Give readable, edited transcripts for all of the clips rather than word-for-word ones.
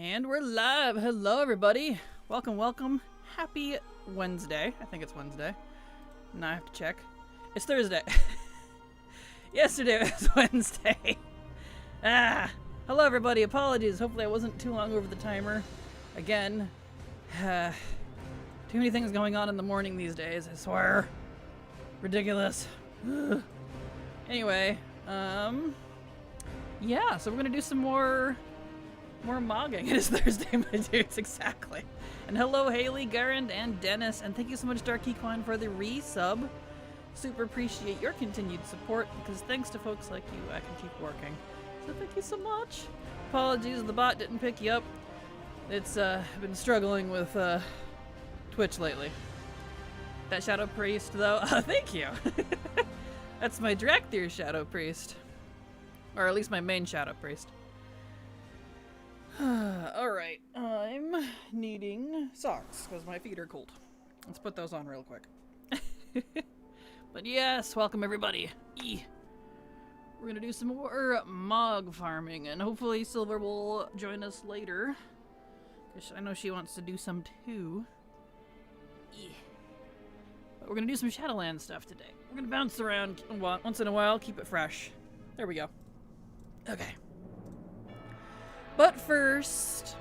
And we're live. Hello, everybody. Welcome, welcome. Happy Wednesday. I think it's Wednesday. Now I have to check. It's Thursday. Yesterday was Wednesday. Hello, everybody. Apologies. Hopefully I wasn't too long over the timer. Again, too many things going on in the morning these days, I swear. Ridiculous. Ugh. Anyway, yeah, so we're gonna do some more mogging. It is Thursday, my dudes, exactly. And hello, Haley, Garand, and Dennis, and thank you so much, Dark Equine, for the resub. Super appreciate your continued support, because thanks to folks like you, I can keep working. So thank you so much. Apologies, the bot didn't pick you up. It's been struggling with Twitch lately. That Shadow Priest, though, thank you. That's my Drakthir Shadow Priest. Or at least my main Shadow Priest. Alright, I'm needing socks because my feet are cold. Let's put those on real quick. But yes, welcome everybody. We're gonna do some more mog farming, and hopefully Silver will join us later. I know she wants to do some too. But we're gonna do some Shadowland stuff today. We're gonna bounce around once in a while, keep it fresh. There we go. Okay. But first,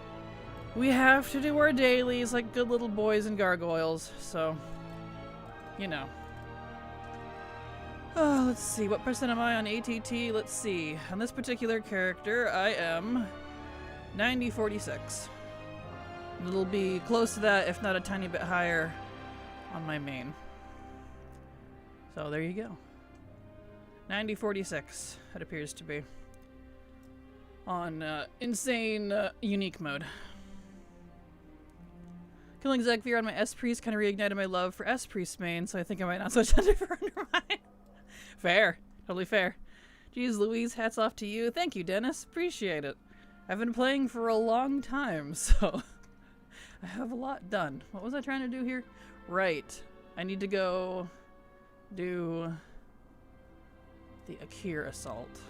we have to do our dailies like good little boys and gargoyles, so, you know. Oh, let's see, what percent am I on ATT? Let's see. On this particular character, I am 90-46. It'll be close to that, if not a tiny bit higher, on my main. So there you go. 90-46, it appears to be. On insane unique mode. Killing Zegfir on my S-Priest kind of reignited my love for S-Priest main, so I think I might not switch under for Undermine. Fair. Totally fair. Jeez Louise, hats off to you. Thank you, Dennis. Appreciate it. I've been playing for a long time, so I have a lot done. What was I trying to do here? Right. I need to go do the Akir Assault.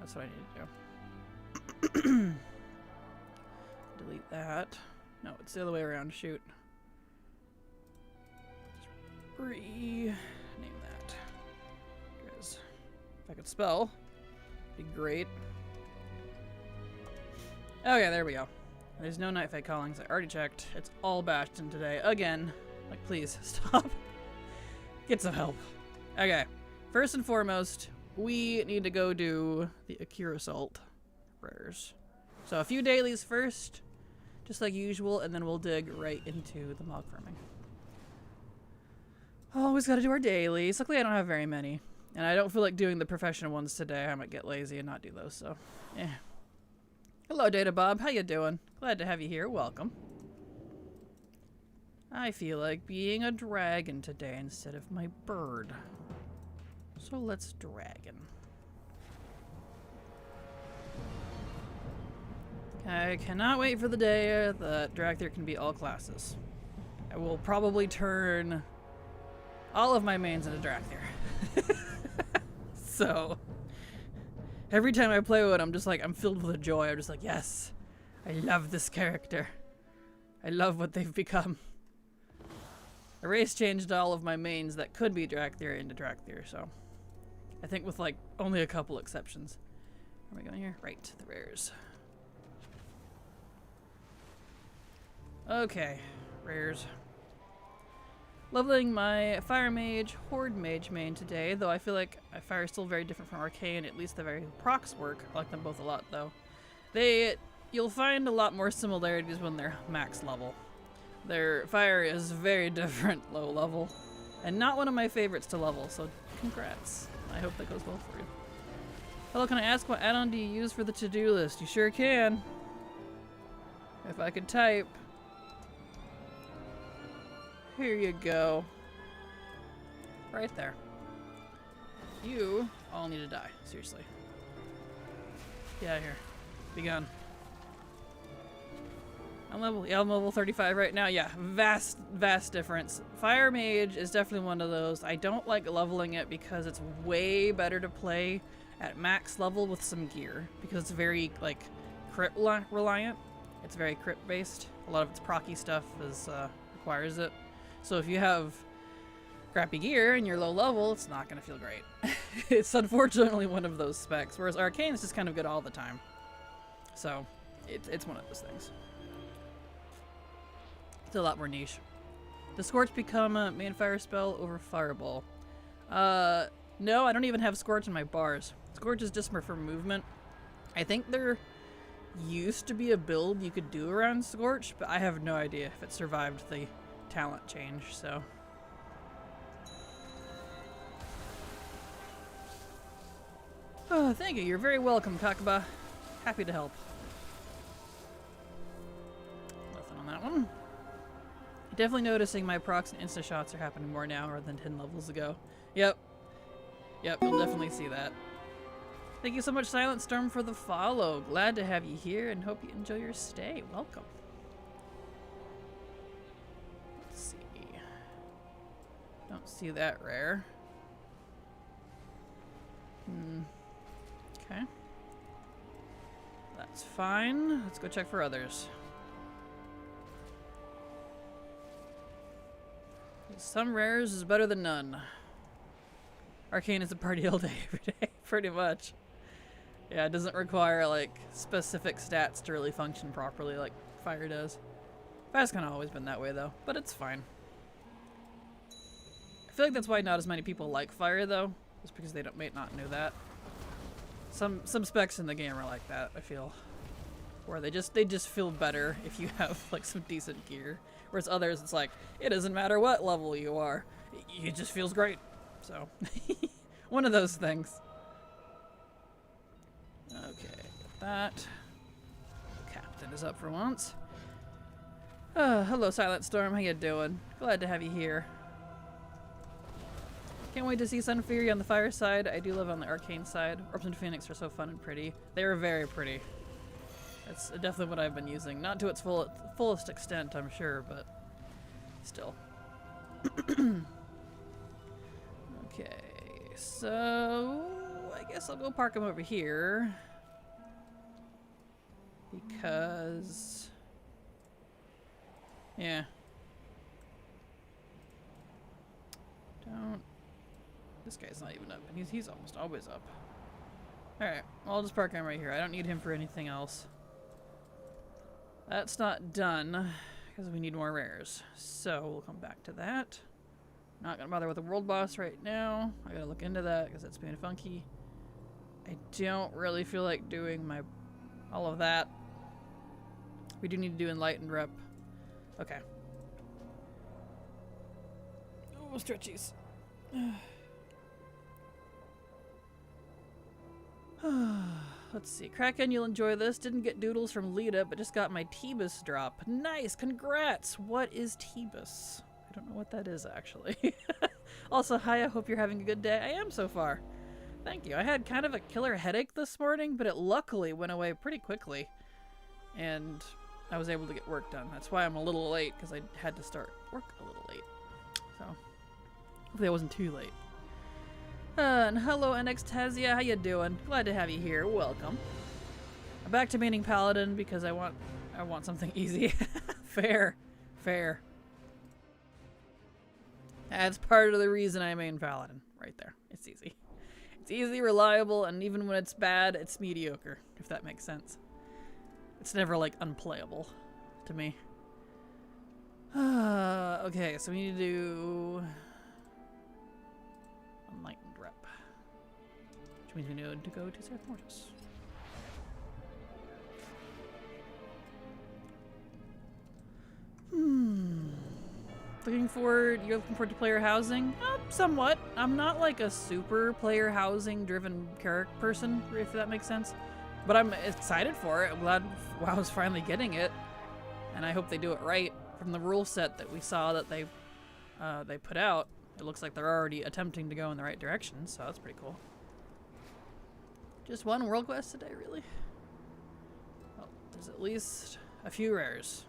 That's what I need to do. Delete that. No, it's the other way around. Shoot. Rename that. Because if I could spell, it'd be great. Okay, there we go. There's no Night Fight Callings. I already checked. It's all Bastion today. Again. Like, please, stop. Get some help. Okay. First and foremost, we need to go do the Akira Assault rares. So a few dailies first, just like usual, and then we'll dig right into the mog farming. Always gotta do our dailies. Luckily I don't have very many. And I don't feel like doing the professional ones today. I might get lazy and not do those, so yeah. Hello Data Bob, how you doing? Glad to have you here, welcome. I feel like being a dragon today instead of my bird. So let's dragon. I cannot wait for the day that Drakthir can be all classes. I will probably turn all of my mains into Drakthir. So, every time I play with it, I'm just like, I'm filled with joy. I'm just like, yes, I love this character. I love what they've become. The race changed all of my mains that could be Drakthir into Drakthir, so. I think with like only a couple exceptions. Where are we going here? Right, the rares. Okay, rares. Leveling my Fire Mage, Horde Mage main today, though I feel like Fire is still very different from Arcane, at least the very procs work. I like them both a lot though. You'll find a lot more similarities when they're max level. Their Fire is very different low level, and not one of my favorites to level, so congrats. I hope that goes well for you. Hello, can I ask what add-on do you use for the to-do list? You sure can. If I could type. Here you go. Right there. You all need to die. Seriously. Get out of here. Be gone. I'm level 35 right now. Yeah, vast difference. Fire Mage is definitely one of those. I don't like leveling it because it's way better to play at max level with some gear, because it's very like crit reliant. It's very crit based. A lot of its procky stuff requires it. So if you have crappy gear and you're low level, it's not going to feel great. It's unfortunately one of those specs, whereas Arcane is just kind of good all the time. So it's one of those things. It's a lot more niche. Does Scorch become a main fire spell over Fireball? No, I don't even have Scorch in my bars. Scorch is just for movement. I think there used to be a build you could do around Scorch, but I have no idea if it survived the talent change, so. Oh, thank you. You're very welcome, Kakaba. Happy to help. Nothing on that one. Definitely noticing my procs and insta shots are happening more now rather than 10 levels ago. Yep. Yep, you'll definitely see that. Thank you so much, Silent Storm, for the follow. Glad to have you here and hope you enjoy your stay. Welcome. Let's see. Don't see that rare. Okay. That's fine. Let's go check for others. Some rares is better than none. Arcane is a party all day, every day, pretty much. Yeah, it doesn't require, like, specific stats to really function properly like Fire does. Fire's kind of always been that way, though, but it's fine. I feel like that's why not as many people like Fire, though, just because they may not know that. Some specs in the game are like that, I feel. Where they just feel better if you have, like, some decent gear. Whereas others, it's like, it doesn't matter what level you are. It just feels great. So, one of those things. Okay, got that. Captain is up for once. Hello, Silent Storm. How you doing? Glad to have you here. Can't wait to see Sun Fury on the Fire side. I do live on the Arcane side. Orbs and Phoenix are so fun and pretty. They are very pretty. That's definitely what I've been using. Not to its fullest extent, I'm sure, but still. Okay, so I guess I'll go park him over here. Because... yeah. This guy's not even up, and he's almost always up. Alright, well, I'll just park him right here. I don't need him for anything else. That's not done, because we need more rares. So, we'll come back to that. Not gonna bother with the world boss right now. I gotta look into that, because it's being funky. I don't really feel like doing all of that. We do need to do Enlightened Rep. Okay. Oh, stretchies. Let's see. Kraken, you'll enjoy this. Didn't get doodles from Lita, but just got my Tebus drop. Nice! Congrats! What is Tebus? I don't know what that is, actually. Also, hi, I hope you're having a good day. I am so far. Thank you. I had kind of a killer headache this morning, but it luckily went away pretty quickly. And I was able to get work done. That's why I'm a little late, because I had to start work a little late. So, hopefully I wasn't too late. And hello, Nxtazia, how you doing? Glad to have you here. Welcome. I'm back to maining Paladin because I want something easy. Fair. Fair. That's part of the reason I main Paladin. Right there. It's easy. It's easy, reliable, and even when it's bad, it's mediocre, if that makes sense. It's never, like, unplayable to me. Okay, so we need to do... Enlightened Rep. Which means we need to go to South Mortis. You're looking forward to player housing? Somewhat. I'm not like a super player housing driven character person, if that makes sense. But I'm excited for it. I'm glad WoW's finally getting it. And I hope they do it right. From the rule set that we saw that they put out, it looks like they're already attempting to go in the right direction, so that's pretty cool. Just one world quest today, really? Well, there's at least a few rares.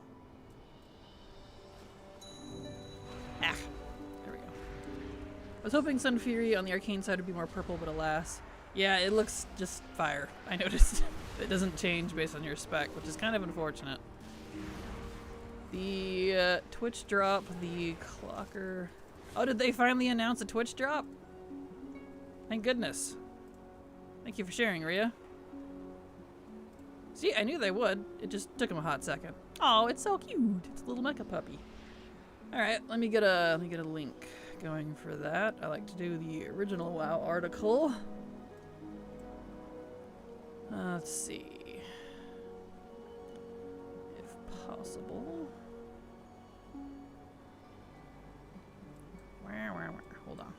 Ah, there we go. I was hoping Sun Fury on the Arcane side would be more purple, but alas. Yeah, it looks just fire, I noticed. It doesn't change based on your spec, which is kind of unfortunate. The Twitch drop, the clocker... Oh, did they finally announce a Twitch drop? Thank goodness. Thank you for sharing, Rhea. See, I knew they would. It just took them a hot second. Oh, it's so cute. It's a little mecha puppy. All right, let me get a link going for that. I like to do the original WoW article. Let's see. If possible. Hold on.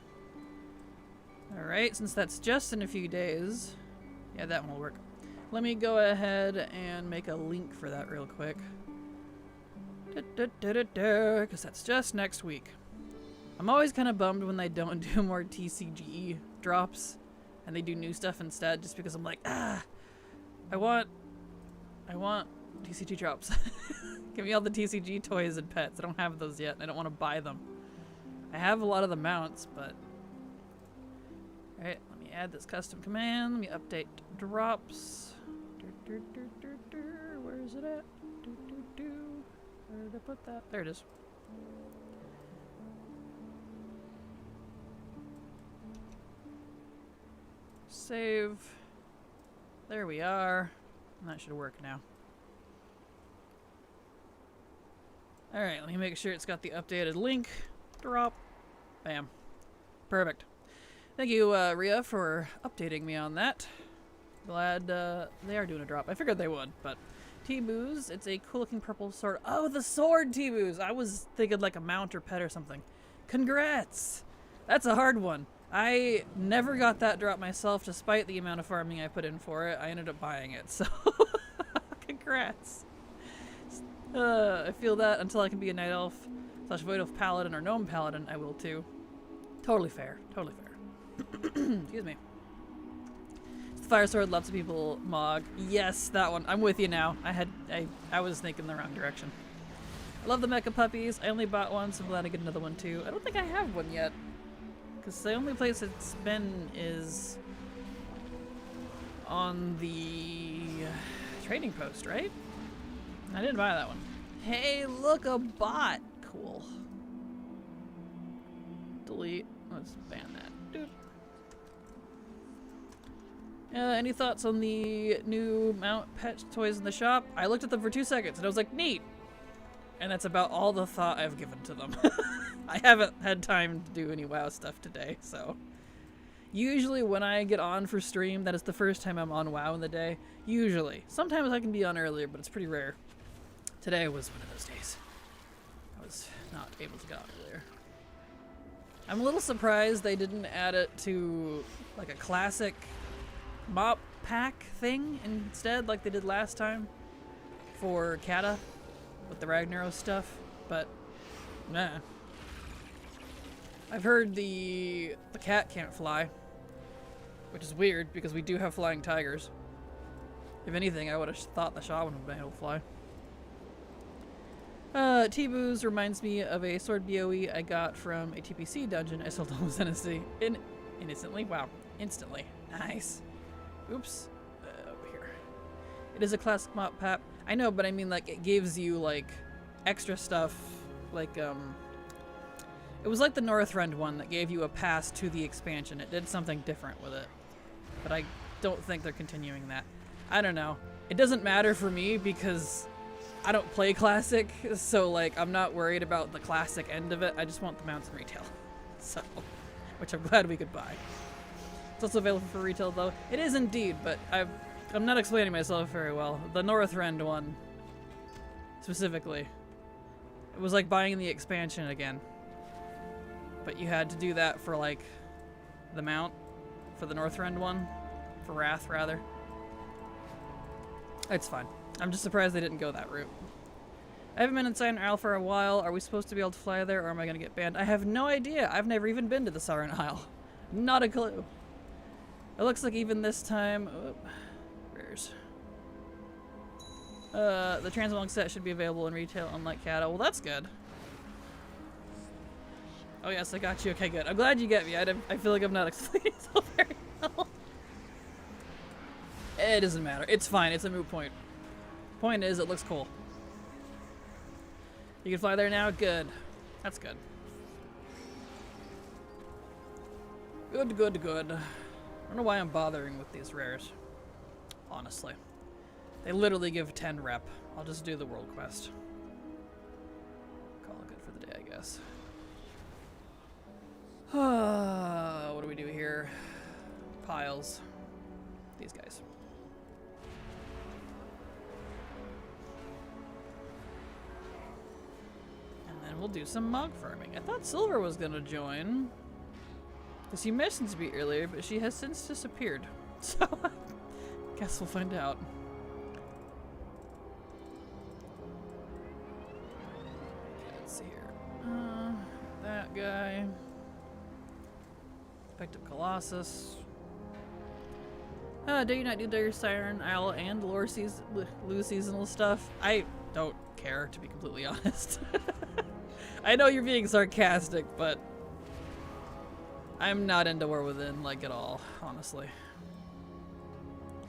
Alright, since that's just in a few days. Yeah, that one will work. Let me go ahead and make a link for that real quick. Because that's just next week. I'm always kind of bummed when they don't do more TCG drops and they do new stuff instead, just because I'm like, I want TCG drops. Give me all the TCG toys and pets. I don't have those yet and I don't want to buy them. I have a lot of the mounts, but... Alright, let me add this custom command. Let me update drops. Where is it at? Where did I put that? There it is. Save. There we are. That should work now. Alright, let me make sure it's got the updated link. Drop. Bam. Perfect. Thank you, Rhea, for updating me on that. Glad they are doing a drop. I figured they would, but... T-Boos, it's a cool-looking purple sword. Oh, the sword, T-Boos! I was thinking like a mount or pet or something. Congrats! That's a hard one. I never got that drop myself, despite the amount of farming I put in for it. I ended up buying it, so... Congrats! I feel that until I can be a Night Elf / Void Elf Paladin or Gnome Paladin, I will too. Totally fair. Totally fair. Excuse me. The Fire Sword, lots of people mog. Yes, that one. I'm with you now. I was thinking the wrong direction. I love the mecha puppies. I only bought one, so I'm glad I get another one too. I don't think I have one yet. Because the only place it's been is on the trading post, right? I didn't buy that one. Hey, look, a bot. Cool. Delete. Let's ban that. Dude. Any thoughts on the new mount pet toys in the shop? I looked at them for 2 seconds and I was like, neat. And that's about all the thought I've given to them. I haven't had time to do any WoW stuff today, so. Usually when I get on for stream, that is the first time I'm on WoW in the day. Usually. Sometimes I can be on earlier, but it's pretty rare. Today was one of those days. I was not able to get on earlier. I'm a little surprised they didn't add it to like a classic mop pack thing instead, like they did last time for Kata with the Ragnaros stuff, but nah. I've heard the cat can't fly, which is weird because we do have flying tigers. If anything, I would have thought the shaman would have been able to fly. T-Boos reminds me of a sword BOE I got from a TPC dungeon I sold almost innocently. Wow. Instantly. Nice. Oops. Over here. It is a classic mop pap. I know, but I mean, like, it gives you, like, extra stuff. Like, it was like the Northrend one that gave you a pass to the expansion. It did something different with it. But I don't think they're continuing that. I don't know. It doesn't matter for me because I don't play classic, so like I'm not worried about the classic end of it. I just want the mounts in retail. So, which I'm glad we could buy. It's also available for retail though. It is indeed, but I'm not explaining myself very well. The Northrend one, specifically, it was like buying the expansion again. But you had to do that for like the mount, for the Northrend one, for Wrath rather. It's fine. I'm just surprised they didn't go that route. I haven't been in Siren Isle for a while. Are we supposed to be able to fly there, or am I going to get banned? I have no idea. I've never even been to the Siren Isle. Not a clue. It looks like even this time... Oh, rares. The Transmog set should be available in retail, unlike Kata. Well, that's good. Oh, yes, I got you. Okay, good. I'm glad you get me. I feel like I'm not explaining myself very well. It doesn't matter. It's fine. It's a moot point. Point is, it looks cool. You can fly there now? Good. That's good. Good, good, good. I don't know why I'm bothering with these rares. Honestly. They literally give 10 rep. I'll just do the world quest. Call it good for the day, I guess. What do we do here? Piles. These guys. And then we'll do some mog farming. I thought Silver was gonna join. Because he messaged me earlier, but she has since disappeared. So, guess we'll find out. Let's see here. That guy. Picked up Colossus. Do you not do their Siren Isle and lure lose seasonal stuff? I don't care, to be completely honest. I know you're being sarcastic, but I'm not into War Within, like, at all, honestly.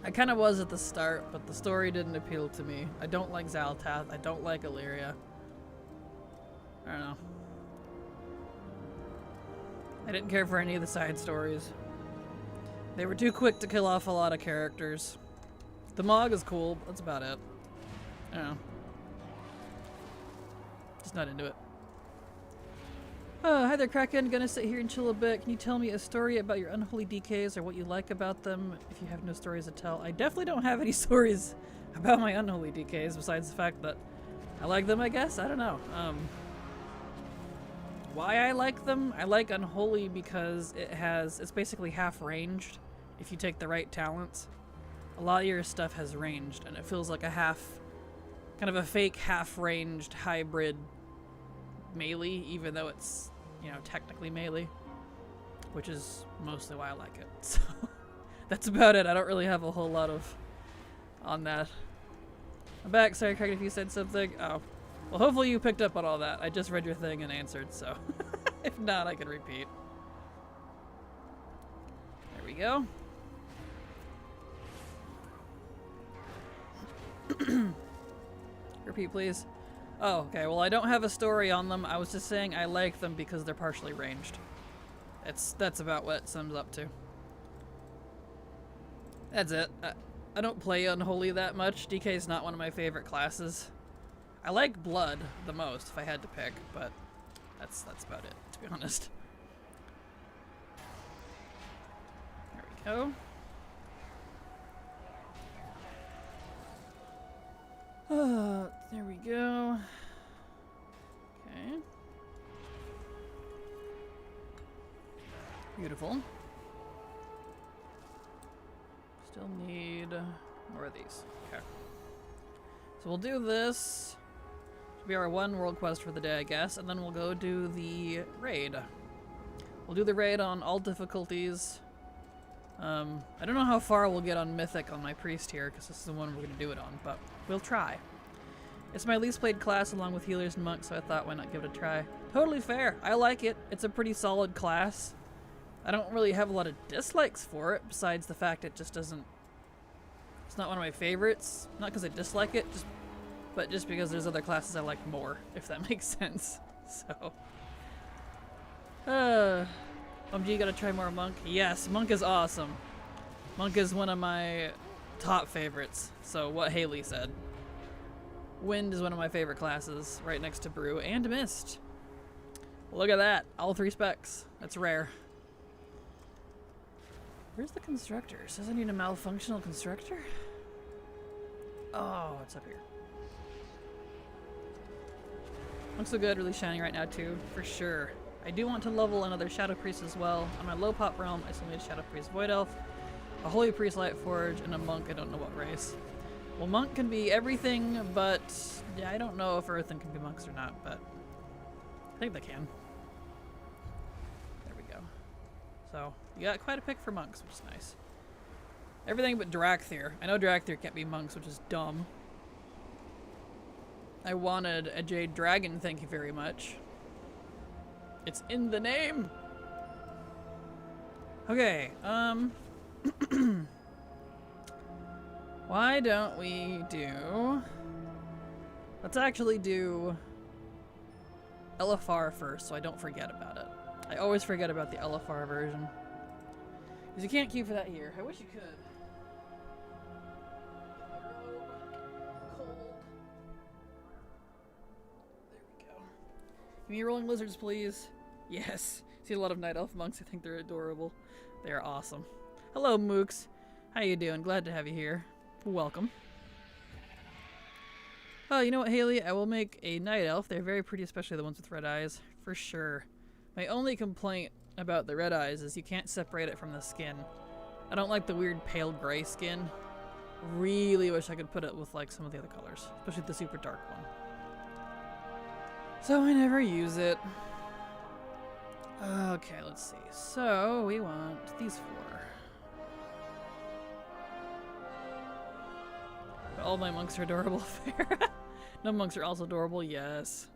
I kind of was at the start, but the story didn't appeal to me. I don't like Xal'atath. I don't like Illyria. I don't know. I didn't care for any of the side stories. They were too quick to kill off a lot of characters. The Mog is cool, but that's about it. I don't know. Just not into it. Hi there, Kraken. Gonna sit here and chill a bit. Can you tell me a story about your unholy DKs or what you like about them if you have no stories to tell? I definitely don't have any stories about my unholy DKs besides the fact that I like them, I guess? I don't know. Why I like them? I like Unholy because it's basically half ranged if you take the right talents. A lot of your stuff has ranged and it feels like kind of a fake half ranged hybrid melee, even though it's, you know, technically melee, which is mostly why I like it. So that's about it. I don't really have a whole lot on that. I'm back. Sorry, Craig, if you said something. Oh. Well, hopefully you picked up on all that. I just read your thing and answered, so if not, I can repeat. There we go. Repeat, please. Oh, okay. Well, I don't have a story on them. I was just saying I like them because they're partially ranged. That's about what it sums up to. That's it. I don't play Unholy that much. DK is not one of my favorite classes. I like Blood the most, if I had to pick, but that's about it, to be honest. There we go. There we go. Okay. Beautiful. Still need more of these. Okay. So we'll do this. Should be our one world quest for the day, I guess, and then we'll go do the raid. We'll do the raid on all difficulties. I don't know how far we'll get on Mythic on my priest here, because this is the one we're going to do it on, but we'll try. It's my least played class along with healers and monks, so I thought why not give it a try. Totally fair. I like it. It's a pretty solid class. I don't really have a lot of dislikes for it, besides the fact it just doesn't... It's not one of my favorites. Not because I dislike it, but just because there's other classes I like more, if that makes sense. So... you gotta try more Monk? Yes, Monk is awesome. Monk is one of my top favorites, so what Haley said. Wind is one of my favorite classes, right next to Brew and Mist. Look at that, all 3 specs. That's rare. Where's the constructor? Says I need a malfunctional constructor? Oh, it's up here. Looks so good, really shining right now too, for sure. I do want to level another Shadow Priest as well. On my low pop realm, I still need a Shadow Priest Void Elf, a Holy Priest Light Forge, and a Monk, I don't know what race. Well, Monk can be everything, but yeah, I don't know if Earthen can be monks or not, but I think they can. There we go. So, you got quite a pick for monks, which is nice. Everything but Drakthir. I know Drakthir can't be monks, which is dumb. I wanted a Jade Dragon, thank you very much. It's in the name! Why don't we do... Let's actually do LFR first so I don't forget about it. I always forget about the LFR version. Because you can't queue for that here. I wish you could. Cold. There we go. Give me rolling lizards, please. Yes. See a lot of night elf monks. I think they're adorable. They are awesome. Hello, Mooks. How you doing? Glad to have you here. Welcome. Oh, you know what, Haley? I will make a night elf. They're very pretty, especially the ones with red eyes. For sure. My only complaint about the red eyes is you can't separate it from the skin. I don't like the weird pale gray skin. Really wish I could put it with like some of the other colors, especially the super dark one. So I never use it. Okay, let's see. So we want these 4. But all my monks are adorable. Fair. No monks are also adorable. Yes.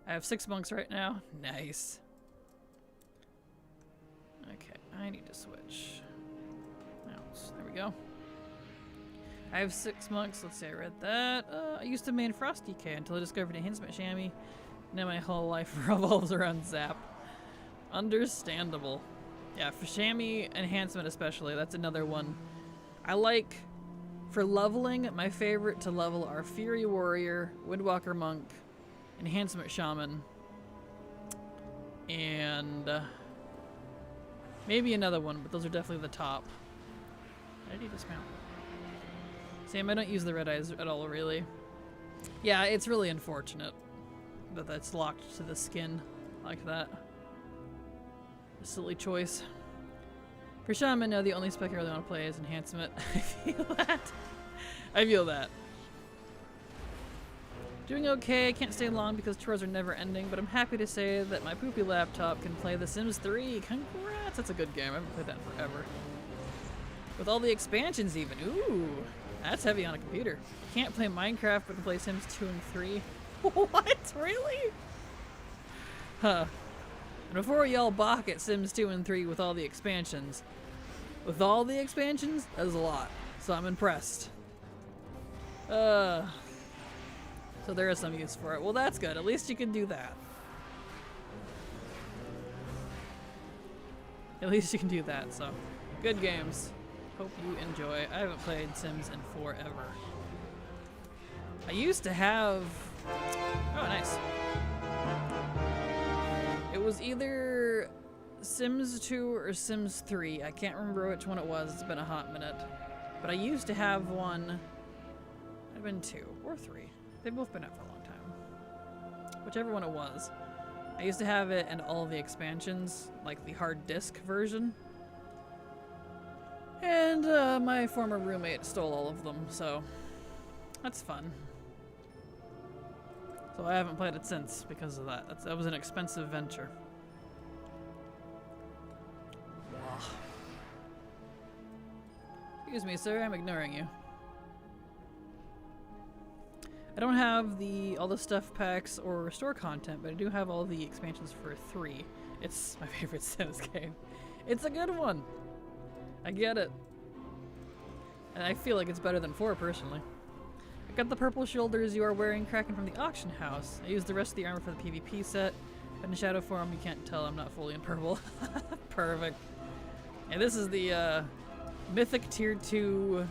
I have 6 monks right now. Nice. Okay, I need to switch. There we go. I have 6 monks. Let's see, I read that. I used to main Frosty K until I discovered Enhancement Chamois. Now my whole life revolves around Zap. Understandable. Yeah, for Chamois Enhancement especially, that's another one. I like, for leveling, my favorite to level are Fury Warrior, Windwalker Monk, Enhancement Shaman, and maybe another one, but those are definitely the top. How did he dismount? Sam, I don't use the red eyes at all, really. Yeah, it's really unfortunate that that's locked to the skin like that. A silly choice. For Shaman, now the only spec I really want to play is Enhancement. I feel that. I feel that. Doing okay, I can't stay long because chores are never ending, but I'm happy to say that my poopy laptop can play The Sims 3. Congrats! That's a good game. I haven't played that in forever. With all the expansions even. Ooh, that's heavy on a computer. Can't play Minecraft, but can play Sims 2 and 3. What? Really? Huh. And before y'all balk at Sims 2 and 3 with all the expansions, that is a lot. So I'm impressed. So there is some use for it. Well, that's good. At least you can do that. At least you can do that, so. Good games. Hope you enjoy. I haven't played Sims in forever. I used to have... Oh, nice. It was either Sims 2 or Sims 3. I can't remember which one it was. It's been a hot minute. But I used to have one... It had been 2 or 3. They've both been out for a long time. Whichever one it was. I used to have it and all the expansions, like the hard disk version. And my former roommate stole all of them, so that's fun. So I haven't played it since because of that. That was an expensive venture. Ugh. Excuse me, sir, I'm ignoring you. I don't have all the stuff packs or store content, but I do have all the expansions for 3. It's my favorite Sims game. It's a good one. I get it. And I feel like it's better than 4, personally. I got the purple shoulders you are wearing cracking from the auction house. I used the rest of the armor for the PvP set. But in shadow form, you can't tell I'm not fully in purple. Perfect. And this is the Mythic Tier 2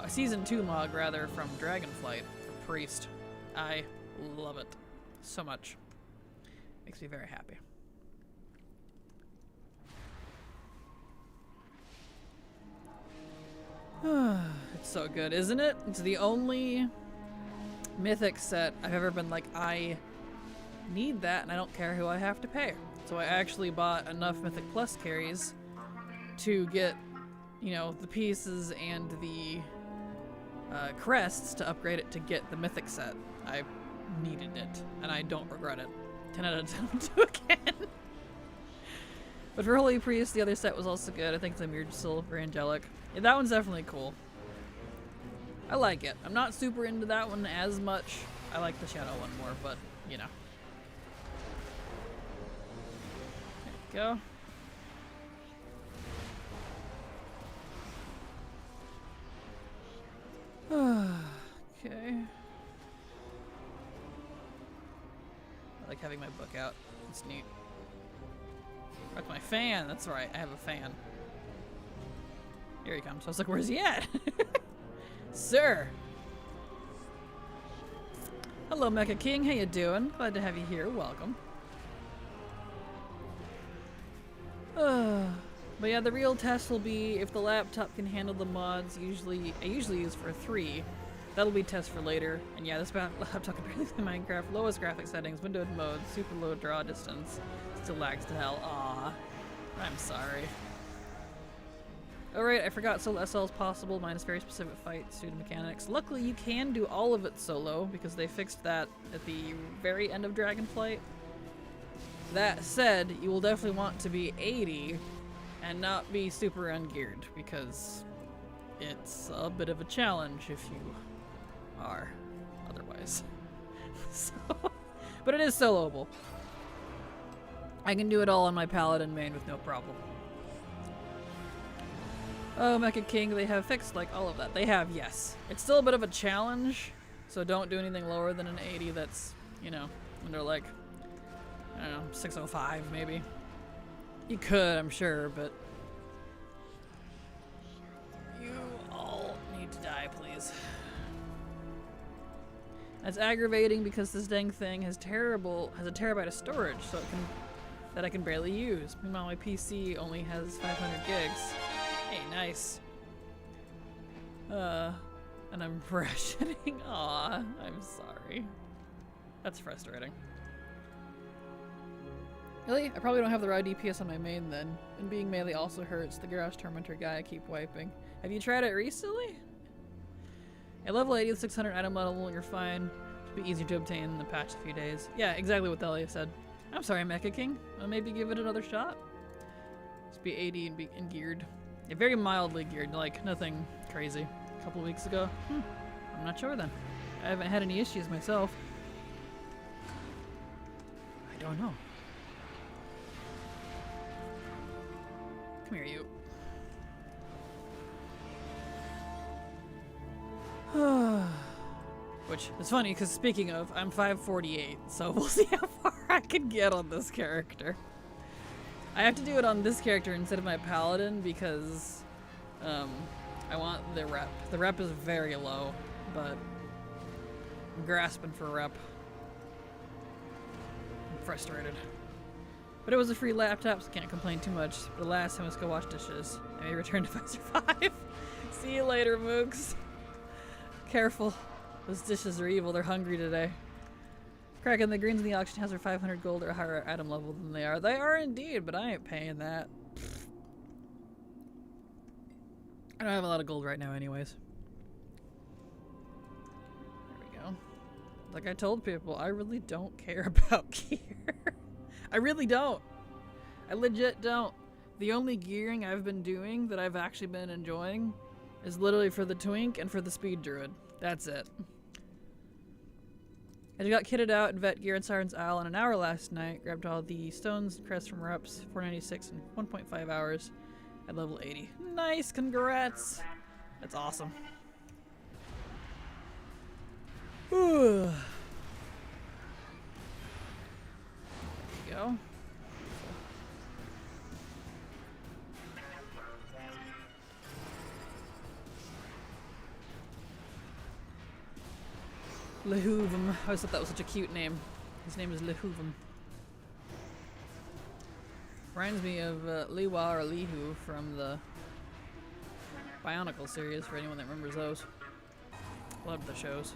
Season 2 mod, rather, from Dragonflight for Priest. I love it so much. Makes me very happy. It's so good, isn't it? It's the only Mythic set I've ever been like, I need that and I don't care who I have to pay. So I actually bought enough Mythic Plus carries to get, you know, the pieces and the crests to upgrade it to get the Mythic set. I needed it, and I don't regret it. 10 out of 10 will do again. But for Holy Priest, the other set was also good. I think the Mirrored Silver Angelic. Yeah, that one's definitely cool. I like it. I'm not super into that one as much. I like the Shadow one more, but, you know. There we go. like having my book out. It's neat. That's my fan. That's right. I have a fan. Here he comes. I was like, where's he at? Sir. Hello, Mecha King. How you doing? Glad to have you here. Welcome. But yeah, the real test will be if the laptop can handle the mods. I usually use for 3. That'll be test for later. And yeah, this laptop can barely play Minecraft. Lowest graphic settings, windowed mode, super low draw distance. Still lags to hell. Aw. I'm sorry. Alright, I forgot solo SL is possible, minus very specific fight, student mechanics. Luckily, you can do all of it solo, because they fixed that at the very end of Dragonflight. That said, you will definitely want to be 80 and not be super ungeared, because it's a bit of a challenge if you are otherwise. So, but it is soloable. I can do it all on my Paladin main with no problem. Oh, Mecha King, they have fixed like all of that. They have, yes. It's still a bit of a challenge, so don't do anything lower than an 80 that's, you know, under like, I don't know, 605 maybe. You could, I'm sure, but you all need to die, please. That's aggravating because this dang thing has a terabyte of storage, so that I can barely use. Meanwhile, my PC only has 500 gigs. Hey, nice. And I'm rationing. Aw, I'm sorry. That's frustrating. Really? I probably don't have the raw DPS on my main then. And being melee also hurts. The Garage Tormentor guy I keep wiping. Have you tried it recently? At level 80 with 600 item level, you're fine. It'll be easier to obtain in the patch a few days. Yeah, exactly what Delia said. I'm sorry, Mecha King. I'll maybe give it another shot. Just be 80 and be geared. Yeah, very mildly geared, like nothing crazy. A couple weeks ago. I'm not sure then. I haven't had any issues myself. I don't know. Come here, you. Which is funny, because speaking of, I'm 548, so we'll see how far I can get on this character. I have to do it on this character instead of my paladin because I want the rep. The rep is very low, but I'm grasping for rep. I'm frustrated. But it was a free laptop, so can't complain too much. But last time, let's go wash dishes. I may return if I survive. See you later, Mooks. Careful. Those dishes are evil. They're hungry today. Kraken, the greens in the auction house are 500 gold or higher item level than they are. They are indeed, but I ain't paying that. I don't have a lot of gold right now anyways. There we go. Like I told people, I really don't care about gear. I really don't. I legit don't. The only gearing I've been doing that I've actually been enjoying is literally for the Twink and for the Speed Druid. That's it. I got kitted out in Vet Gear and Siren's Isle in an hour last night. Grabbed all the stones and crests from reps. 496 in 1.5 hours at level 80. Nice, congrats. That's awesome. There you go. Lehuvum. I always thought that was such a cute name. His name is Lehuvum. Reminds me of Liwa or Lihu from the Bionicle series, for anyone that remembers those. Loved the shows.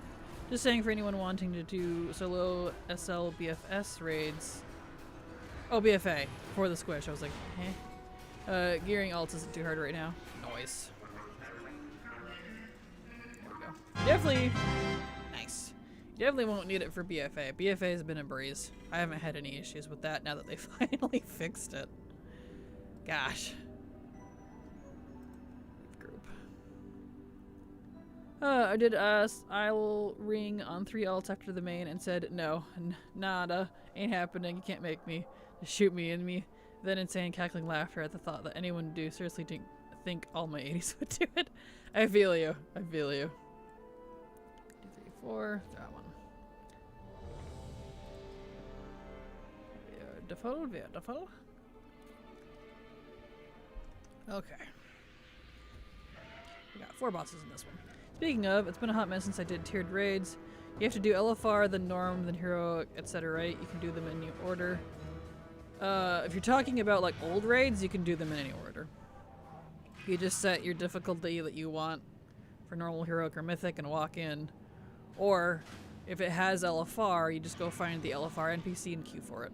Just saying for anyone wanting to do solo SL BFS raids. Oh, BFA. For the squish. I was like, eh. Gearing alts isn't too hard right now. Noise. There we go. Definitely. Nice. You definitely won't need it for BFA. BFA has been a breeze. I haven't had any issues with that now that they finally fixed it. Gosh. Group. I did I'll ring on 3 alts after the main and said no, nada, ain't happening, you can't make me, just shoot me in me. Then insane cackling laughter at the thought that anyone would do. Seriously didn't think all my 80s would do it. I feel you. I feel you. 2, 3, 4, that one. Beautiful, beautiful. Okay. We got 4 bosses in this one. Speaking of, it's been a hot mess since I did tiered raids. You have to do LFR, then Norm, then Heroic, etc., right? You can do them in any order. If you're talking about like old raids, you can do them in any order. You just set your difficulty that you want for normal, heroic, or mythic and walk in. Or, if it has LFR, you just go find the LFR NPC and queue for it.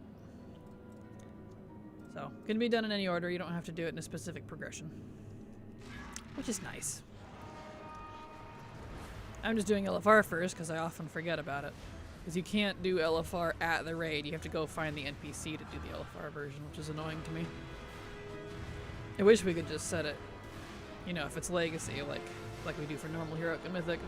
So, can be done in any order. You don't have to do it in a specific progression. Which is nice. I'm just doing LFR first because I often forget about it. Because you can't do LFR at the raid. You have to go find the NPC to do the LFR version, which is annoying to me. I wish we could just set it, you know, if it's legacy, like we do for normal, heroic, and mythic.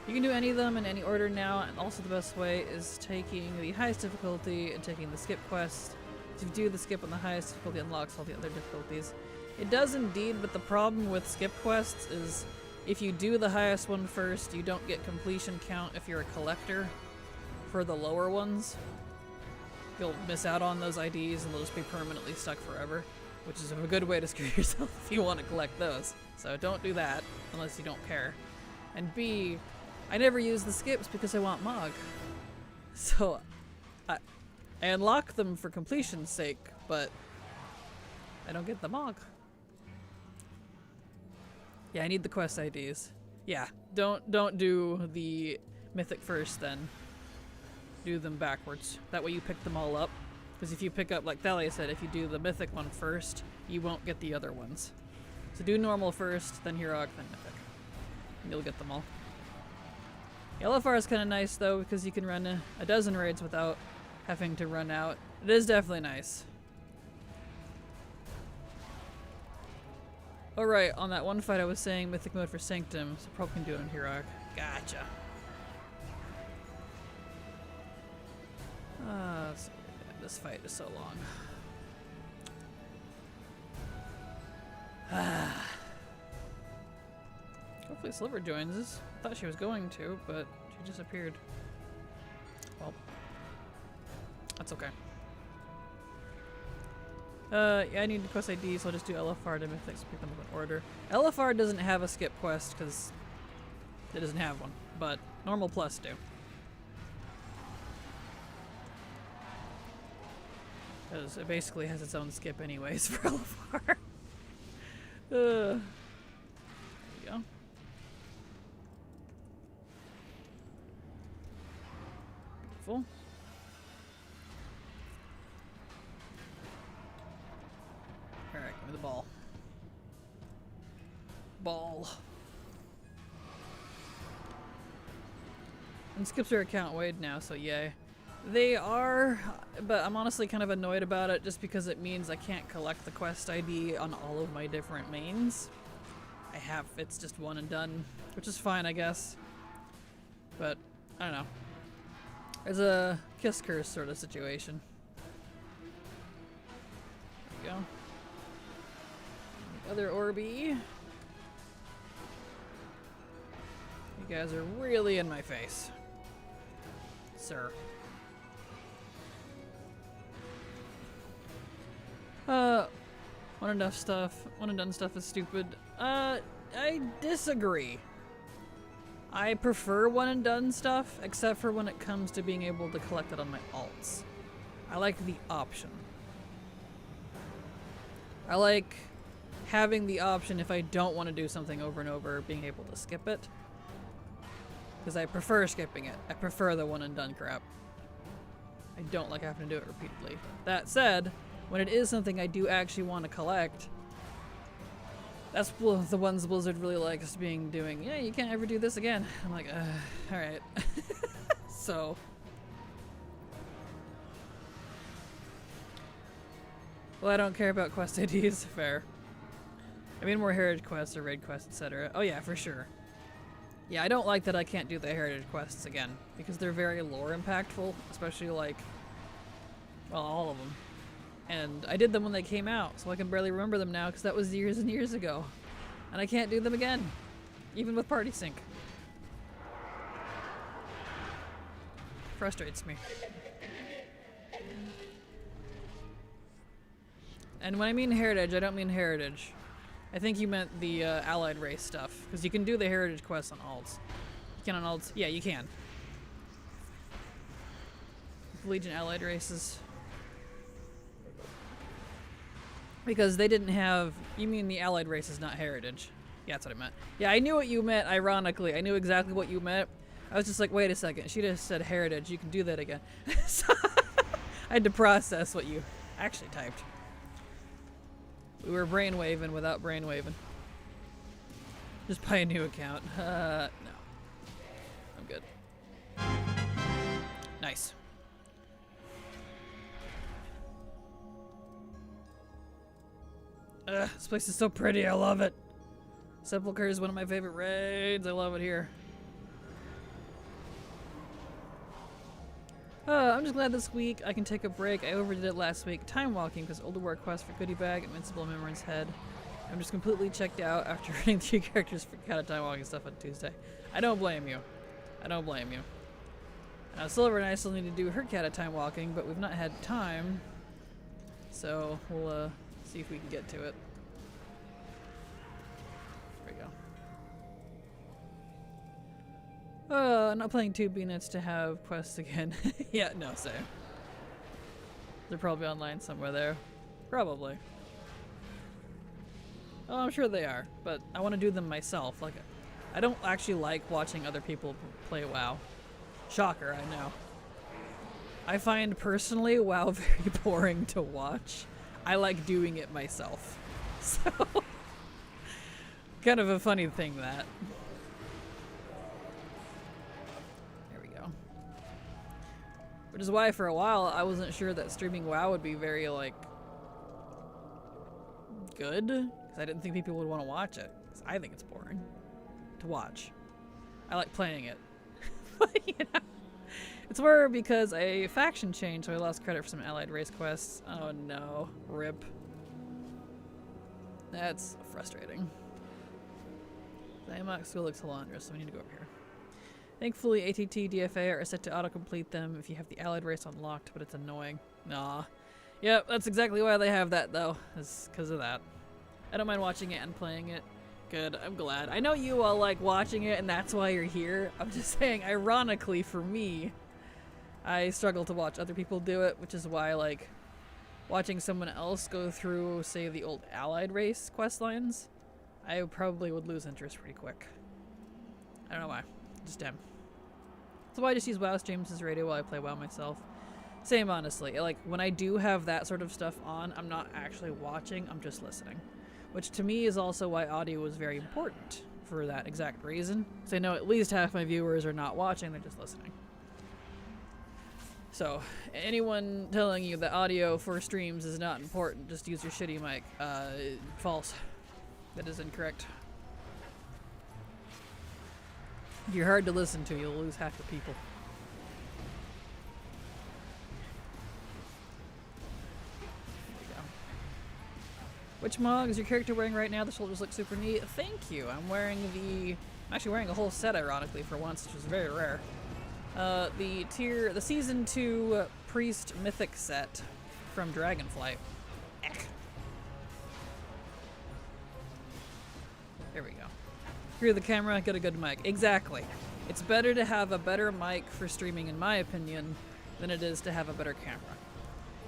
You can do any of them in any order now, and also the best way is taking the highest difficulty and taking the skip quest. So if you do the skip on the highest difficulty, unlocks all the other difficulties. It does indeed, but the problem with skip quests is if you do the highest one first, you don't get completion count if you're a collector for the lower ones. You'll miss out on those IDs and they'll just be permanently stuck forever, which is a good way to screw yourself if you want to collect those. So don't do that unless you don't care. And B, I never use the skips because I want Mog. So I unlock them for completion's sake, but I don't get the Mog. Yeah, I need the quest IDs. Yeah, don't do the mythic first then. Do them backwards. That way you pick them all up. Because if you pick up, like Thalia said, if you do the mythic one first, you won't get the other ones. So do normal first, then heroic, then mythic. And you'll get them all. LFR is kind of nice though, because you can run a dozen raids without having to run out. It is definitely nice. Oh right, on that one fight I was saying mythic mode for Sanctum, so probably can do it on heroic. Gotcha. This fight is so long. Hopefully Sliver joins us. Thought she was going to, but she disappeared. Well, that's okay. Yeah, I need the quest ID, so I'll just do LFR to mythics, pick them up in order. LFR doesn't have a skip quest because it doesn't have one, but normal plus do. Because it basically has its own skip anyways for LFR. There we go. Beautiful. Alright, give me the ball. Ball. And skips are account weighed now, so yay. They are, but I'm honestly kind of annoyed about it just because it means I can't collect the quest ID on all of my different mains. It's just one and done, which is fine, I guess. But, I don't know. It's a kiss curse sort of situation. There we go. The other Orby. You guys are really in my face. Sir. One and done stuff is stupid. I disagree. I prefer one and done stuff, except for when it comes to being able to collect it on my alts. I like the option. I like having the option if I don't want to do something over and over, being able to skip it. Because I prefer skipping it. I prefer the one and done crap. I don't like having to do it repeatedly. That said, when it is something I do actually want to collect, that's the ones Blizzard really likes doing, yeah, you can't ever do this again. I'm like, alright. So. Well, I don't care about quest IDs, fair. I mean more heritage quests or raid quests, etc. Oh yeah, for sure. Yeah, I don't like that I can't do the heritage quests again, because they're very lore impactful, especially like, well, all of them. And I did them when they came out, so I can barely remember them now because that was years and years ago. And I can't do them again, even with party sync. Frustrates me. And when I mean heritage, I don't mean heritage. I think you meant the allied race stuff. Because you can do the heritage quests on alts. You can on alts? Yeah, you can. Legion allied races. Because they didn't have... You mean the allied races, not heritage. Yeah, that's what I meant. Yeah, I knew what you meant, ironically. I knew exactly what you meant. I was just like, wait a second. She just said heritage. You can do that again. So I had to process what you actually typed. We were brainwaving without brainwaving. Just buy a new account. No. I'm good. Nice. This place is so pretty. I love it. Sepulcher is one of my favorite raids. I love it here. I'm just glad this week I can take a break. I overdid it last week. Time walking because older war quest for goodie bag, invincible memory's head. I'm just completely checked out after reading 3 characters for kind of time walking stuff on Tuesday. I don't blame you. I don't blame you. Silver and I still need to do her cat time walking, but we've not had time. So we'll see if we can get to it. There we go. Not playing 2 B-Nets to have quests again. Yeah, no, same. They're probably online somewhere there. Probably. Oh, I'm sure they are, but I want to do them myself. Like, I don't actually like watching other people play WoW. Shocker, I know. I find personally WoW very boring to watch. I like doing it myself. So, kind of a funny thing that. There we go. Which is why for a while I wasn't sure that streaming WoW would be very, like, good. Because I didn't think people would want to watch it. Because I think it's boring to watch. I like playing it. But, you know. It's more because a faction changed, so I lost credit for some allied race quests. Oh no. RIP. That's frustrating. The AMOC still looks Halandra, so we need to go over here. Thankfully, ATT, DFA are set to autocomplete them if you have the allied race unlocked, but it's annoying. Nah. Yep, that's exactly why they have that, though. It's because of that. I don't mind watching it and playing it. Good, I'm glad. I know you all like watching it, and that's why you're here. I'm just saying, ironically, for me, I struggle to watch other people do it, which is why, like, watching someone else go through, say, the old allied race quest lines, I probably would lose interest pretty quick. I don't know why. Just am. So I just use WoW streams as radio while I play WoW myself. Same, honestly. Like, when I do have that sort of stuff on, I'm not actually watching, I'm just listening. Which to me is also why audio is very important for that exact reason. So I know at least half my viewers are not watching, they're just listening. So, anyone telling you that audio for streams is not important, just use your shitty mic. False. That is incorrect. If you're hard to listen to, you'll lose half the people. There you go. Which mug is your character wearing right now? The shoulders look super neat. Thank you. I'm actually wearing a whole set, ironically, for once, which is very rare. The season 2 priest mythic set from Dragonflight. Eck. There we go. Screw the camera, get a good mic. Exactly. It's better to have a better mic for streaming, in my opinion, than it is to have a better camera.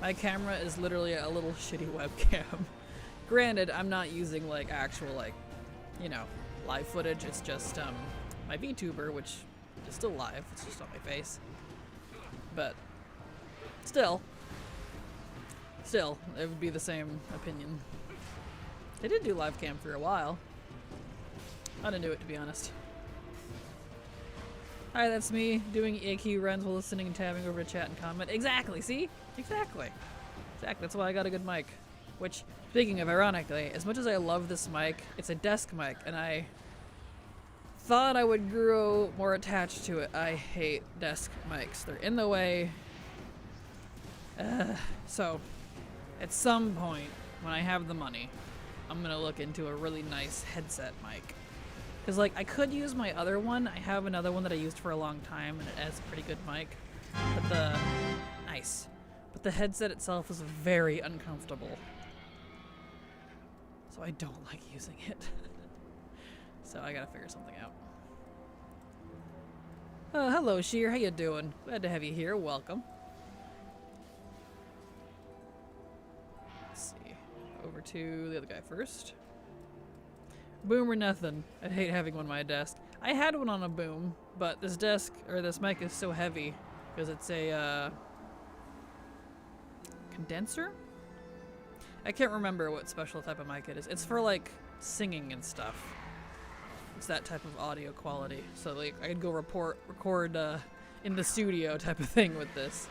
My camera is literally a little shitty webcam. Granted, I'm not using, like, actual, like, you know, live footage. It's just, my VTuber, which is still live. It's just on my face. But, still, it would be the same opinion. They did do live cam for a while. I didn't do it, to be honest. Hi, that's me doing AQ runs while listening and tabbing over to chat and comment. Exactly, see? Exactly. That's why I got a good mic. Which, speaking of ironically, as much as I love this mic, it's a desk mic, and I thought I would grow more attached to it. I hate desk mics. They're in the way. So, at some point, when I have the money, I'm gonna look into a really nice headset mic. Because, like, I could use my other one. I have another one that I used for a long time, and it has a pretty good mic. But the headset itself is very uncomfortable. So I don't like using it. So I gotta figure something out. Hello, Sheer. How you doing? Glad to have you here. Welcome. Let's see. Over to the other guy first. Boom or nothing. I hate having one on my desk. I had one on a boom, but this desk, or this mic is so heavy because it's a condenser? I can't remember what special type of mic it is. It's for like singing and stuff. It's that type of audio quality. So like I could go record in the studio type of thing with this.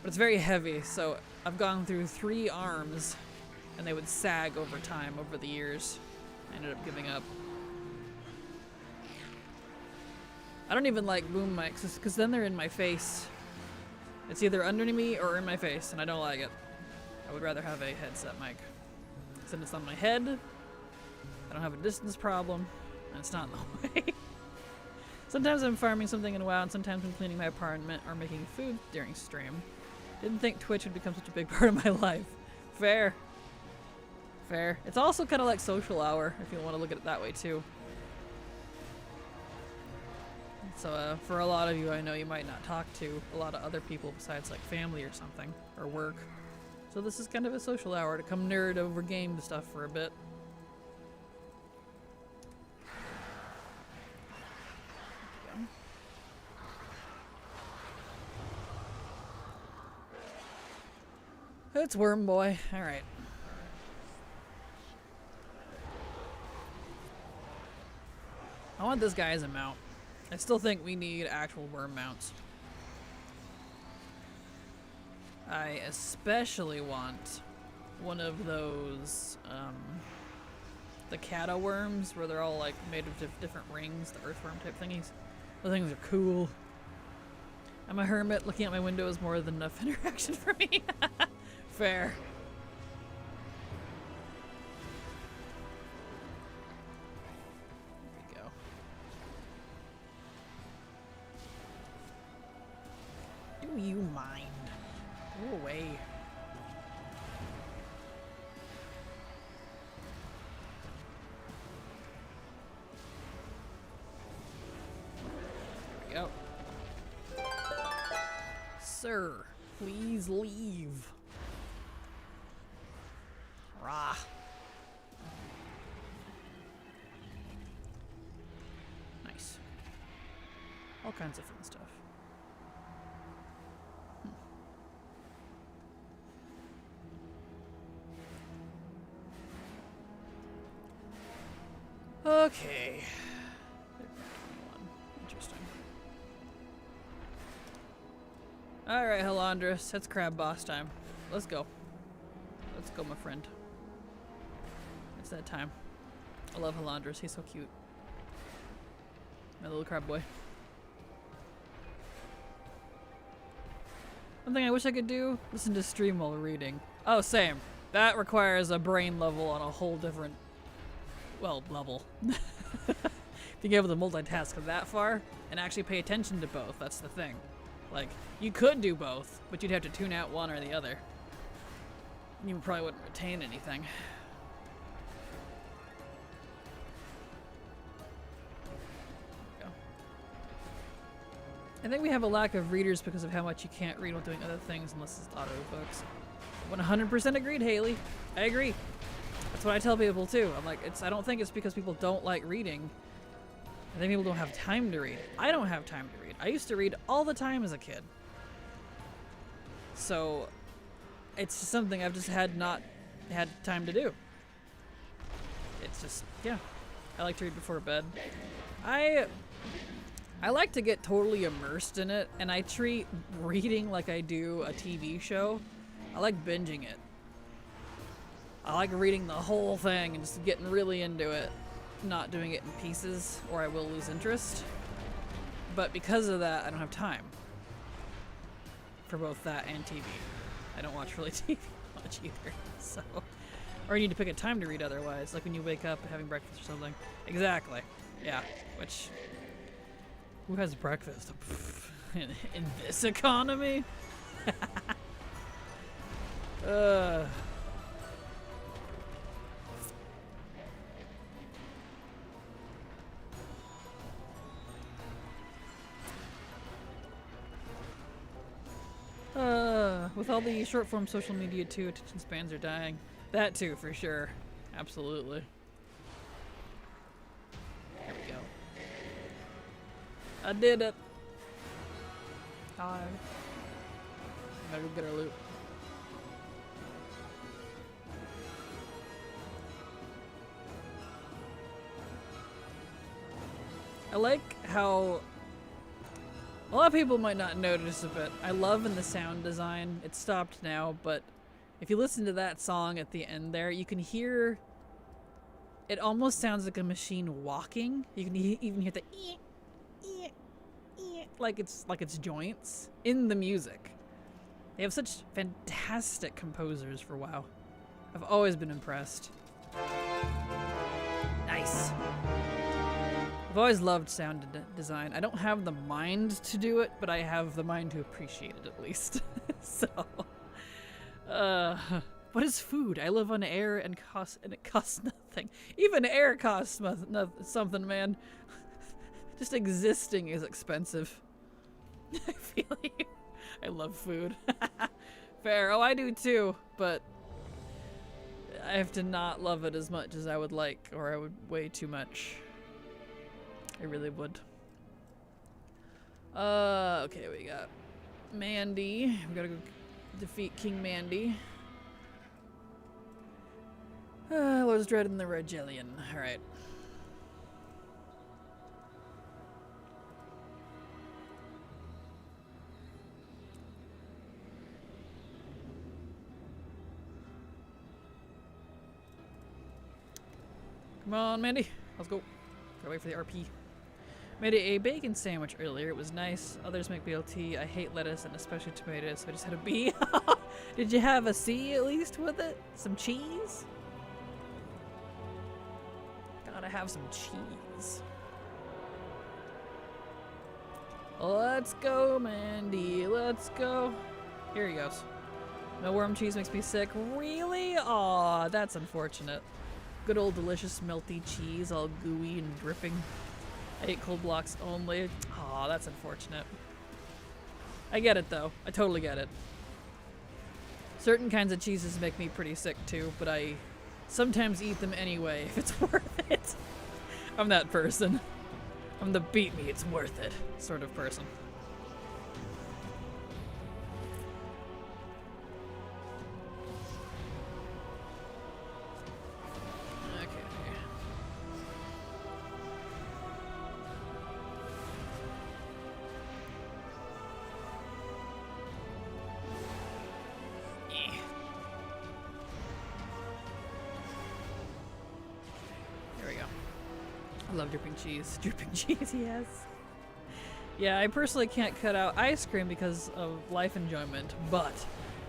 But it's very heavy, so I've gone through 3 arms and they would sag over time, over the years. I ended up giving up. I don't even like boom mics because then they're in my face. It's either underneath me or in my face, and I don't like it. I would rather have a headset mic. Since it's on my head, I don't have a distance problem, and it's not in the way. Sometimes I'm farming something in WoW, and sometimes I'm cleaning my apartment or making food during stream. Didn't think Twitch would become such a big part of my life. Fair. Fair. It's also kind of like social hour, if you want to look at it that way too. So for a lot of you, I know you might not talk to a lot of other people besides like family or something, or work. So this is kind of a social hour to come nerd over game stuff for a bit. It's Worm Boy. Alright. I want this guy as a mount. I still think we need actual worm mounts. I especially want one of those, the Kata worms, where they're all like made of different rings, the earthworm type thingies. Those things are cool. I'm a hermit. Looking out my window is more than enough interaction for me. Fair. There we go. Do you mind? Go away. There we go. Sir, please leave. Rah. Nice. All kinds of fun stuff. Okay. 21. Interesting. Alright, Halandris. It's crab boss time. Let's go. Let's go, my friend. It's that time. I love Halandris. He's so cute. My little crab boy. One thing I wish I could do, listen to stream while reading. Oh, same. That requires a brain level on a whole different, well, level. Being able to multitask that far and actually pay attention to both, that's the thing. Like, you could do both, but you'd have to tune out one or the other. You probably wouldn't retain anything. I think we have a lack of readers because of how much you can't read while doing other things unless it's audiobooks. 100% agreed, Haley. I agree. That's what I tell people too. I'm like, I don't think it's because people don't like reading. I think people don't have time to read. I don't have time to read. I used to read all the time as a kid. So it's just something I've just not had time to do. It's just, yeah. I like to read before bed. I like to get totally immersed in it, and I treat reading like I do a TV show. I like binging it. I like reading the whole thing and just getting really into it, not doing it in pieces, or I will lose interest. But because of that, I don't have time for both that and TV. I don't watch really TV much either, so. Or you need to pick a time to read otherwise, like when you wake up and having breakfast or something. Exactly, yeah, which, who has breakfast in this economy? with all the short form social media too, attention spans are dying. That too, for sure. Absolutely. There we go. I did it. Hi. Gotta go get our loot. I like how a lot of people might not notice it, but I love in the sound design. It's stopped now, but if you listen to that song at the end there, you can hear it almost sounds like a machine walking. You can even hear the like it's joints in the music. They have such fantastic composers for WoW. I've always been impressed. Nice. I've always loved sound design. I don't have the mind to do it, but I have the mind to appreciate it at least. So, what is food? I live on air and it costs nothing. Even air costs something, man. Just existing is expensive. I feel you. I love food. Fair. Oh, I do too, but I have to not love it as much as I would like, or I would way too much. I really would. Okay, we got Mandy. We gotta go defeat King Mandy. Lord's Dread and the Regellion. Alright. Come on, Mandy. Let's go. Gotta wait for the RP. Made a bacon sandwich earlier. It was nice. Others make BLT. I hate lettuce and especially tomatoes, so I just had a B. Did you have a C at least with it? Some cheese? Gotta have some cheese. Let's go, Mandy. Let's go. Here he goes. No worm cheese makes me sick. Really? Aw, that's unfortunate. Good old delicious melty cheese, all gooey and dripping. I ate cold blocks only. Aw, that's unfortunate. I get it though. I totally get it. Certain kinds of cheeses make me pretty sick too, but I sometimes eat them anyway if it's worth it. I'm that person. I'm the beat me, it's worth it sort of person. Love dripping cheese. Dripping cheese, yes. Yeah, I personally can't cut out ice cream because of life enjoyment, but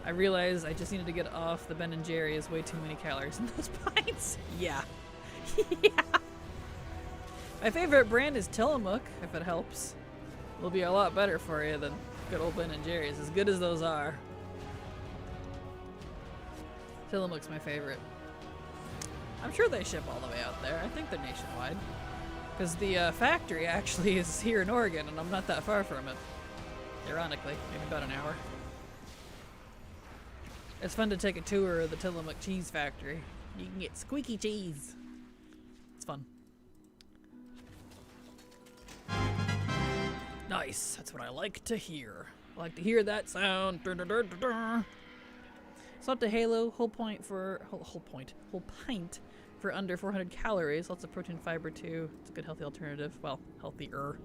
I realized I just needed to get off the Ben & Jerry's. Way too many calories in those pints. Yeah. Yeah. My favorite brand is Tillamook, if it helps. It'll be a lot better for you than good old Ben & Jerry's, as good as those are. Tillamook's my favorite. I'm sure they ship all the way out there. I think they're nationwide. Because the factory actually is here in Oregon, and I'm not that far from it. Ironically, maybe about an hour. It's fun to take a tour of the Tillamook cheese factory. You can get squeaky cheese. It's fun. Nice. That's what I like to hear. I like to hear that sound. It's not the Halo. Whole pint for under 400 calories. Lots of protein, fiber too. It's a good healthy alternative. Well, healthier.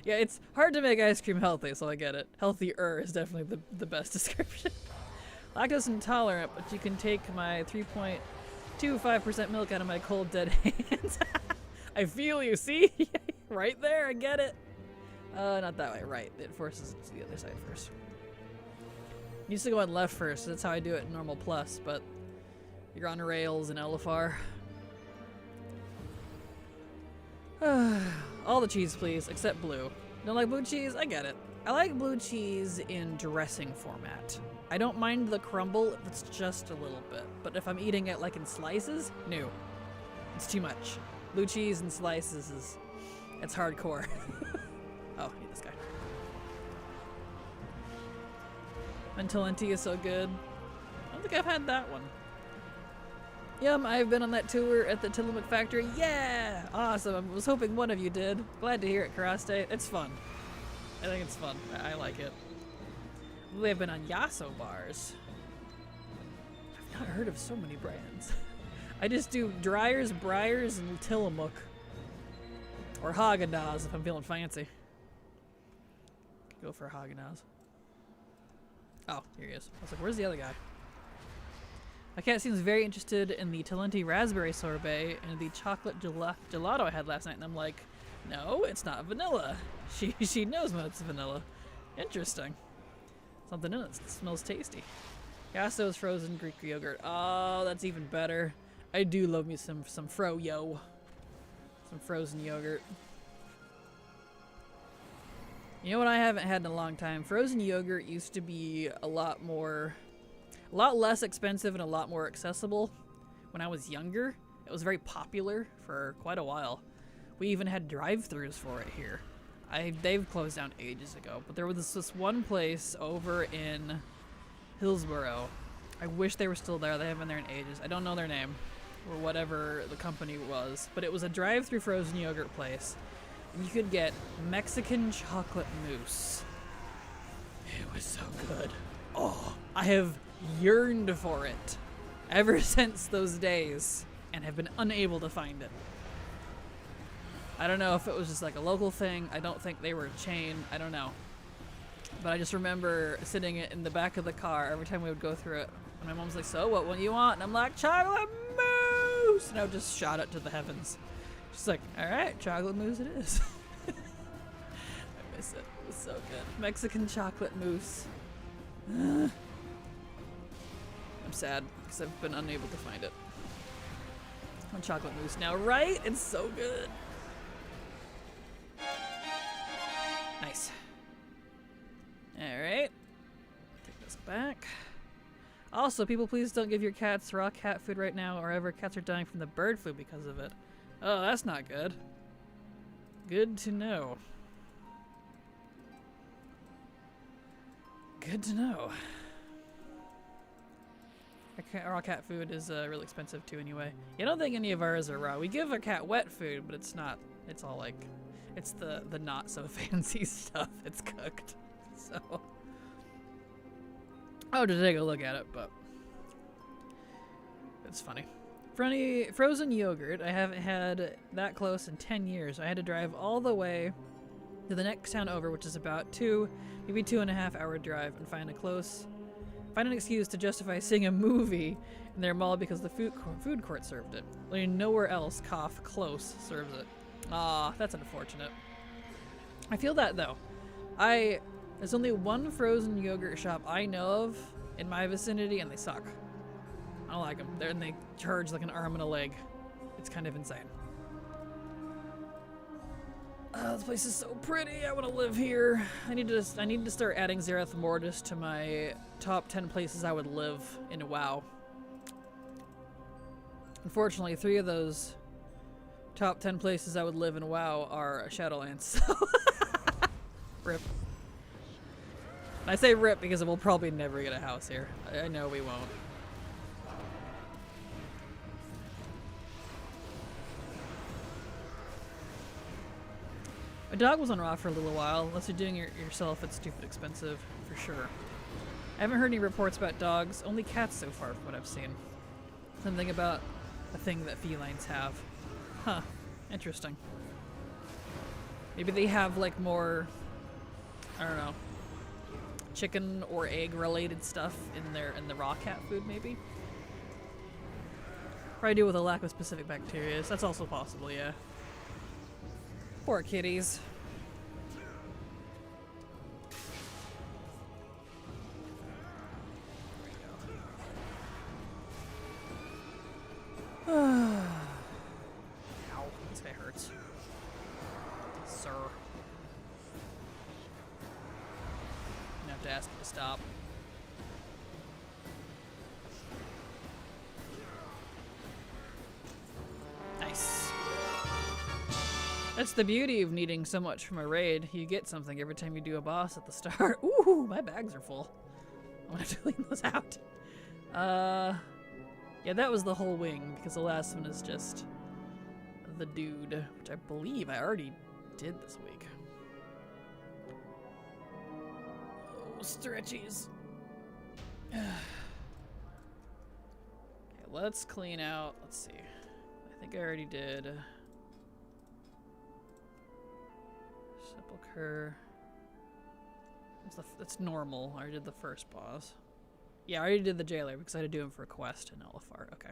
Yeah, it's hard to make ice cream healthy, so I get it. Healthier is definitely the best description. Lactose intolerant, but you can take my 3.25% milk out of my cold dead hands. I feel you, see? Right there, I get it. Not that way, right. It forces it to the other side first. Used to go on left first, so that's how I do it in normal plus, but you're on rails in LFR. All the cheese, please, except blue. Don't like blue cheese? I get it. I like blue cheese in dressing format. I don't mind the crumble if it's just a little bit, but if I'm eating it like in slices, no. It's too much. Blue cheese in slices it's hardcore. Oh, I hate this guy. Mentalenti is so good. I don't think I've had that one. Yum, I've been on that tour at the Tillamook factory. Yeah! Awesome. I was hoping one of you did. Glad to hear it, Karaste. It's fun. I think it's fun. I like it. We have been on Yasso bars. I've not heard of so many brands. I just do Dryers, Briars, and Tillamook. Or Haagen-Dazs if I'm feeling fancy. Go for Haagen-Dazs. Oh, here he is. I was like, where's the other guy? My cat seems very interested in the Talenti raspberry sorbet and the chocolate gelato I had last night, and I'm like, no, it's not vanilla. She knows when it's vanilla. Interesting. Something in it. It smells tasty. Gasso's frozen Greek yogurt. Oh, that's even better. I do love me some froyo. Some frozen yogurt. You know what I haven't had in a long time? Frozen yogurt used to be a lot less expensive and a lot more accessible when I was younger. It was very popular for quite a while. We even had drive-thrus for it here. They've closed down ages ago, but there was this one place over in Hillsborough. I wish they were still there. They haven't been there in ages. I don't know their name or whatever the company was, but it was a drive-thru frozen yogurt place. And you could get Mexican chocolate mousse. It was so good. Oh, I have yearned for it ever since those days and have been unable to find it. I don't know if it was just like a local thing. I don't think they were a chain. I don't know. But I just remember sitting in the back of the car every time we would go through it. And my mom's like, so what do you want? And I'm like, chocolate mousse! And I would just shout it to the heavens. She's like, all right, chocolate mousse it is. I miss it. It was so good. Mexican chocolate mousse. I'm sad because I've been unable to find it. On chocolate mousse now, right? It's so good. Nice. Alright. Take this back. Also, people, please don't give your cats raw cat food right now, or ever cats are dying from the bird flu because of it. Oh, that's not good. Good to know. Good to know. Raw cat food is really expensive too anyway. I don't think any of ours are raw. We give a cat wet food, but it's not. It's all like, it's the not so fancy stuff. It's cooked. So, I would take a look at it, but it's funny. Frozen yogurt, I haven't had that close in 10 years. I had to drive all the way to the next town over, which is about maybe 2.5 hour drive, and find an excuse to justify seeing a movie in their mall because the food court served it. Literally nowhere else, close, serves it. Ah, that's unfortunate. I feel that though. There's only one frozen yogurt shop I know of in my vicinity, and they suck. I don't like them. And they charge like an arm and a leg. It's kind of insane. This place is so pretty. I want to live here. I need to start adding Zerath Mortis to my top 10 places I would live in WoW. Unfortunately, 3 of those top 10 places I would live in WoW are Shadowlands. So rip. I say rip because we'll probably never get a house here. I know we won't. My dog was on raw for a little while. Unless you're doing it yourself, it's stupid expensive, for sure. I haven't heard any reports about dogs, only cats so far from what I've seen. Something about a thing that felines have. Huh, interesting. Maybe they have like more, I don't know, chicken or egg related stuff in the raw cat food maybe? Probably do with a lack of specific bacteria. That's also possible, yeah. Poor kitties. Ow, this guy hurts. Sir. I'm gonna have to ask him to stop. Nice. That's the beauty of needing so much from a raid. You get something every time you do a boss at the start. Ooh, my bags are full. I'm gonna have to clean those out. Yeah, that was the whole wing, because the last one is just the dude, which I believe I already did this week. Oh, stretchies. Okay, let's clean out. Let's see. I think I already did Sepulcher. That's normal. I already did the first boss. Yeah, I already did the jailer because I had to do him for a quest in Elefart. Okay.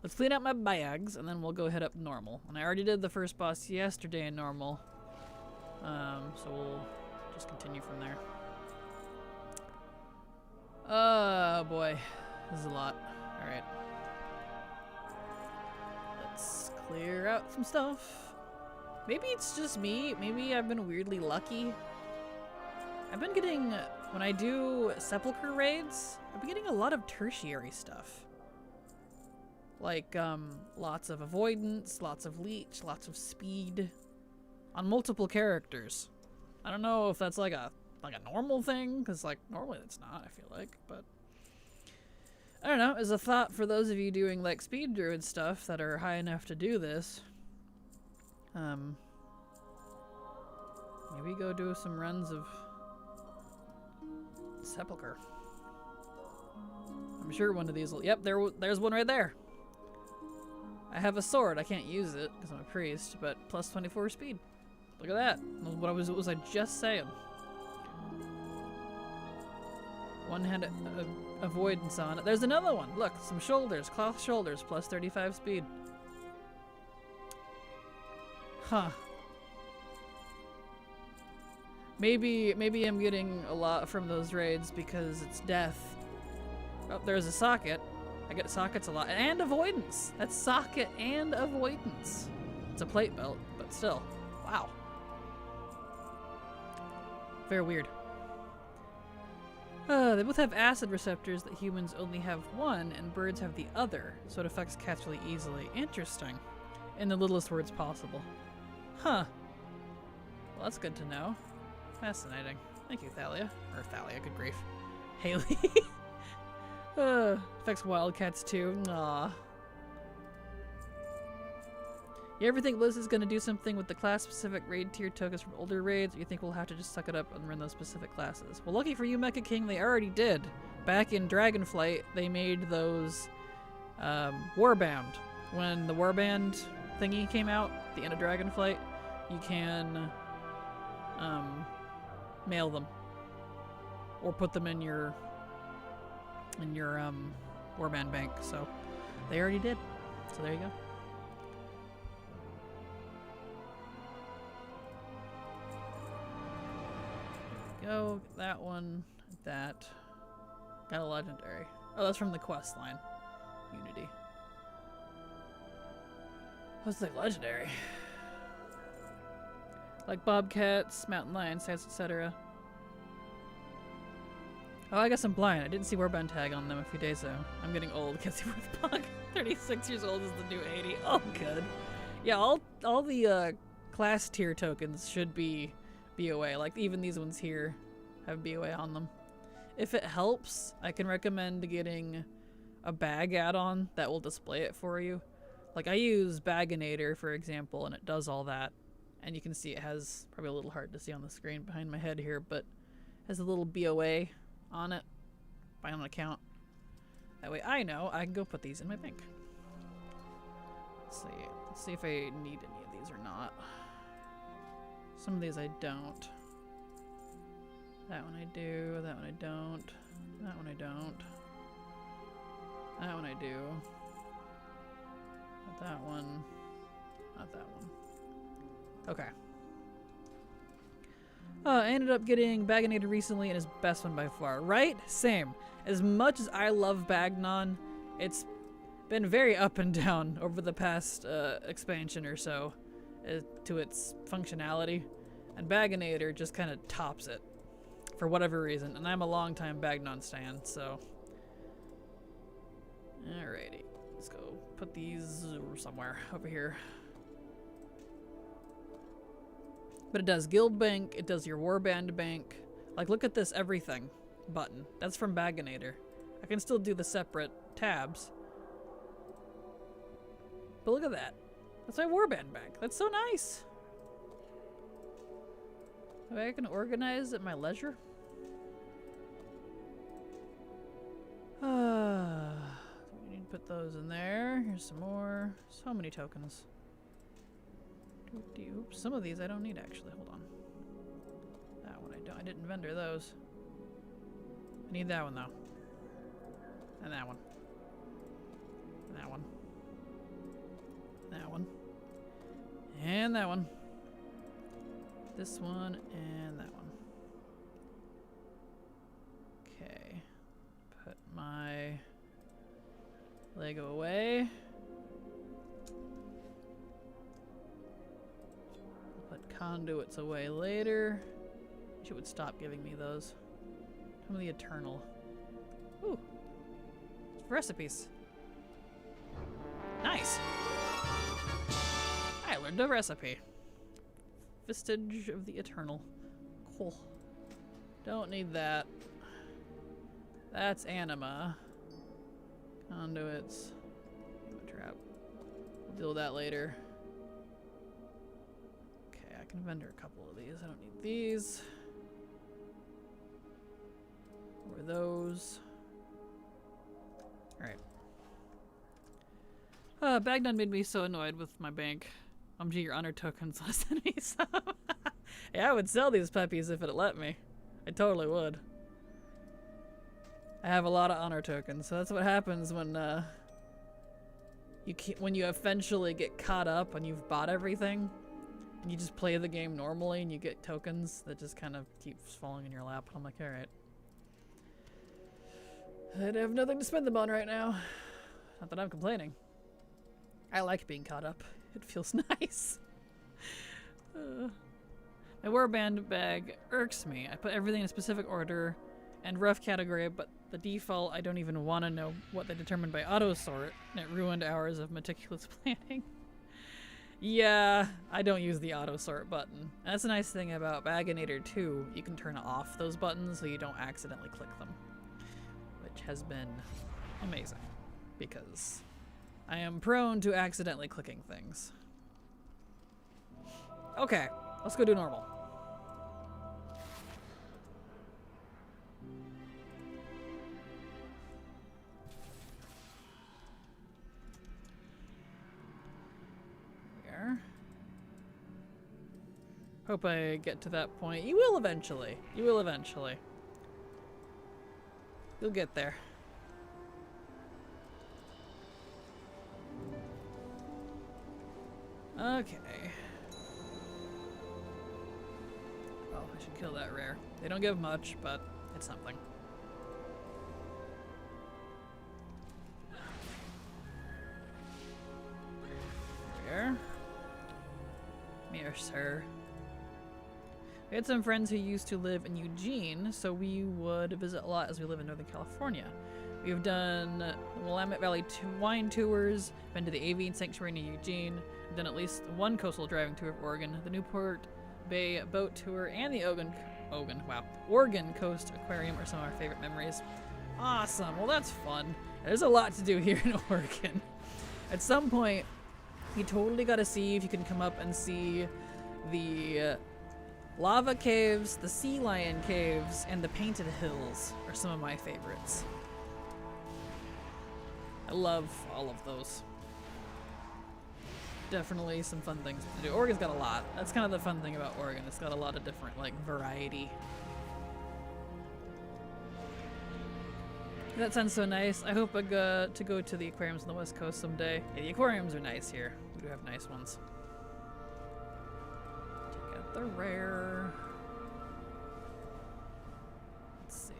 Let's clean out my bags and then we'll go head up normal. And I already did the first boss yesterday in normal. So we'll just continue from there. Oh boy. This is a lot. Alright. Let's clear out some stuff. Maybe it's just me. Maybe I've been weirdly lucky. I've been getting, when I do Sepulcher raids, I've been getting a lot of tertiary stuff. Like, lots of avoidance, lots of leech, lots of speed. On multiple characters. I don't know if that's like a normal thing, because like, normally it's not, I feel like, but... I don't know, as a thought for those of you doing like speed druid stuff that are high enough to do this. Maybe go do some runs of Sepulcher. I'm sure one of these will... Yep, there's one right there. I have a sword. I can't use it because I'm a priest, but plus 24 speed. Look at that. What was I just saying? One had avoidance on it. There's another one. Look, some shoulders, cloth shoulders, plus 35 speed. Huh. Maybe I'm getting a lot from those raids because it's death. Oh, there's a socket. I get sockets a lot. And avoidance. That's socket and avoidance. It's a plate belt, but still. Wow. Very weird. They both have acid receptors that humans only have one and birds have the other, so it affects cats really easily. Interesting. In the littlest words possible. Huh. Well, that's good to know. Fascinating. Thank you, Thalia. Or Thalia, good grief. Haley. Affects wildcats too. Aw. You ever think Liz is going to do something with the class-specific raid tier tokens from older raids, or you think we'll have to just suck it up and run those specific classes? Well, lucky for you, Mecha King, they already did. Back in Dragonflight, they made those Warband. When the Warband thingy came out, the end of Dragonflight, you can mail them. Or put them in your Warband bank. So they already did. So there you go. Go, that one, that. Got a legendary. Oh, that's from the quest line. Unity. What's like legendary? Like bobcats, mountain lions, etc. Oh, I guess I'm blind. I didn't see Warband tag on them a few days ago. I'm getting old. Can't see Worthbog. 36 years old is the new 80. Oh, good. Yeah, all the class tier tokens should be BOA. Like, even these ones here have BOA on them. If it helps, I can recommend getting a bag add-on that will display it for you. Like, I use Baginator, for example, and it does all that. And you can see it has, probably a little hard to see on the screen behind my head here, but has a little BOA on it by an account. That way I know I can go put these in my bank. Let's see if I need any of these or not. Some of these I don't. That one I do, that one I don't, that one I don't. That one I do. Not that one. Not that one. Okay. I ended up getting Baginator recently and his best one by far. Right? Same. As much as I love Bagnon, it's been very up and down over the past expansion or so to its functionality. And Baginator just kind of tops it for whatever reason. And I'm a long-time Bagnon stan, so... Alrighty. Let's go put these somewhere over here. But it does Guild Bank, it does your Warband Bank. Like, look at this, everything. button. That's from Baganator. I can still do the separate tabs. But look at that. That's my warband bag. That's so nice. I can organize at my leisure. We need to put those in there. Here's some more. So many tokens. Oops, some of these I don't need actually. Hold on. That one I don't. I didn't vendor those. I need that one though. And that one. And that one. That one. And that one. This one and that one. Okay. Put my Lego away. Put conduits away later. Wish it would stop giving me those. Some of the Eternal. Ooh. Recipes. Nice. I learned a recipe. Vestige of the Eternal. Cool. Don't need that. That's anima. Conduits. Trap. We'll deal with that later. Okay, I can vendor a couple of these. I don't need these. Or those. Alright. Baghdad made me so annoyed with my bank. Gee, your honor tokens, send me some. Yeah, I would sell these puppies if it let me. I totally would. I have a lot of honor tokens, so that's what happens when you eventually get caught up and you've bought everything, and you just play the game normally and you get tokens that just kind of keeps falling in your lap. And I'm like, all right, I have nothing to spend them on right now. Not that I'm complaining. I like being caught up. It feels nice. My warband bag irks me. I put everything in a specific order and rough category, but the default, I don't even want to know what they determined by auto sort, and it ruined hours of meticulous planning. Yeah, I don't use the auto sort button. And that's a nice thing about Baganator 2. You can turn off those buttons so you don't accidentally click them, which has been amazing because I am prone to accidentally clicking things. Okay, let's go do normal. There. Hope I get to that point. You will eventually. You will eventually. You'll get there. Okay. Oh, I should kill that rare. They don't give much, but it's something. There. Here, sir. We had some friends who used to live in Eugene, so we would visit a lot as we live in Northern California. We've done Willamette Valley wine tours, been to the Avian Sanctuary in Eugene, done at least one coastal driving tour of Oregon, the Newport Bay boat tour, and the Oregon Coast Aquarium are some of our favorite memories. Awesome. Well, that's fun. There's a lot to do here in Oregon. At some point, you totally got to see if you can come up and see the lava caves, the sea lion caves, and the painted hills are some of my favorites. I love all of those. Definitely some fun things to do. Oregon's got a lot. That's kind of the fun thing about Oregon. It's got a lot of different, like, variety. That sounds so nice. I hope I get to go to the aquariums on the West Coast someday. Yeah, the aquariums are nice here. We do have nice ones. Check out the rare. Let's see.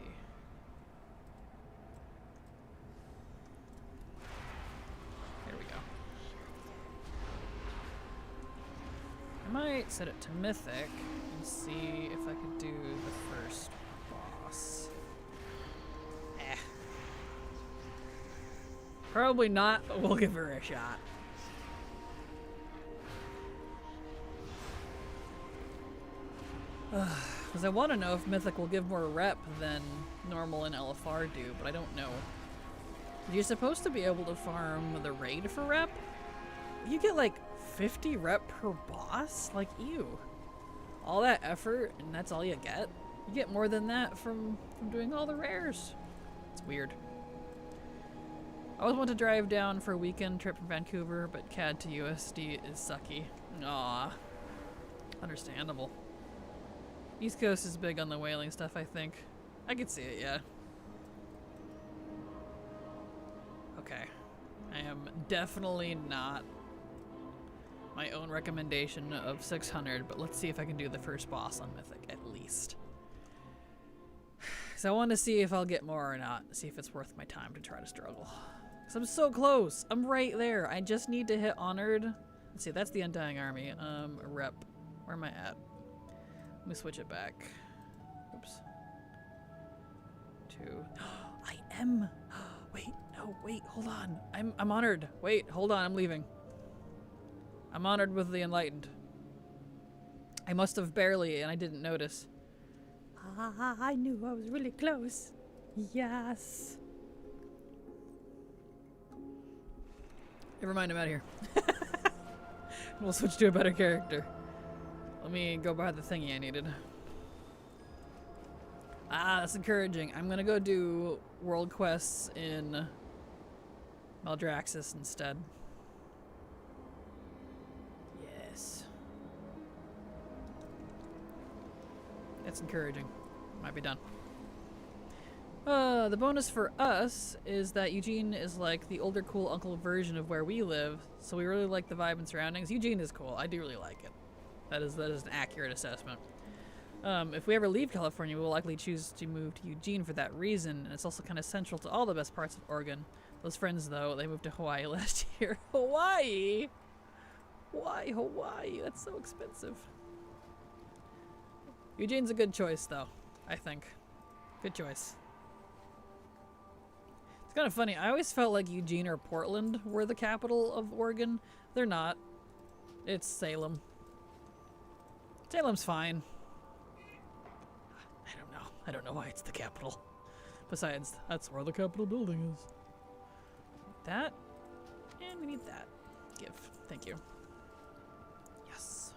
Here we go. I might set it to Mythic and see if I could do the first boss. Probably not, but we'll give her a shot. Because I want to know if Mythic will give more rep than normal and LFR do, but I don't know. You're supposed to be able to farm the raid for rep? You get like 50 rep per boss? Like, ew. All that effort and that's all you get? You get more than that from doing all the rares. It's weird. I always want to drive down for a weekend trip from Vancouver, but CAD to USD is sucky. Aww. Understandable. East Coast is big on the whaling stuff, I think. I could see it, yeah. Okay. I am definitely not my own recommendation of 600, but let's see if I can do the first boss on Mythic, at least. So I want to see if I'll get more or not, see if it's worth my time to try to struggle. Because I'm so close! I'm right there! I just need to hit Honored. Let's see, that's the Undying Army. Rep. Where am I at? Let me switch it back. Oops. 2. I am! Wait, no, wait, hold on. I'm honored. Wait, hold on, I'm leaving. I'm honored with the Enlightened. I must have barely, and I didn't notice. I knew I was really close. Yes. Never mind, I'm out of here. We'll switch to a better character. Let me go buy the thingy I needed. Ah, that's encouraging. I'm gonna go do world quests in Maldraxxus instead. Yes. That's encouraging. Might be done. The bonus for us is that Eugene is like the older cool uncle version of where we live, so we really like the vibe and surroundings. Eugene is cool. I do really like it. That is an accurate assessment. If we ever leave California, we will likely choose to move to Eugene for that reason, and it's also kind of central to all the best parts of Oregon. Those friends, though, they moved to Hawaii last year. Hawaii? Why Hawaii? That's so expensive. Eugene's a good choice, though, I think. Good choice. It's kind of funny. I always felt like Eugene or Portland were the capital of Oregon. They're not. It's Salem. Salem's fine. I don't know. I don't know why it's the capital. Besides, that's where the Capitol building is. That. And we need that. Give. Thank you. Yes.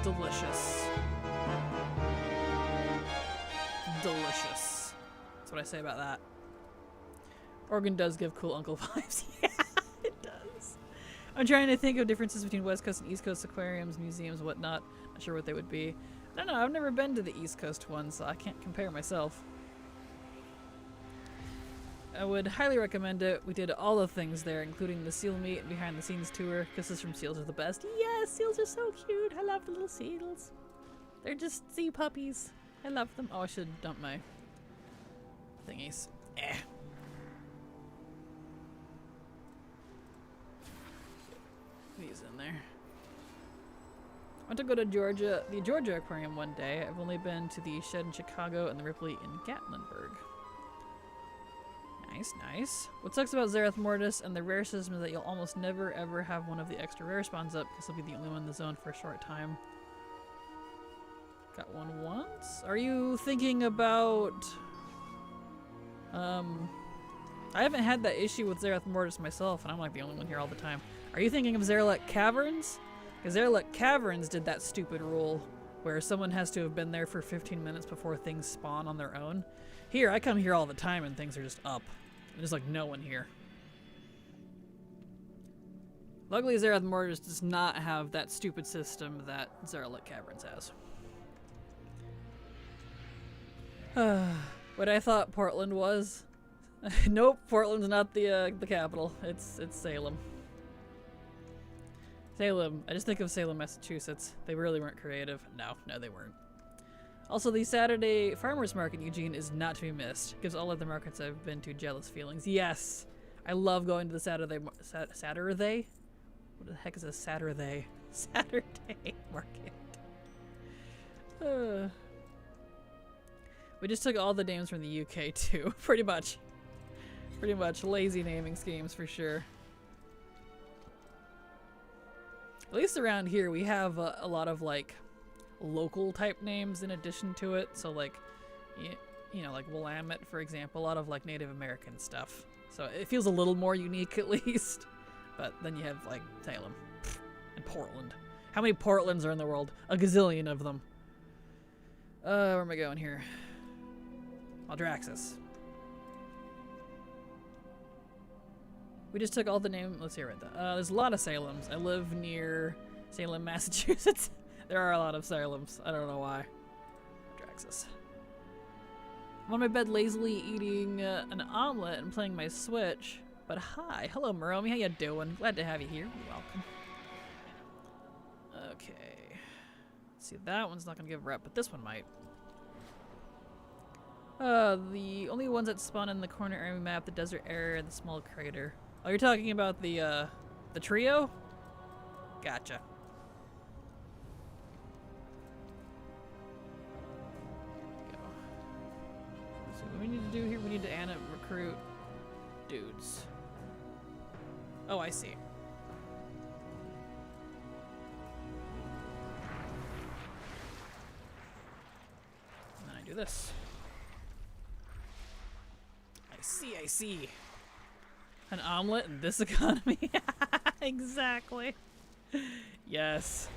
Delicious. Delicious. That's what I say about that. Oregon does give cool uncle vibes. Yeah, it does. I'm trying to think of differences between West Coast and East Coast aquariums, museums, whatnot. Not sure what they would be. I don't know. I've never been to the East Coast one, so I can't compare myself. I would highly recommend it. We did all the things there, including the seal meet and behind the scenes tour. Kisses from seals are the best. Yes, seals are so cute. I love the little seals. They're just sea puppies. I love them. Oh, I should dump my thingies. Eh. These in there. I want to go to Georgia, the Georgia Aquarium one day. I've only been to the Shed in Chicago and the Ripley in Gatlinburg. Nice, nice. What sucks about Zerath Mortis and the rare system is that you'll almost never ever have one of the extra rare spawns up because they'll be the only one in the zone for a short time. Got one once? Are you thinking about... I haven't had that issue with Zerath Mortis myself, and I'm like the only one here all the time. Are you thinking of Zeralek Caverns? Because Zeralek Caverns did that stupid rule where someone has to have been there for 15 minutes before things spawn on their own. Here, I come here all the time and things are just up. There's like no one here. Luckily, Zerath Mortis does not have that stupid system that Zeralek Caverns has. What I thought Portland was. Nope, Portland's not the capital. It's Salem. Salem. I just think of Salem, Massachusetts. They really weren't creative. No, they weren't. Also, the Saturday Farmers Market in Eugene is not to be missed. Gives all of the markets I've been to jealous feelings. Yes! I love going to the Saturday... Saturday? What the heck is a Saturday? Saturday market. We just took all the names from the UK too. Pretty much. Pretty much. Lazy naming schemes for sure. At least around here we have a lot of like local type names in addition to it. So like, you know, like Willamette, for example, a lot of like Native American stuff. So it feels a little more unique at least. But then you have like Salem and Portland. How many Portlands are in the world? A gazillion of them. Where am I going here? Maldraxxus. We just took all the name. Let's hear it. There's a lot of Salems. I live near Salem, Massachusetts. There are a lot of Salems. I don't know why. Maldraxxus. I'm on my bed lazily eating an omelet and playing my Switch. But hi. Hello, Moromi. How you doing? Glad to have you here. You're welcome. Okay. Let's see, that one's not going to give rep, but this one might. The only ones that spawn in the corner area map, the desert area, and the small crater. Oh, you're talking about the trio? Gotcha. Go. So what we need to do here, we need to recruit dudes. Oh, I see. And then I do this. I see. An omelet in this economy? Exactly. Yes.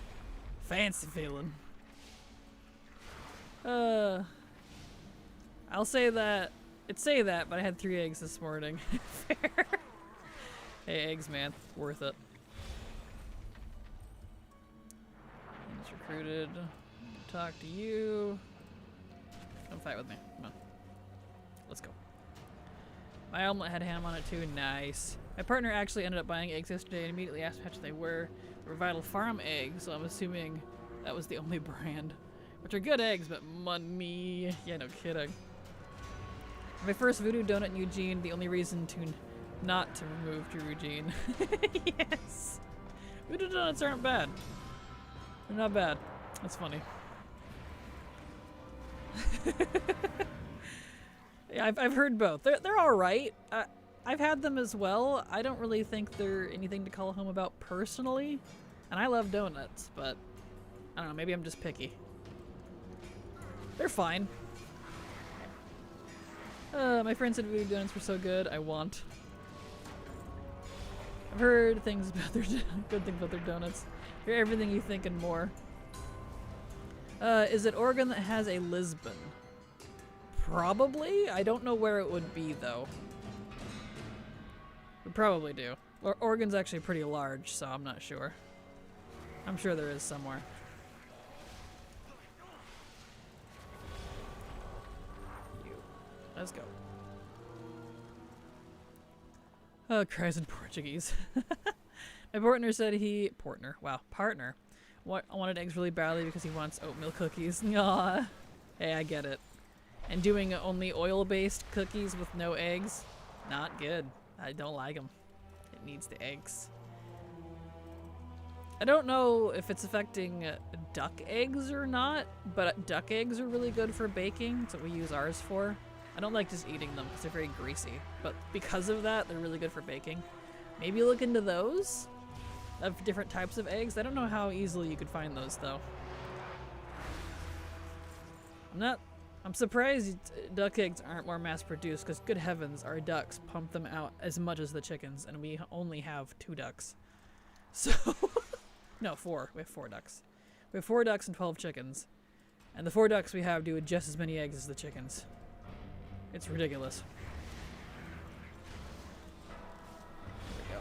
Fancy feeling. I'll say that. Say that, but I had 3 eggs this morning. Fair. Hey, eggs, man. Worth it. He's recruited. Talk to you. Come fight with me. Come on. Let's go. My omelet had ham on it too. Nice. My partner actually ended up buying eggs yesterday and immediately asked how much they were. They were Vital Farm eggs, so I'm assuming that was the only brand. Which are good eggs, but money. Yeah, no kidding. My first voodoo donut in Eugene, the only reason to not to remove to Eugene. Yes. Voodoo donuts aren't bad. They're not bad. That's funny. Yeah, I've heard both. They're all right. I've had them as well. I don't really think they're anything to call home about personally, and I love donuts, but I don't know. Maybe I'm just picky. They're fine. My friend said voodoo donuts were so good. I want. I've heard things about their good things about their donuts. Hear everything you think and more. Is it Oregon that has a Lisbon? Probably. I don't know where it would be though. We probably do. Oregon's actually pretty large, so I'm not sure. I'm sure there is somewhere. Let's go. Oh, cries in Portuguese. My partner said partner wanted eggs really badly because he wants oatmeal cookies. Aw. Hey, I get it. And doing only oil-based cookies with no eggs, not good. I don't like them. It needs the eggs. I don't know if it's affecting duck eggs or not, but duck eggs are really good for baking. That's what we use ours for. I don't like just eating them because they're very greasy, but because of that, they're really good for baking. Maybe look into those of different types of eggs. I don't know how easily you could find those though. I'm surprised duck eggs aren't more mass produced because good heavens, our ducks pump them out as much as the chickens and we only have 2 ducks. So, no, 4. We have 4 ducks. We have 4 ducks and 12 chickens. And the 4 ducks we have do just as many eggs as the chickens. It's ridiculous. There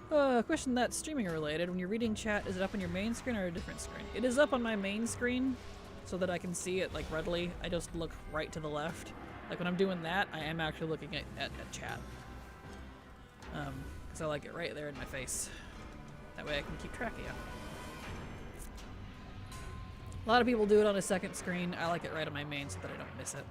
we go. Question that's streaming related. When you're reading chat, is it up on your main screen or a different screen? It is up on my main screen so that I can see it like readily. I just look right to the left. Like when I'm doing that, I am actually looking at chat. Because I like it right there in my face. That way I can keep track of you. A lot of people do it on a second screen. I like it right on my main so that I don't miss it.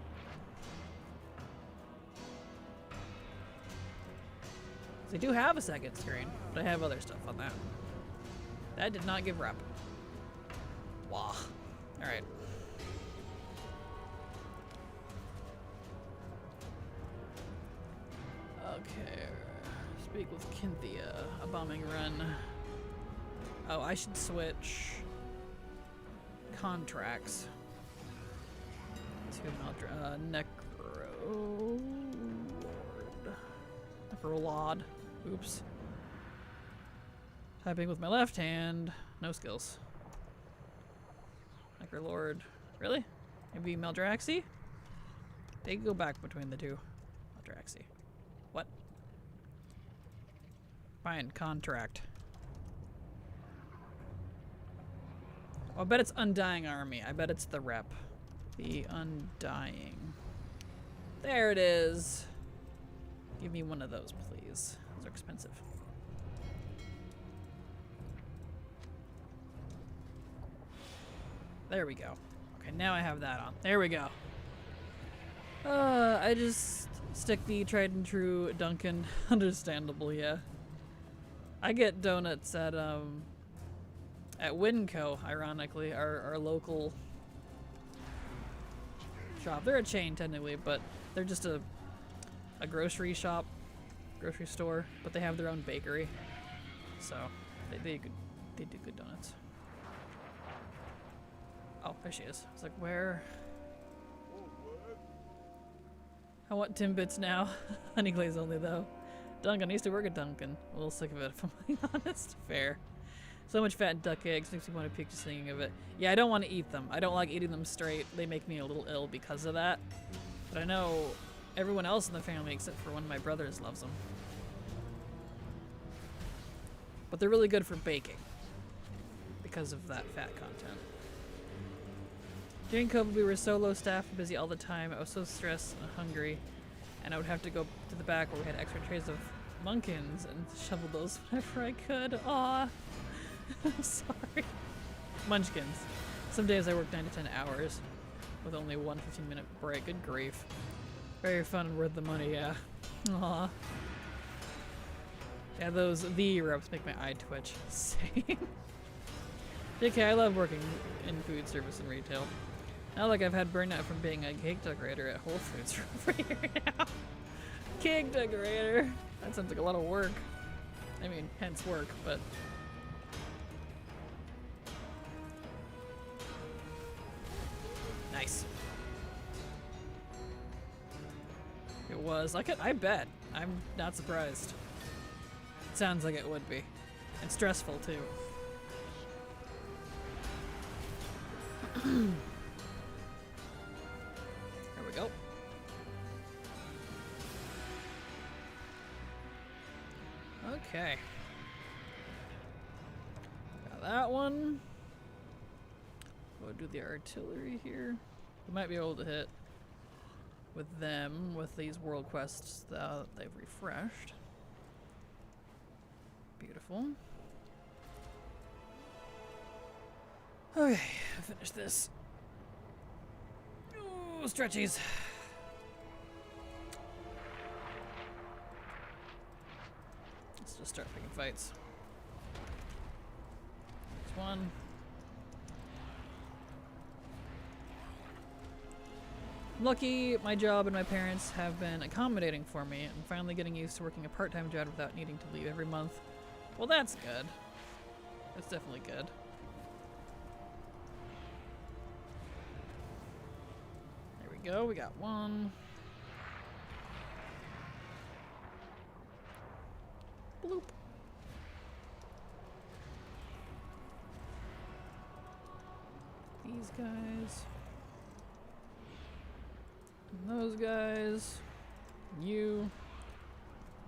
So I do have a second screen, but I have other stuff on that. That did not give rep. Wah. Alright. Okay. Speak with Cynthia. A bombing run. Oh, I should switch contracts to Necro Lord. Oops. Typing with my left hand. No skills. Necrolord. Really? Maybe Maldraxi? They go back between the two. Maldraxi. What? Fine. Contract. Oh, I bet it's Undying Army. I bet it's the rep. The Undying. There it is. Give me one of those, please. Those are expensive. There we go. Okay, now I have that on. There we go. I just stick the tried and true Duncan. Understandable, yeah. I get donuts at Winco, ironically, our local shop. They're a chain technically, but they're just a grocery shop, grocery store, but they have their own bakery. So they do good donuts. Oh, there she is. It's like, where? I want Timbits now. Honey glaze only, though. Duncan. I used to work at Duncan. A little sick of it, if I'm being honest. Fair. So much fat duck eggs. Makes me want to puke just thinking of it. Yeah, I don't want to eat them. I don't like eating them straight. They make me a little ill because of that. But I know everyone else in the family, except for one of my brothers, loves them. But they're really good for baking. Because of that fat content. During COVID, we were so low staffed and busy all the time. I was so stressed and hungry, and I would have to go to the back where we had extra trays of munkins and shovel those whenever I could. Aw, I'm sorry. Munchkins. Some days I worked 9 to 10 hours with only one 15-minute break. Good grief. Very fun and worth the money, yeah. Aw. Yeah, those the reps make my eye twitch. Same. JK, I love working in food service and retail. Not like I've had burnout from being a cake decorator at Whole Foods over here now. Cake decorator. That sounds like a lot of work. I mean, hence work, but... Nice. It was. I bet. I'm not surprised. It sounds like it would be. And stressful, too. There we go. Okay. Got that one. We'll do the artillery here. We might be able to hit with them with these world quests that they've refreshed. Beautiful. Okay, finish this. Ooh, stretchies. Let's just start picking fights. Next one. Lucky, my job and my parents have been accommodating for me. I'm finally getting used to working a part-time job without needing to leave every month. Well, that's good. That's definitely good. Go, we got one. Bloop. These guys. And those guys. You.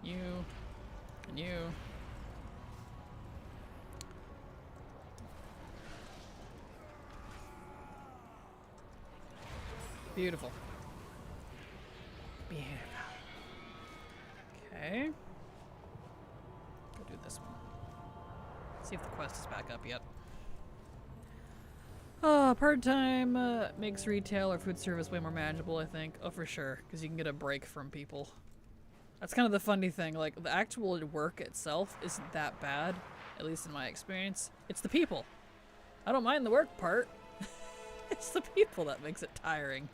You. And you. Beautiful. Beautiful. Okay. Go do this one. See if the quest is back up yet. Part-time makes retail or food service way more manageable, I think. Oh, for sure. Because you can get a break from people. That's kind of the funny thing. Like, the actual work itself isn't that bad. At least in my experience. It's the people. I don't mind the work part. It's the people that makes it tiring.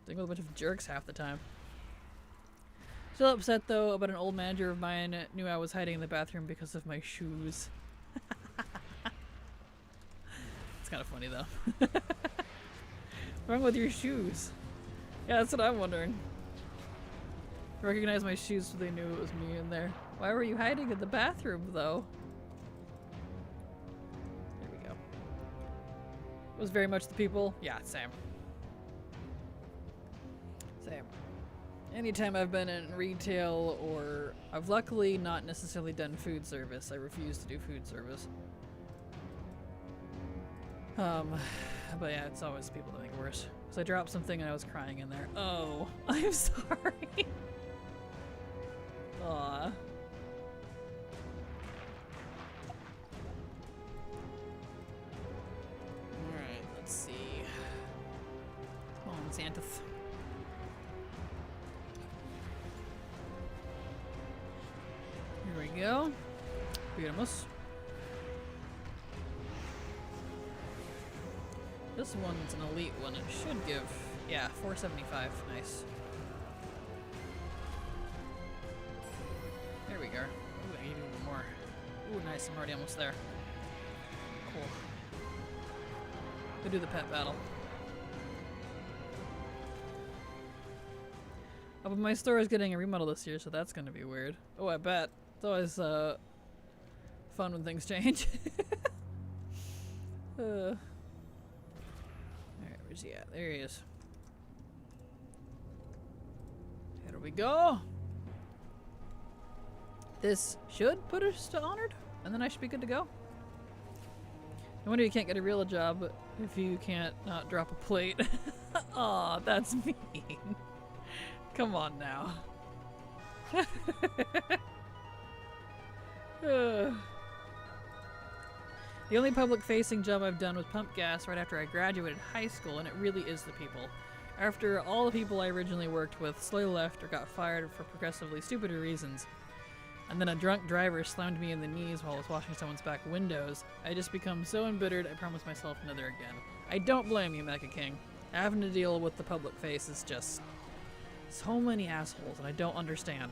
Dealing with a bunch of jerks half the time. Still upset though about an old manager of mine knew I was hiding in the bathroom because of my shoes. It's kind of funny though. What's wrong with your shoes? Yeah, that's what I'm wondering. I recognized my shoes so they knew it was me in there. Why were you hiding in the bathroom though? There we go. It was very much the people. Yeah, same. Same. Anytime I've been in retail or I've luckily not necessarily done food service. I refuse to do food service. But yeah, it's always people that make it worse. So I dropped something and I was crying in there. Oh, I'm sorry. Aw. Alright, let's see. Come on, Xanthus. Here we go. Beautiful. This one's an elite one. It should give, yeah, 475. Nice. There we go. Ooh, I need even more. Ooh, nice. I'm already almost there. Cool. Go do the pet battle. Oh, but my store is getting a remodel this year, so that's gonna be weird. Oh, I bet. It's always fun when things change. Alright, where's he at? There he is. Here we go. This should put us to honored, and then I should be good to go. No wonder you can't get a real job if you can't not drop a plate. Aw, that's mean. Come on now. The only public-facing job I've done was pump gas right after I graduated high school, and it really is the people. After all the people I originally worked with slowly left or got fired for progressively stupider reasons, and then a drunk driver slammed me in the knees while I was washing someone's back windows, I just become so embittered I promised myself never again. I don't blame you, Mecha King. Having to deal with the public face is just so many assholes, and I don't understand.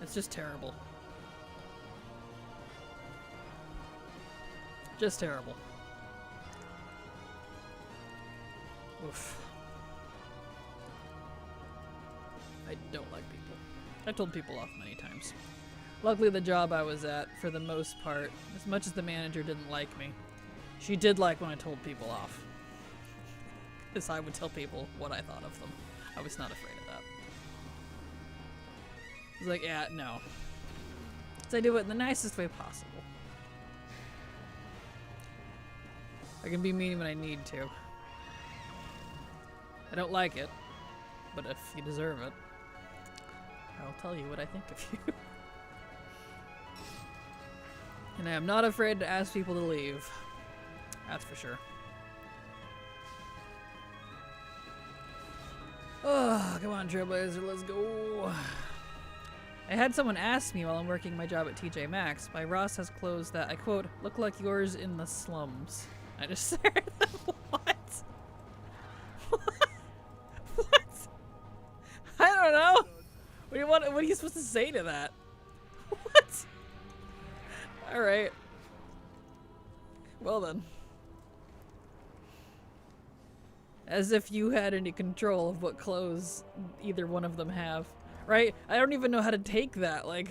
It's just terrible. Just terrible. Oof. I don't like people. I told people off many times. Luckily the job I was at, for the most part, as much as the manager didn't like me, she did like when I told people off. Because I would tell people what I thought of them. I was not afraid of that. I was like, yeah, no. So I do it in the nicest way possible. I can be mean when I need to. I don't like it, but if you deserve it, I'll tell you what I think of you. And I am not afraid to ask people to leave. That's for sure. Oh, come on, Trailblazer, let's go. I had someone ask me while I'm working my job at TJ Maxx, my Ross has clothes that, I quote, look like yours in the slums. I just stared at them. What? What? I don't know. What are you supposed to say to that? What? Alright. Well then. As if you had any control of what clothes either one of them have. Right? I don't even know how to take that, like...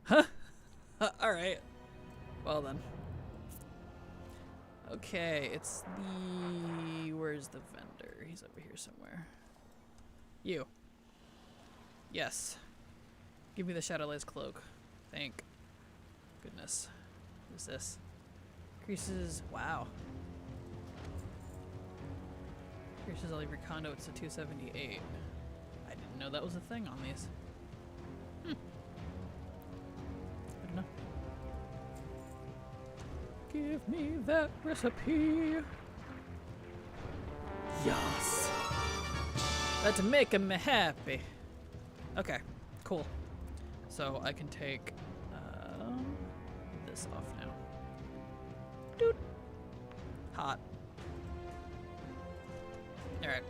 Huh? Alright. Well then. Okay, it's the... Where's the vendor? He's over here somewhere. You. Yes. Give me the Shadowlaze cloak. Thank goodness. What's this? Increases... Wow. Increases all your conduits to 278. I didn't know that was a thing on these. Good enough. Give me that recipe. Yes. Let's make me happy. Okay, cool. So I can take this off now. Doot. Hot. Alright.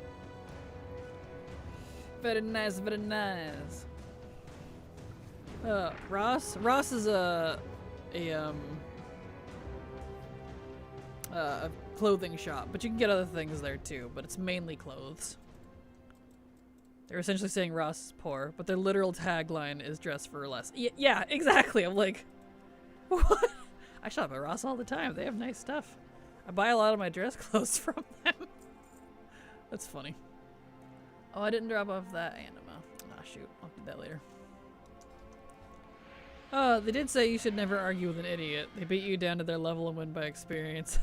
Very nice, very nice. Ross? Ross is a clothing shop, but you can get other things there too, but it's mainly clothes. They're essentially saying Ross is poor, but their literal tagline is dress for less. Yeah, exactly. I'm like, what? I shop at Ross all the time. They have nice stuff. I buy a lot of my dress clothes from them. That's funny. Oh, I didn't drop off that anima. Ah, shoot. I'll do that later. Oh, they did say you should never argue with an idiot. They beat you down to their level and win by experience.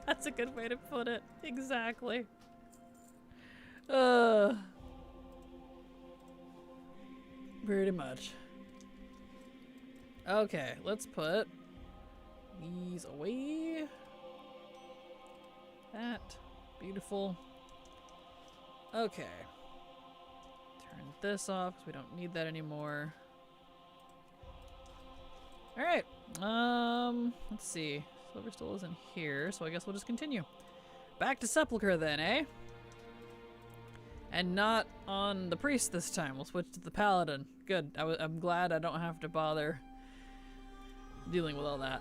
That's a good way to put it. Exactly. Pretty much. Okay, let's put these away. That. Beautiful. Okay. Turn this off because we don't need that anymore. Alright. Let's see. Silver still isn't here, so I guess we'll just continue. Back to Sepulcher then, eh? And not on the priest this time. We'll switch to the paladin. Good. I'm glad I don't have to bother dealing with all that.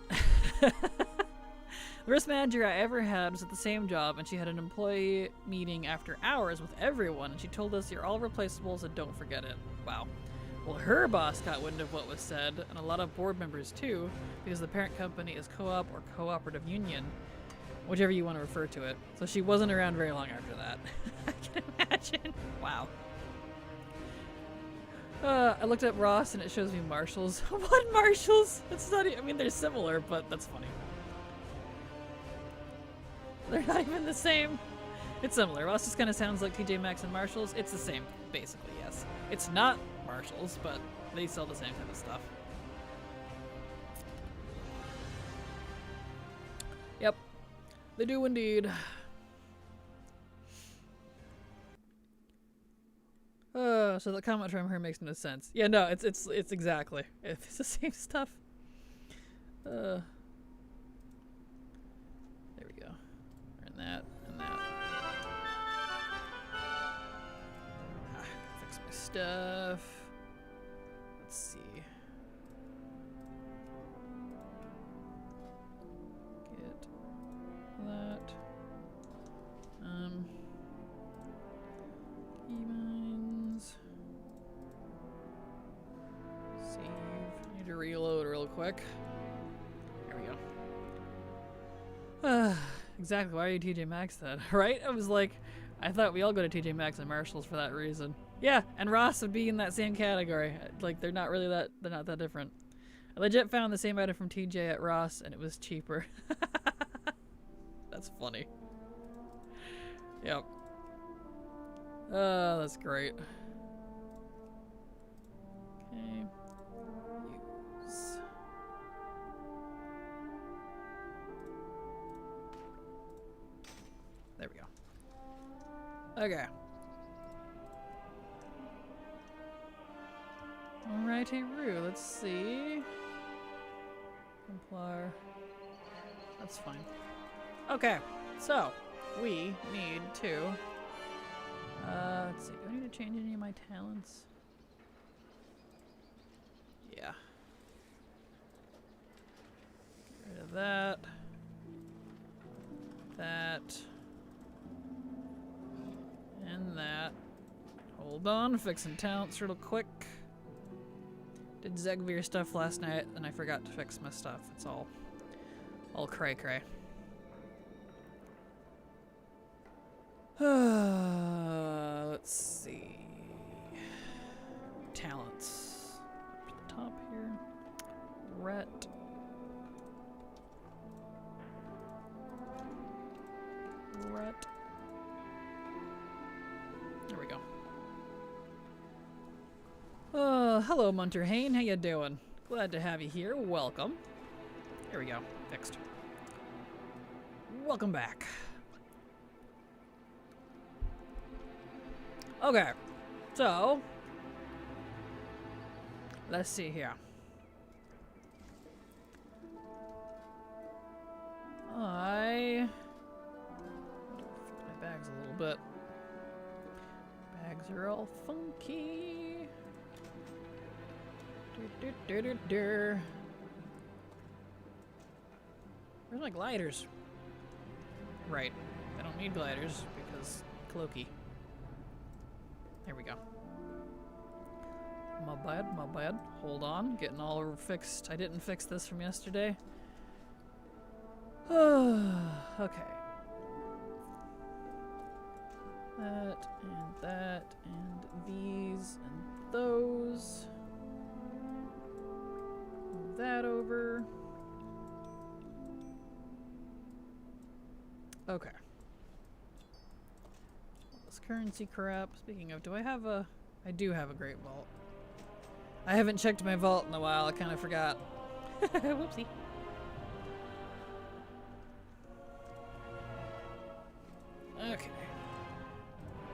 The risk manager I ever had was at the same job, and she had an employee meeting after hours with everyone, and she told us you're all replaceables and don't forget it. Wow. Well, her boss got wind of what was said, and a lot of board members too, because the parent company is co-op or cooperative union, whichever you want to refer to it. So she wasn't around very long after that. I can imagine. Wow. I looked at Ross and it shows me Marshalls. What Marshalls? It's not. I mean, they're similar, but that's funny. They're not even the same. It's similar. Ross just kind of sounds like TJ Maxx and Marshalls. It's the same, basically. Yes. It's not Marshalls, but they sell the same kind of stuff. Yep. They do indeed. So the comment from her makes no sense. Yeah, no, it's exactly. It's the same stuff. There we go. And that, and that. Fix my stuff. Let's see. Get that. Keybinds. Save. I need to reload real quick. There we go. Exactly. Why are you TJ Maxx then? Right? I was like, I thought we all go to TJ Maxx and Marshalls for that reason. Yeah, and Ross would be in that same category. Like, they're not that different. I legit found the same item from TJ at Ross, and it was cheaper. That's funny. Yep. That's great. Okay. Use. There we go. Okay. Alrighty, Roo. Let's see. Templar. That's fine. Okay, so we need to. Let's see. Do I need to change any of my talents? Yeah. Get rid of that. That. And that. Hold on, fixing talents real quick. Did Zegvir stuff last night, and I forgot to fix my stuff. It's all cray cray. Let's see. Talents. Up to the top here. Ret. Ret. There we go. Hello, Munterhane. How you doing? Glad to have you here. Welcome. There we go. Fixed. Welcome back. Okay, so let's see here. I fix my bags a little bit. Bags are all funky. Where's my gliders? Right. I don't need gliders because cloaky. There we go. My bad, my bad. Hold on. Getting all fixed. I didn't fix this from yesterday. Okay. That, and these, and those. Move that over. Okay. This currency crap. Speaking of, do I have a... I do have a great vault. I haven't checked my vault in a while. I kind of forgot. Whoopsie. Okay.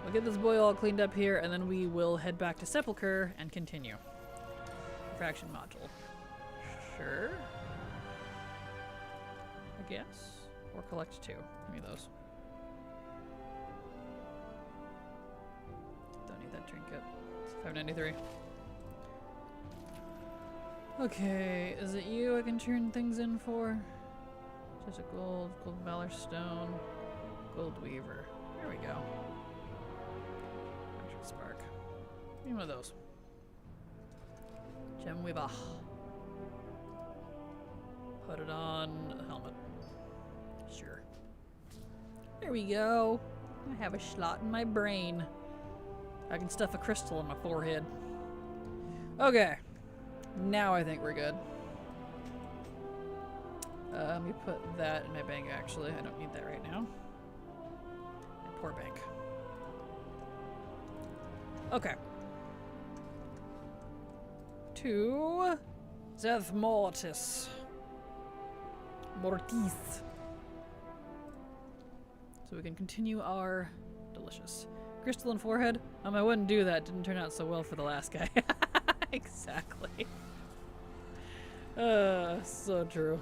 We'll get this boy all cleaned up here, and then we will head back to Sepulcher and continue. Fraction module. Sure. I guess. Or collect 2. Give me those. Don't need that trinket. It's 593. Okay, is it you I can turn things in for? Just a gold valor stone, gold weaver. There we go. Magic spark. Give me one of those. Gem weaver. Put it on a helmet. Sure. There we go. I have a slot in my brain. I can stuff a crystal in my forehead. Okay. Now I think we're good. Let me put that in my bank, actually. I don't need that right now. My poor bank. Okay. To Zeth Mortis. So we can continue our delicious. Crystalline forehead. I wouldn't do that. Didn't turn out so well for the last guy. Exactly. So true.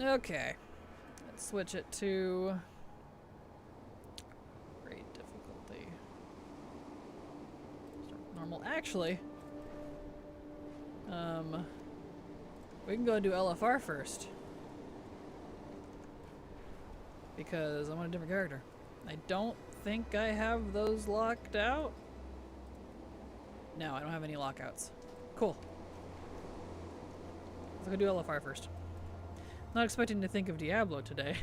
Okay. Let's switch it to great difficulty. Start with normal. Actually, we can go do LFR first. Because I'm on a different character. I don't think I have those locked out. No, I don't have any lockouts. Cool. Let's go do LFR first. Not expecting to think of Diablo today.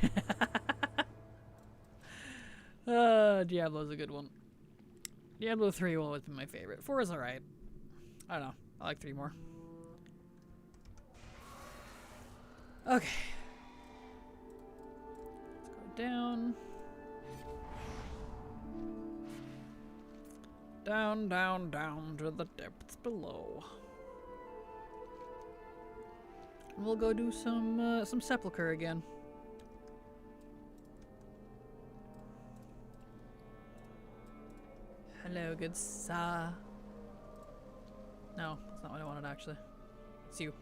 Diablo's a good one. Diablo 3 will always be my favorite. 4 is alright. I don't know. I like 3 more. Okay. Let's go down. Down, down, down to the depths below. And we'll go do some Sepulcher again. Hello, good sir. No, that's not what I wanted actually. It's you.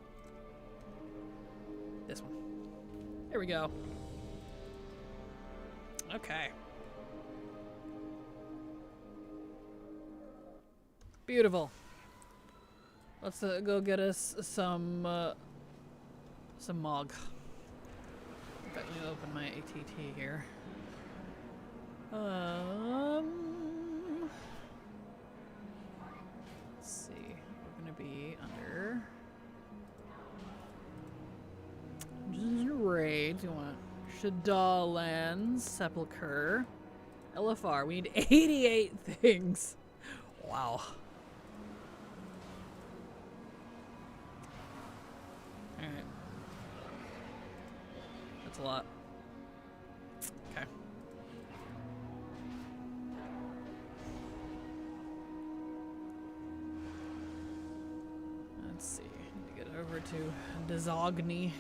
This one. There we go. Okay. Beautiful. Let's go get us some mog. Let me open my ATT here. Let's see. We're gonna be under raids. We want Shadowlands, Sepulcher, LFR. We need 88 things. Wow. Alright. That's a lot. Okay. Let's see. Need to get over to Desogny.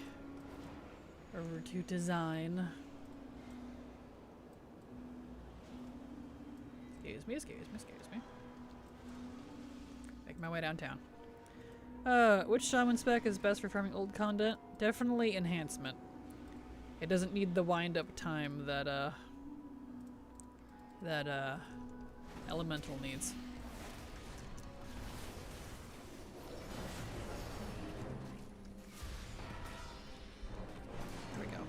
Over to design. Excuse me. Make my way downtown. Which shaman spec is best for farming old content? Definitely enhancement. It doesn't need the wind-up time that that elemental needs. There we go.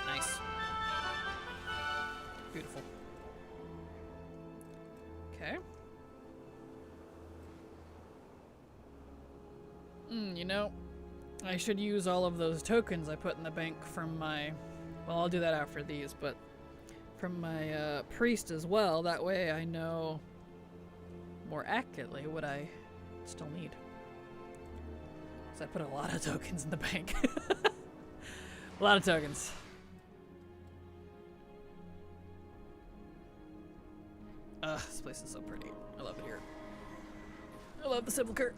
Nice. Beautiful. Okay. You know, I should use all of those tokens I put in the bank from my... Well, I'll do that after these, but from my priest as well. That way I know more accurately what I still need. Because I put a lot of tokens in the bank. A lot of tokens. This place is so pretty. I love it here. I love the Sepulcher.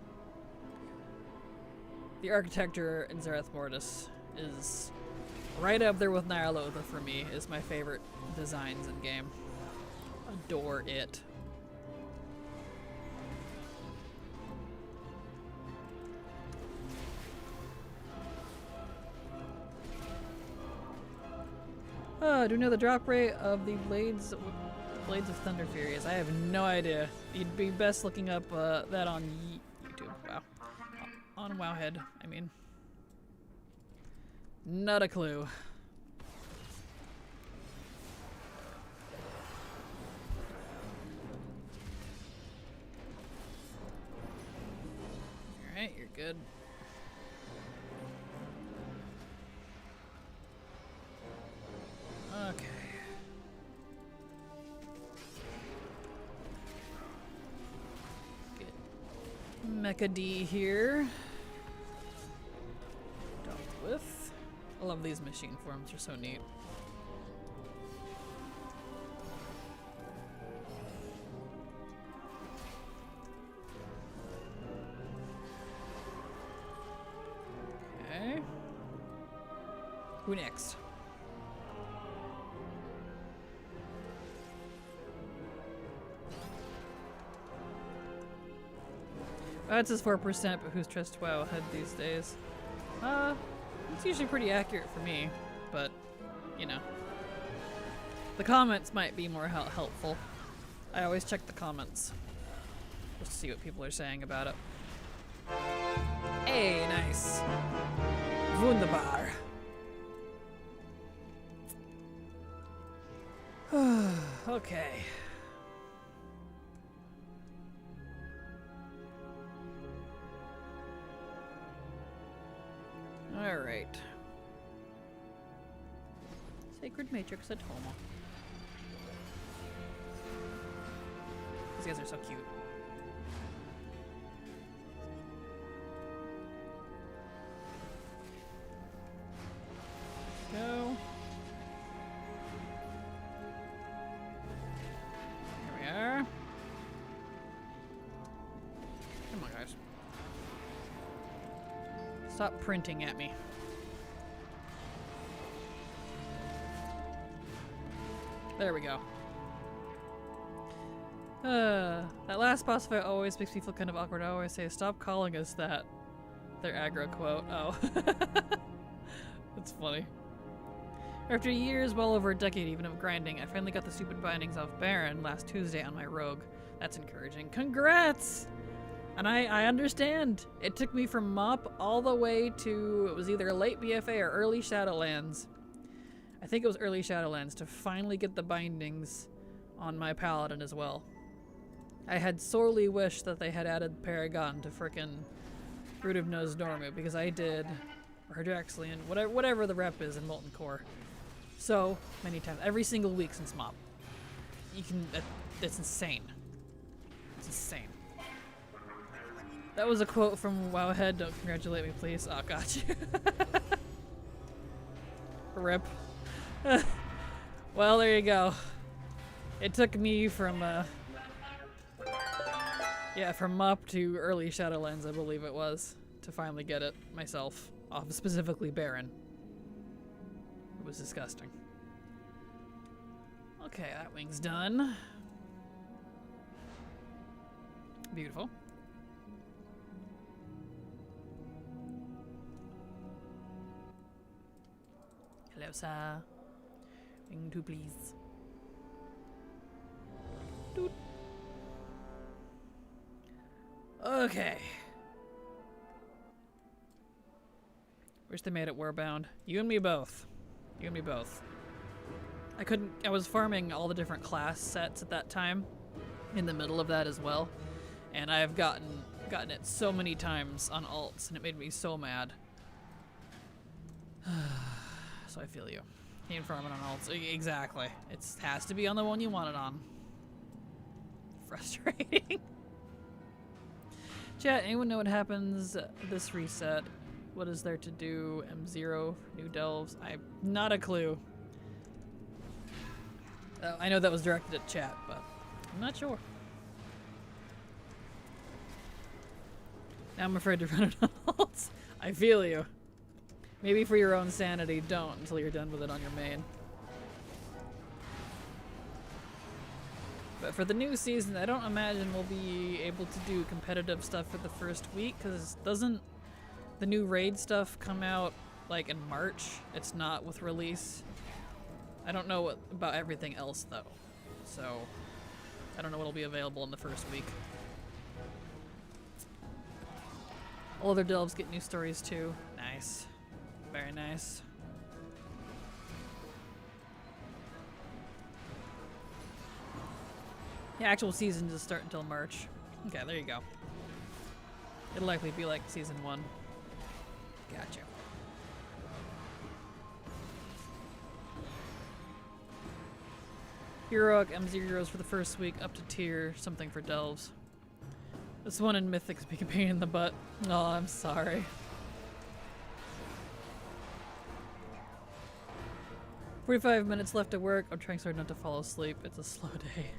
The architecture in Zereth Mortis is right up there with Nyarlathotha for me. Is my favorite designs in game. Adore it. Do you know the drop rate of the Blades of Thunder Furies? I have no idea. You'd be best looking up that on YouTube. Wow. On Wowhead, I mean. Not a clue. Alright, you're good. Okay. Get Mecha D here. Dealt with. I love these machine forms, they're so neat. Okay. Who next? That's his 4%, but who's trust WoW ahead these days? It's usually pretty accurate for me, but, you know. The comments might be more helpful. I always check the comments. Just to see what people are saying about it. Hey, nice. Wunderbar. Okay. Alright. Sacred Matrix at home. These guys are so cute. Go. Here we are. Come on, guys. Stop printing at me. There we go. That last boss fight always makes me feel kind of awkward. I always say, stop calling us that. Their aggro quote. Oh. That's funny. After years, well over a decade even, of grinding, I finally got the stupid bindings off Baron last Tuesday on my rogue. That's encouraging. Congrats! And I understand. It took me from Mop all the way to, it was either late BFA or early Shadowlands. I think it was early Shadowlands to finally get the bindings on my Paladin as well. I had sorely wished that they had added Paragon to frickin' Root of Nose Dormu, because I did, or Draxlian, whatever the rep is in Molten Core, so many times, every single week since Mop. You can, that's insane. It's insane. That was a quote from Wowhead. Don't congratulate me, please. Oh, got you. Rip. Well, there you go. It took me from, yeah, from Mop to early Shadowlands, I believe it was, to finally get it myself. Off specifically Baron. It was disgusting. Okay, that wing's done. Beautiful. Closer. Wing to please. Doot. Okay. Wish they made it warbound. You and me both. You and me both. I was farming all the different class sets at that time. In the middle of that as well. And I've gotten it so many times on alts and it made me so mad. So I feel you. Ain't farming on alts. Exactly. It has to be on the one you want it on. Frustrating. Chat, anyone know what happens this reset? What is there to do? M0, new delves? Not a clue. I know that was directed at chat, but I'm not sure. Now I'm afraid to run it on alts. I feel you. Maybe for your own sanity, don't until you're done with it on your main. But for the new season, I don't imagine we'll be able to do competitive stuff for the first week, because doesn't the new raid stuff come out like in March? It's not with release. I don't know about everything else though, so I don't know what'll be available in the first week. All other delves get new stories too. Nice. Very nice. Yeah, actual season doesn't start until March. Okay, there you go. It'll likely be like season 1. Gotcha. Heroic M0s for the first week, up to tier, something for delves. This one in Mythic's being a pain in the butt. Oh, I'm sorry. "45 minutes left to work. I'm trying so hard not to fall asleep. It's a slow day."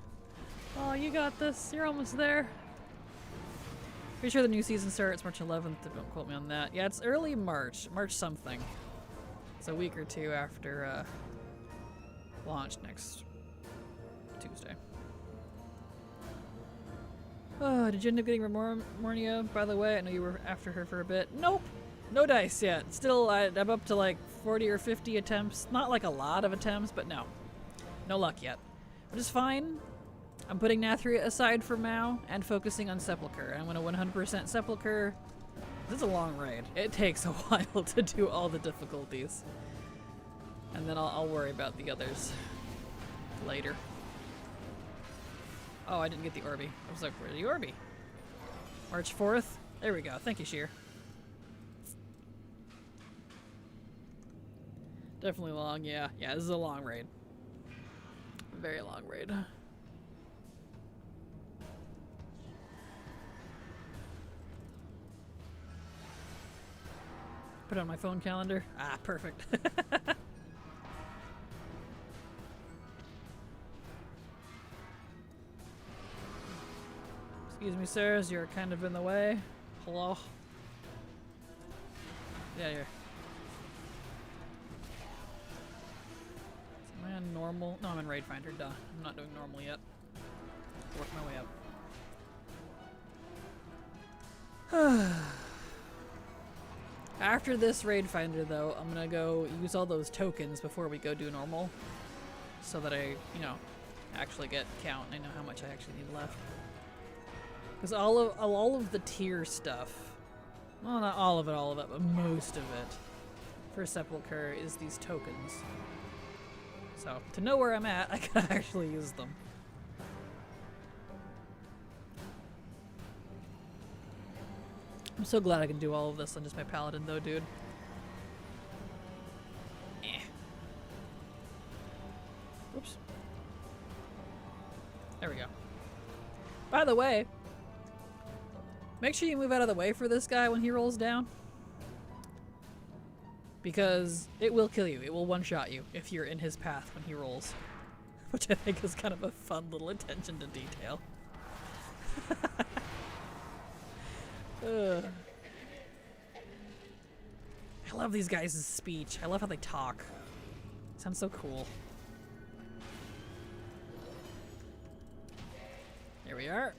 Oh, you got this. You're almost there. Pretty sure the new season starts March 11th. Don't quote me on that. Yeah, it's early March. March something. It's a week or two after launch next Tuesday. Oh, did you end up getting Remornia, by the way? I know you were after her for a bit. Nope. No dice yet. Still, I'm up to like 40 or 50 attempts. Not like a lot of attempts, but no. No luck yet. Which is fine. I'm putting Nathria aside for Mao and focusing on Sepulcher. I'm going to 100% Sepulcher. This is a long raid. It takes a while to do all the difficulties. And then I'll worry about the others later. Oh, I didn't get the Orby. I was like, where's the Orby? March 4th? There we go. Thank you, Sheer. Definitely long, yeah. Yeah, this is a long raid. Very long raid. Put it on my phone calendar. Ah, perfect. Excuse me, sirs, you're kind of in the way. Hello? Yeah, here. Am I on normal? No, I'm in Raid Finder, duh. I'm not doing normal yet. Work my way up. After this Raid Finder, though, I'm gonna go use all those tokens before we go do normal. So that I, you know, actually get count and I know how much I actually need left. Because all of the tier stuff, well, not all of it, but most of it for Sepulcher is these tokens. So, to know where I'm at, I can actually use them. I'm so glad I can do all of this on just my paladin though, dude. Eh. Whoops. There we go. By the way, make sure you move out of the way for this guy when he rolls down. Because it will kill you. It will one-shot you if you're in his path when he rolls. Which I think is kind of a fun little attention to detail. I love these guys' speech. I love how they talk. Sounds so cool. Here we are.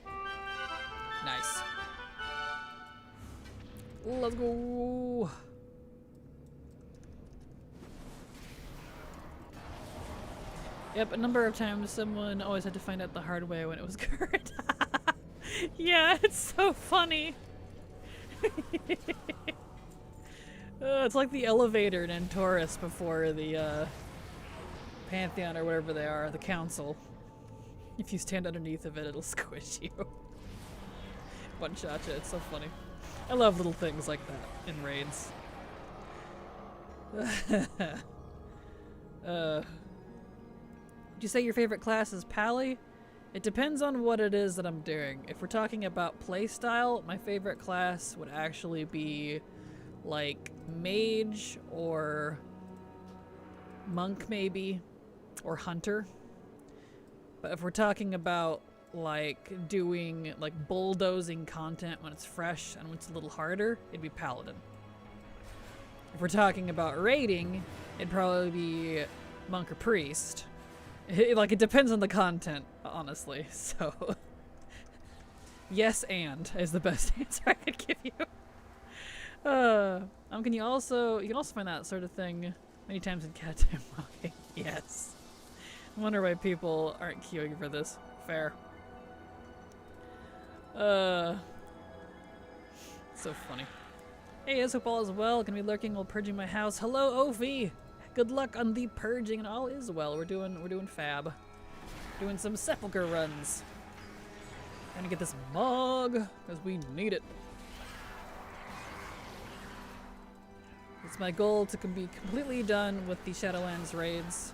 Nice. Let's go. Yep, a number of times someone always had to find out the hard way when it was current. Yeah, it's so funny. It's like the elevator in Taurus before the Pantheon or whatever they are, the council. If you stand underneath of it, it'll squish you. One-shot you, it's so funny. I love little things like that in raids. Would you say your favorite class is Pally? It depends on what it is that I'm doing. If we're talking about playstyle, my favorite class would actually be like Mage or Monk maybe, or Hunter. But if we're talking about like doing like bulldozing content when it's fresh and when it's a little harder, it'd be Paladin. If we're talking about raiding, it'd probably be Monk or Priest. It depends on the content, honestly, so... Yes, and is the best answer I could give you. You can also find that sort of thing many times in Cat Time Walking. Yes. I wonder why people aren't queuing for this. Fair. So funny. Hey, I hope all is well. Gonna be lurking while purging my house. Hello, Ophi! Good luck on the purging, and all is well. We're doing fab. Doing some Sepulcher runs. Trying to get this mug, because we need it. It's my goal to be completely done with the Shadowlands raids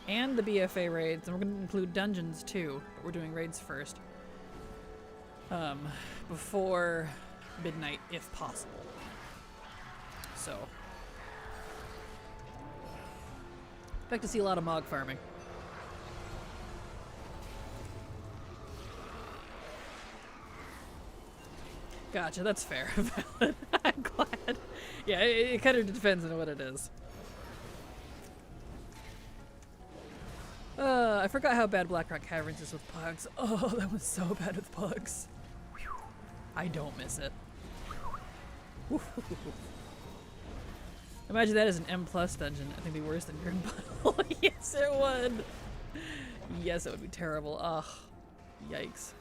and the BFA raids, and we're going to include dungeons too, but we're doing raids first. Before midnight, if possible. So... expect to see a lot of mog farming. Gotcha, that's fair. I'm glad. Yeah, it kind of depends on what it is. I forgot how bad Blackrock Caverns is with pugs. Oh, that was so bad with pugs. Whew. I don't miss it. Imagine that as an M+ dungeon. I think it'd be worse than Grim Bottle. Yes, it would. Yes, it would be terrible. Ugh. Yikes.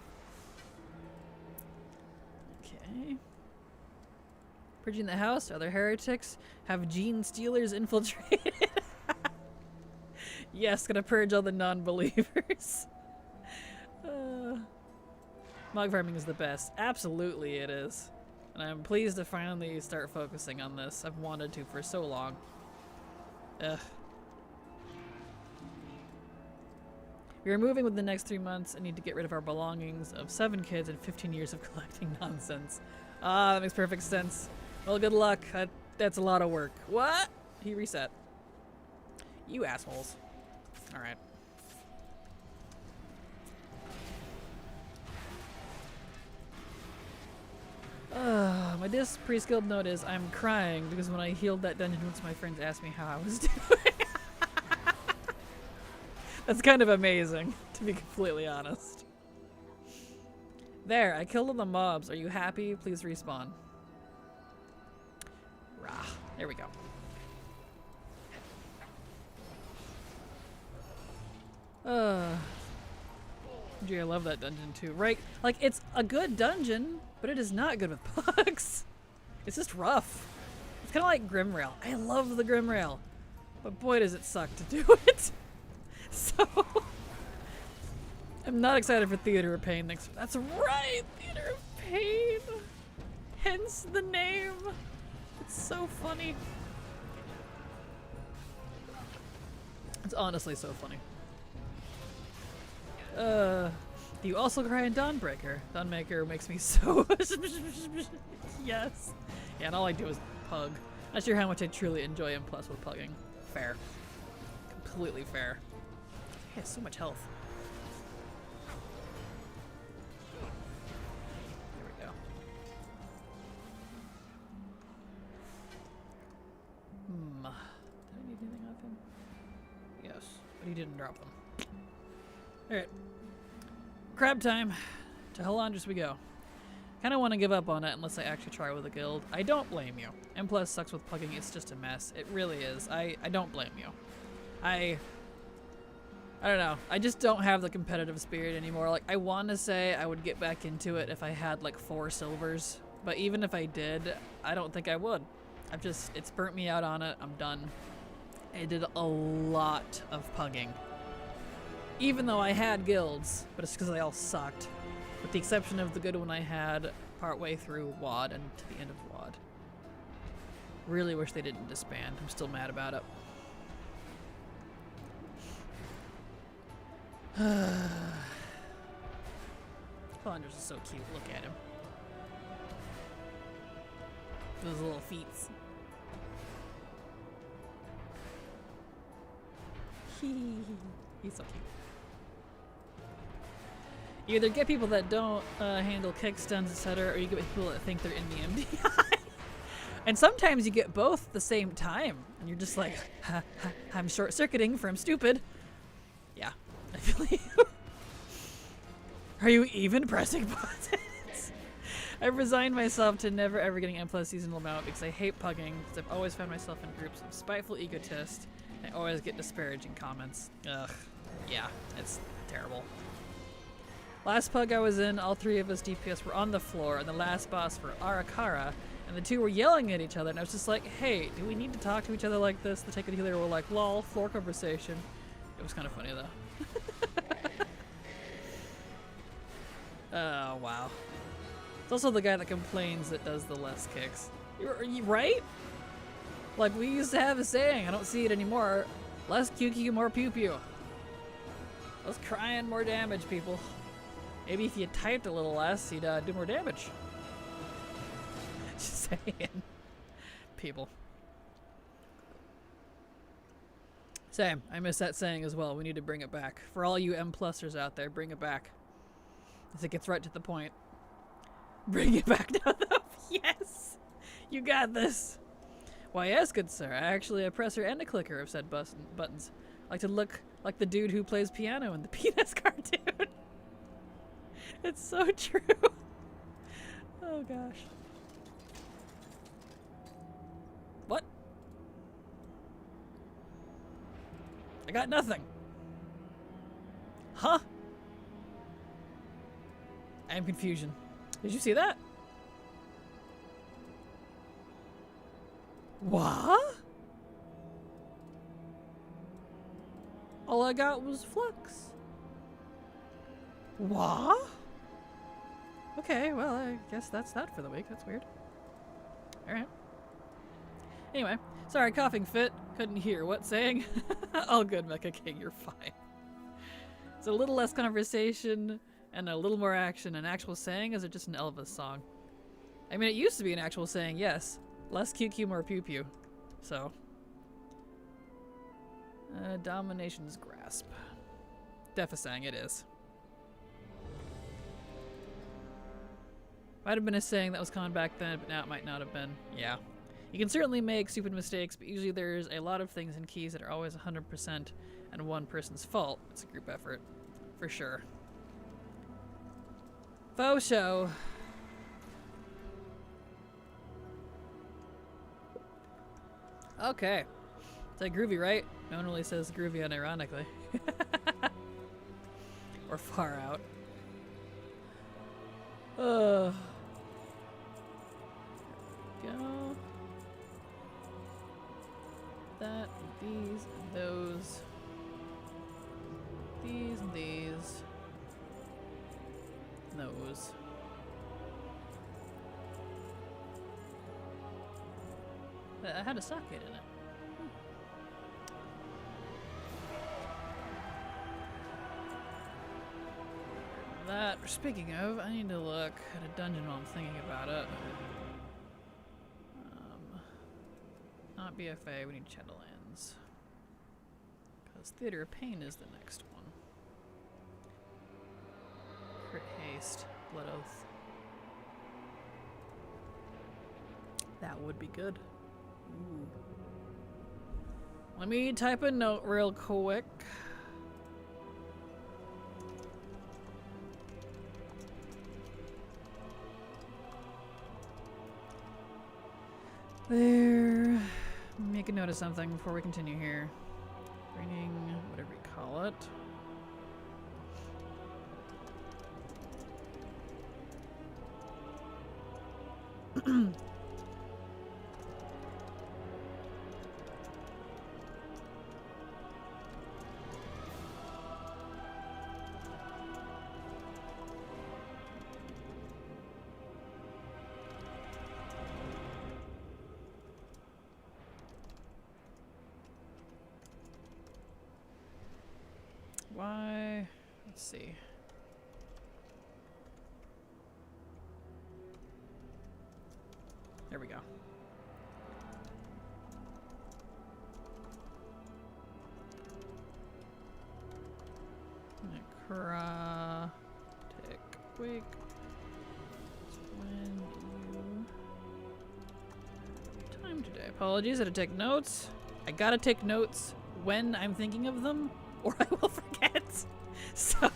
Okay. Purging the house. Other heretics have gene stealers infiltrated. Yes, gonna purge all the non-believers. Mog farming is the best. Absolutely it is. And I'm pleased to finally start focusing on this. I've wanted to for so long. Ugh. We are moving within the next 3 months and need to get rid of our belongings of 7 kids and 15 years of collecting nonsense. Ah, that makes perfect sense. Well, good luck. That's a lot of work. What? He reset. You assholes. Alright. My Disc pre-skilled note is I'm crying because when I healed that dungeon once my friends asked me how I was doing. That's kind of amazing, to be completely honest. There, I killed all the mobs. Are you happy? Please respawn. Rah. There we go. Gee, I love that dungeon too. Right? Like, it's a good dungeon, but it is not good with pugs. It's just rough. It's kind of like Grimrail. I love the Grimrail, but boy does it suck to do it. So, I'm not excited for Theater of Pain next. That's right! Theater of Pain! Hence the name. It's so funny. It's honestly so funny. Do you also cry in Dawnbreaker? Dawnmaker makes me so... Yes. Yeah, and all I do is pug. Not sure how much I truly enjoy M+ with pugging. Fair. Completely fair. He has so much health. There we go. Did I need anything off him? Yes, but he didn't drop them. Alright. Crab time. To Hellandris we go. Kinda wanna give up on it unless I actually try with a guild. I don't blame you. M+ sucks with plugging, it's just a mess. It really is. I don't blame you. I don't know. I just don't have the competitive spirit anymore. Like, I want to say I would get back into it if I had like 4 silvers, but even if I did, I don't think I would. It's burnt me out on it. I'm done. I did a lot of pugging. Even though I had guilds, but it's because they all sucked. With the exception of the good one I had partway through WoD and to the end of WoD. Really wish they didn't disband. I'm still mad about it. Flanders is so cute. Look at him. Those little feet. He's so cute. You either get people that don't handle kick stuns, etc., or you get people that think they're in the MDI. And sometimes you get both at the same time, and you're just like, ha, ha, I'm short-circuiting from stupid. Yeah, I feel you. Are you even pressing buttons? I've resigned myself to never ever getting M+ seasonal mount because I hate pugging, because I've always found myself in groups of spiteful egotists, and I always get disparaging comments. Ugh, yeah, it's terrible. Last pug I was in, all 3 of us DPS were on the floor, and the last boss for Arakara, and the 2 were yelling at each other, and I was just like, hey, do we need to talk to each other like this? The Take It Healer were like, lol, floor conversation. It was kind of funny, though. Oh, wow. It's also the guy that complains that does the less kicks. You right? Like, we used to have a saying, I don't see it anymore, less QQ, more pew pew. Less crying, more damage, people. Maybe if you typed a little less, you'd do more damage. Just saying. People. Same. I miss that saying as well. We need to bring it back. For all you M+ers out there, bring it back. As it gets right to the point. Bring it back now, though. Yes! You got this. Why, yes, good sir. Actually, a presser and a clicker have said buttons. I like to look like the dude who plays piano in the Penis cartoon. It's so true. Oh gosh. What? I got nothing. Huh? I am confusion. Did you see that? What? All I got was flux. What? Okay, well, I guess that's that for the week. That's weird. Alright. Anyway, sorry, coughing fit. Couldn't hear what saying. All good, Mecha King, you're fine. It's a little less conversation and a little more action. An actual saying, is it just an Elvis song? I mean, it used to be an actual saying, yes. Less QQ, more pew pew. So. Domination's grasp. Def a saying, it is. Might have been a saying that was common back then, but now it might not have been. Yeah. You can certainly make stupid mistakes, but usually there's a lot of things in keys that are always 100% and one person's fault. It's a group effort. For sure. Faux show. Okay. It's like groovy, right? No one really says groovy unironically. Or far out. Go. That, and these, and those. These, and these. And those. I had a socket in it. That, speaking of, I need to look at a dungeon while I'm thinking about it. Not BFA, we need Shadowlands. Because Theater of Pain is the next one. Crit Haste, Blood Oath. That would be good. Ooh. Let me type a note real quick. There. Make a note of something before we continue here. Training, whatever you call it. Why? Let's see. There we go. Necrotic wake. When you time today. Apologies, I had to take notes. I gotta take notes when I'm thinking of them, or I will forget. So,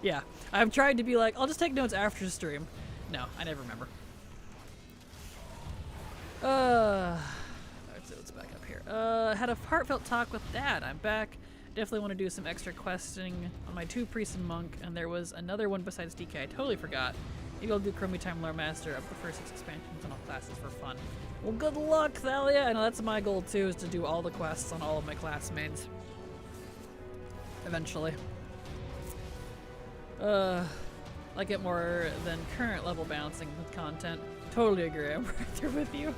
yeah. I've tried to be like, I'll just take notes after the stream. No, I never remember. Let's back up here. Had a heartfelt talk with Dad. I'm back. Definitely want to do some extra questing on my 2 priest and monk, and there was another one besides DK I totally forgot. Maybe I'll do Chromie Time Lore Master up the first 6 expansions on all classes for fun. Well, good luck, Thalia! I know that's my goal too, is to do all the quests on all of my class mains. Eventually. Like it more than current level balancing with content. Totally agree, I'm right there with you.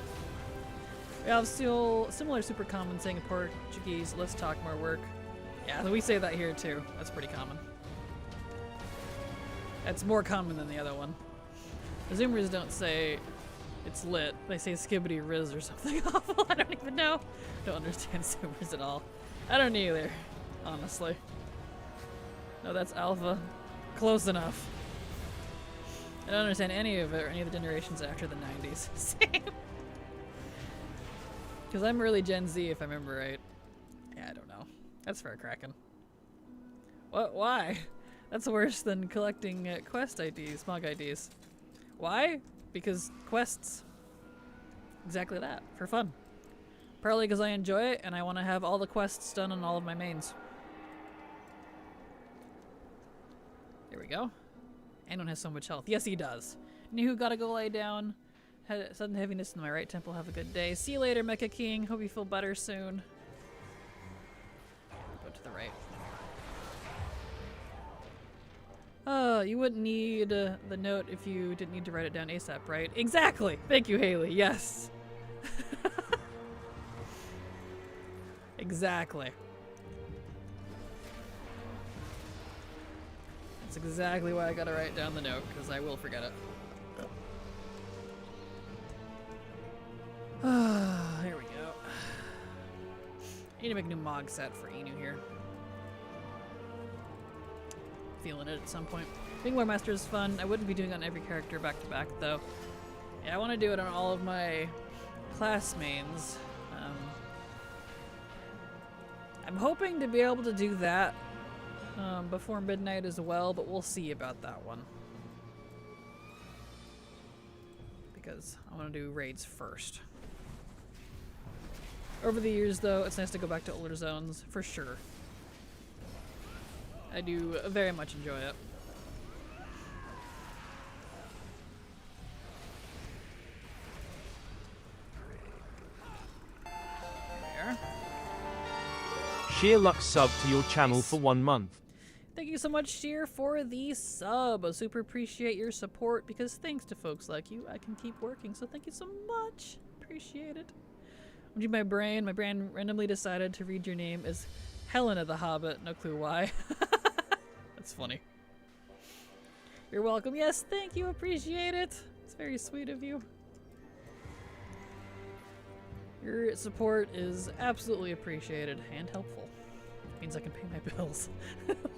We have still similar super common saying in Portuguese, let's talk more work. Yeah, we say that here too. That's pretty common. That's more common than the other one. The Zoomers don't say it's lit. They say skibbity riz or something awful. I don't even know. Don't understand Zoomers at all. I don't either, honestly. No, that's alpha. Close enough. I don't understand any of it or any of the generations after the 90s. Same. Because I'm early Gen Z if I remember right. Yeah, I don't know. That's fair cracking. What? Why? That's worse than collecting quest IDs, smog IDs. Why? Because quests. Exactly that. For fun. Partly because I enjoy it and I want to have all the quests done on all of my mains. There we go. Anon has so much health. Yes, he does. Knew who gotta go lay down. Had sudden heaviness in my right temple. Have a good day. See you later, Mecha King. Hope you feel better soon. Go to the right. You wouldn't need the note if you didn't need to write it down ASAP, right? Exactly! Thank you, Haley. Yes. Exactly. That's exactly why I gotta write down the note, because I will forget it. Here we go. I need to make a new Mog set for Inu here. Feeling it at some point. Being War Master is fun. I wouldn't be doing it on every character back to back though. Yeah, I want to do it on all of my class mains. I'm hoping to be able to do that before midnight as well, but we'll see about that one. Because I want to do raids first. Over the years though, it's nice to go back to older zones, for sure. I do very much enjoy it. There. Sheer luck sub to your channel for 1 month. Thank you so much, Sheer, for the sub. I super appreciate your support because thanks to folks like you, I can keep working. So thank you so much. Appreciate it. My brain randomly decided to read your name as Helena the Hobbit. No clue why. That's funny. You're welcome. Yes, thank you. Appreciate it. It's very sweet of you. Your support is absolutely appreciated and helpful. It means I can pay my bills.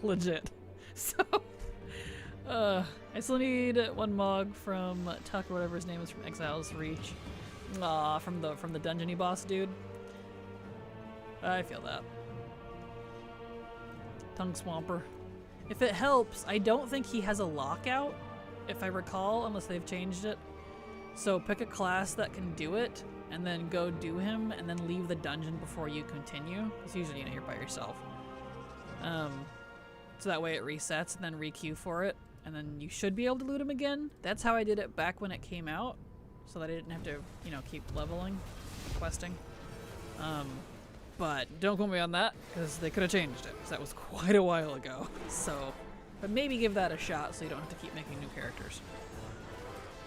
Legit. So, I still need 1 Mog from Tuck or whatever his name is from Exile's Reach. Aw, from the dungeony boss dude. I feel that. Tongue Swamper. If it helps, I don't think he has a lockout, if I recall, unless they've changed it. So pick a class that can do it, and then go do him, and then leave the dungeon before you continue. It's usually you're by yourself. So that way it resets, and then re-queue for it, and then you should be able to loot him again. That's how I did it back when it came out. so that I didn't have to, you know, keep leveling, questing. But don't quote me on that, because they could have changed it, because that was quite a while ago. So, but maybe give that a shot so you don't have to keep making new characters.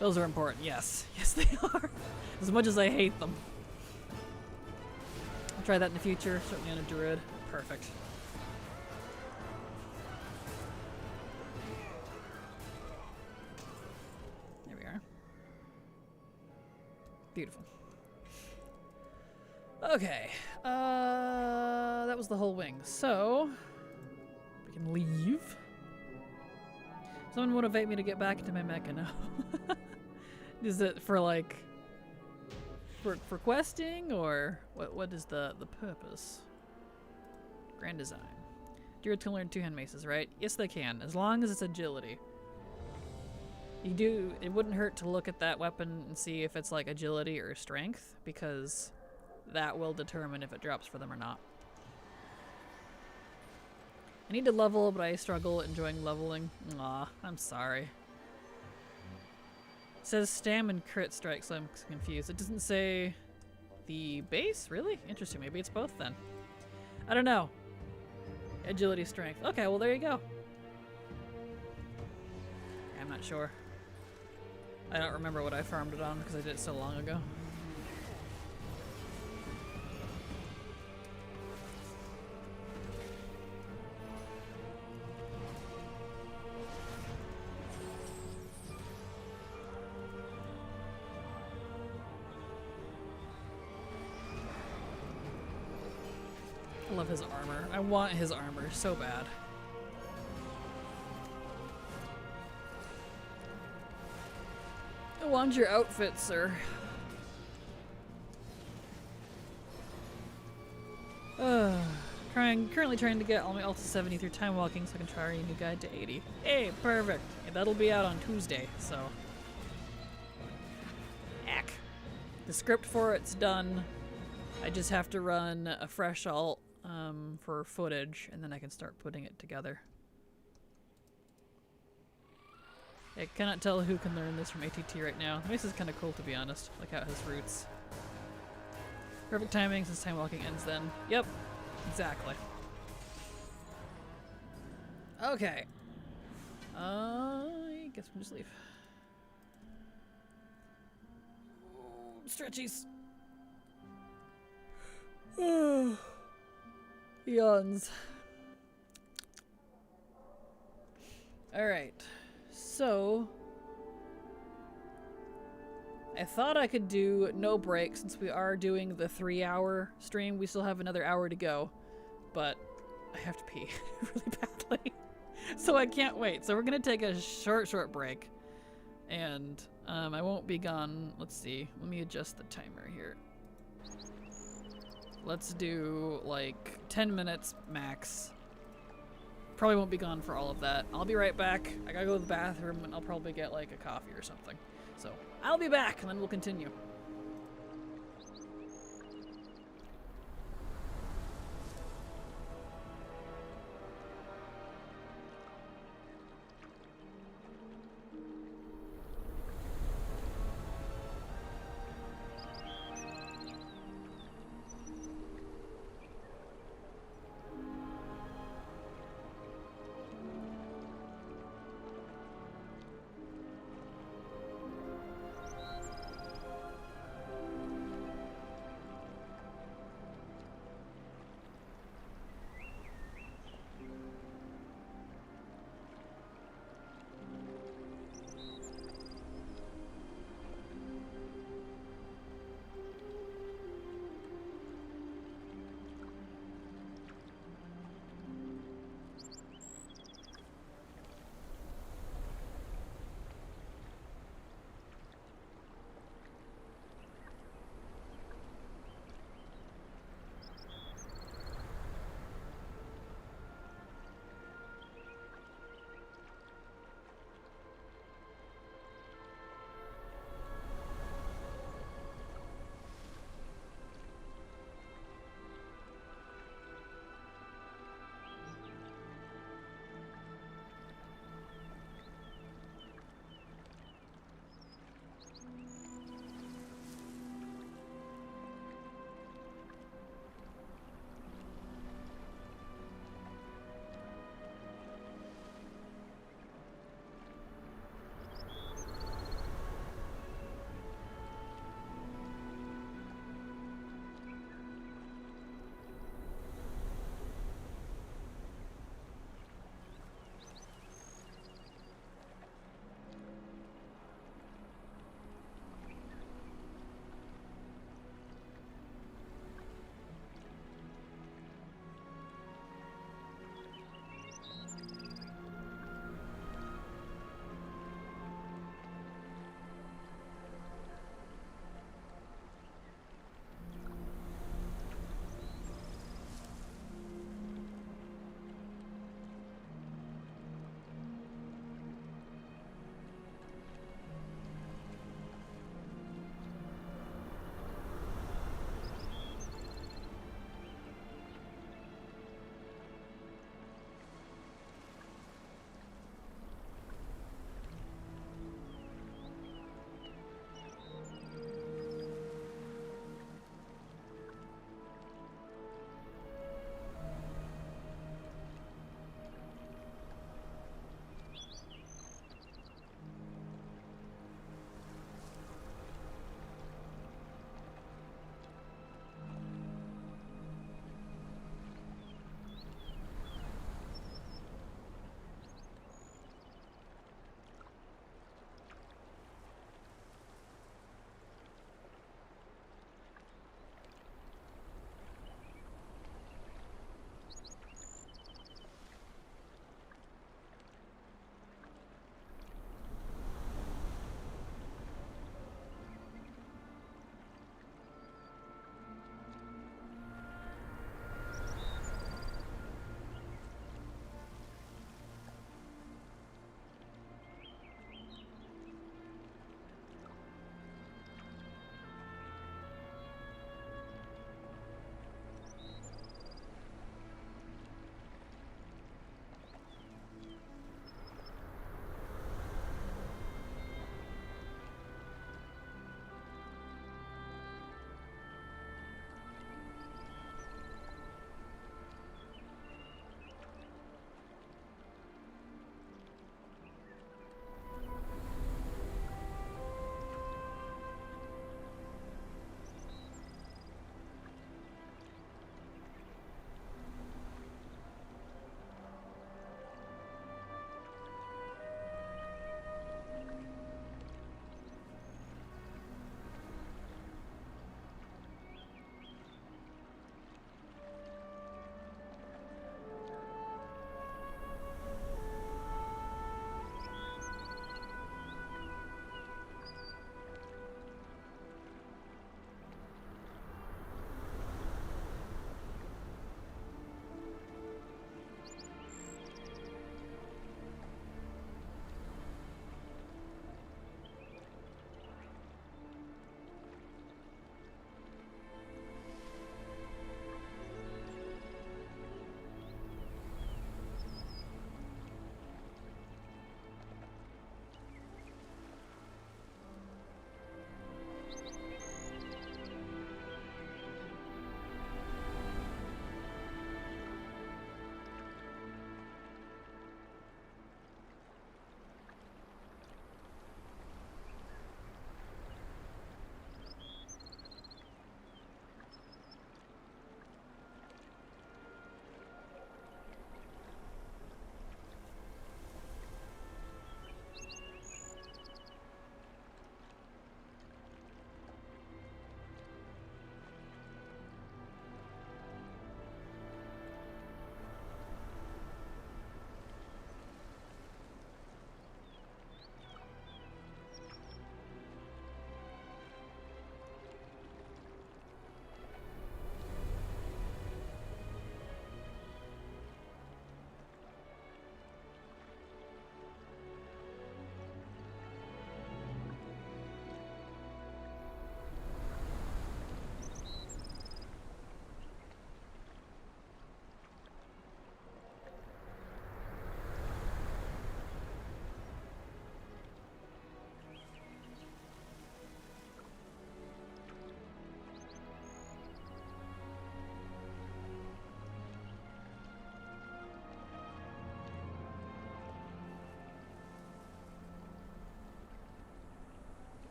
Those are important, yes. Yes, they are. As much as I hate them. I'll try that in the future, certainly on a druid. Perfect. There we are. Beautiful. Okay, that was the whole wing. So, we can leave. Someone motivate me to get back into my mecha now. Is it for like, for questing, or what is the purpose? Grand design. Druids can learn two-hand maces, right? Yes, they can, as long as it's agility. It wouldn't hurt to look at that weapon and see if it's like agility or strength, because that will determine if it drops for them or not. I need to level, but I struggle enjoying leveling. Aw, I'm sorry. It says stam and crit strike, so I'm confused. It doesn't say the base? Really? Interesting. Maybe it's both then. I don't know. Agility, strength. Okay, well there you go. I'm not sure. I don't remember what I farmed it on because I did it so long ago. I love his armor. I want his armor so bad. I want your outfit, sir. Currently trying to get all my ults to 70 through time walking so I can try a new guide to 80. Hey, perfect. Yeah, that'll be out on Tuesday, so. Ack. The script for it's done. I just have to run a fresh alt for footage, and then I can start putting it together. I cannot tell who can learn this from ATT right now. The mace is kind of cool, to be honest. Like how it has roots. Perfect timing since time walking ends then. Yep, exactly. Okay. I guess we'll just leave. Ooh, stretchies. Yawns. Alright. So, I thought I could do no break since we are doing the 3-hour stream. We still have another hour to go, but I have to pee really badly. So I can't wait. So we're gonna take a short break, and I won't be gone. Let's see. Let me adjust the timer here. Let's do like 10 minutes max. Probably won't be gone for all of that. I'll be right back. I gotta go to the bathroom and I'll probably get like a coffee or something. So I'll be back and then we'll continue.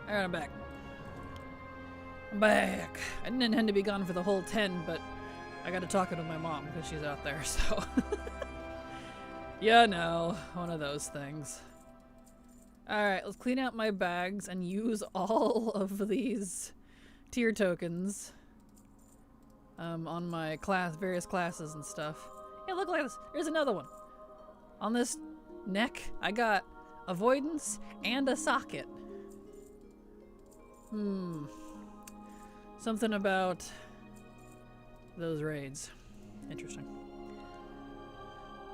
Alright, I'm back. I'm back. I didn't intend to be gone for the whole 10, but I got to talk with my mom because she's out there, so. Yeah, no, one of those things. Alright, let's clean out my bags and use all of these tier tokens on my various classes and stuff. Yeah, look like this. There's another one. On this neck, I got avoidance and a socket. Something about those raids. Interesting.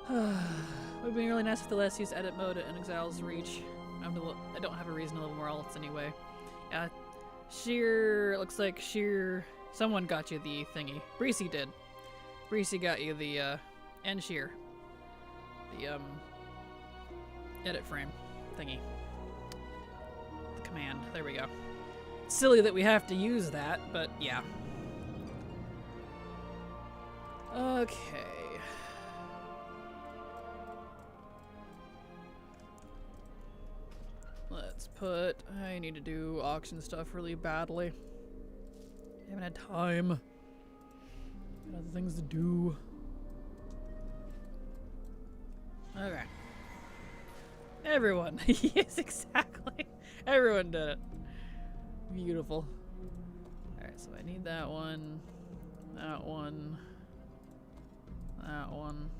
It would be really nice if the less used edit mode in Exile's Reach. I don't have a reason to level more alts anyway. Sheer, looks like Sheer, someone got you the thingy. Breezy did. Breezy got you the, and Sheer. The, edit frame thingy. The command, there we go. It's silly that we have to use that, but yeah. Okay. Let's put... I need to do auction stuff really badly. I haven't had time. Got other things to do. Okay. Everyone. Yes, exactly. Everyone did it. Beautiful. Alright, so I need that one. That one. That one.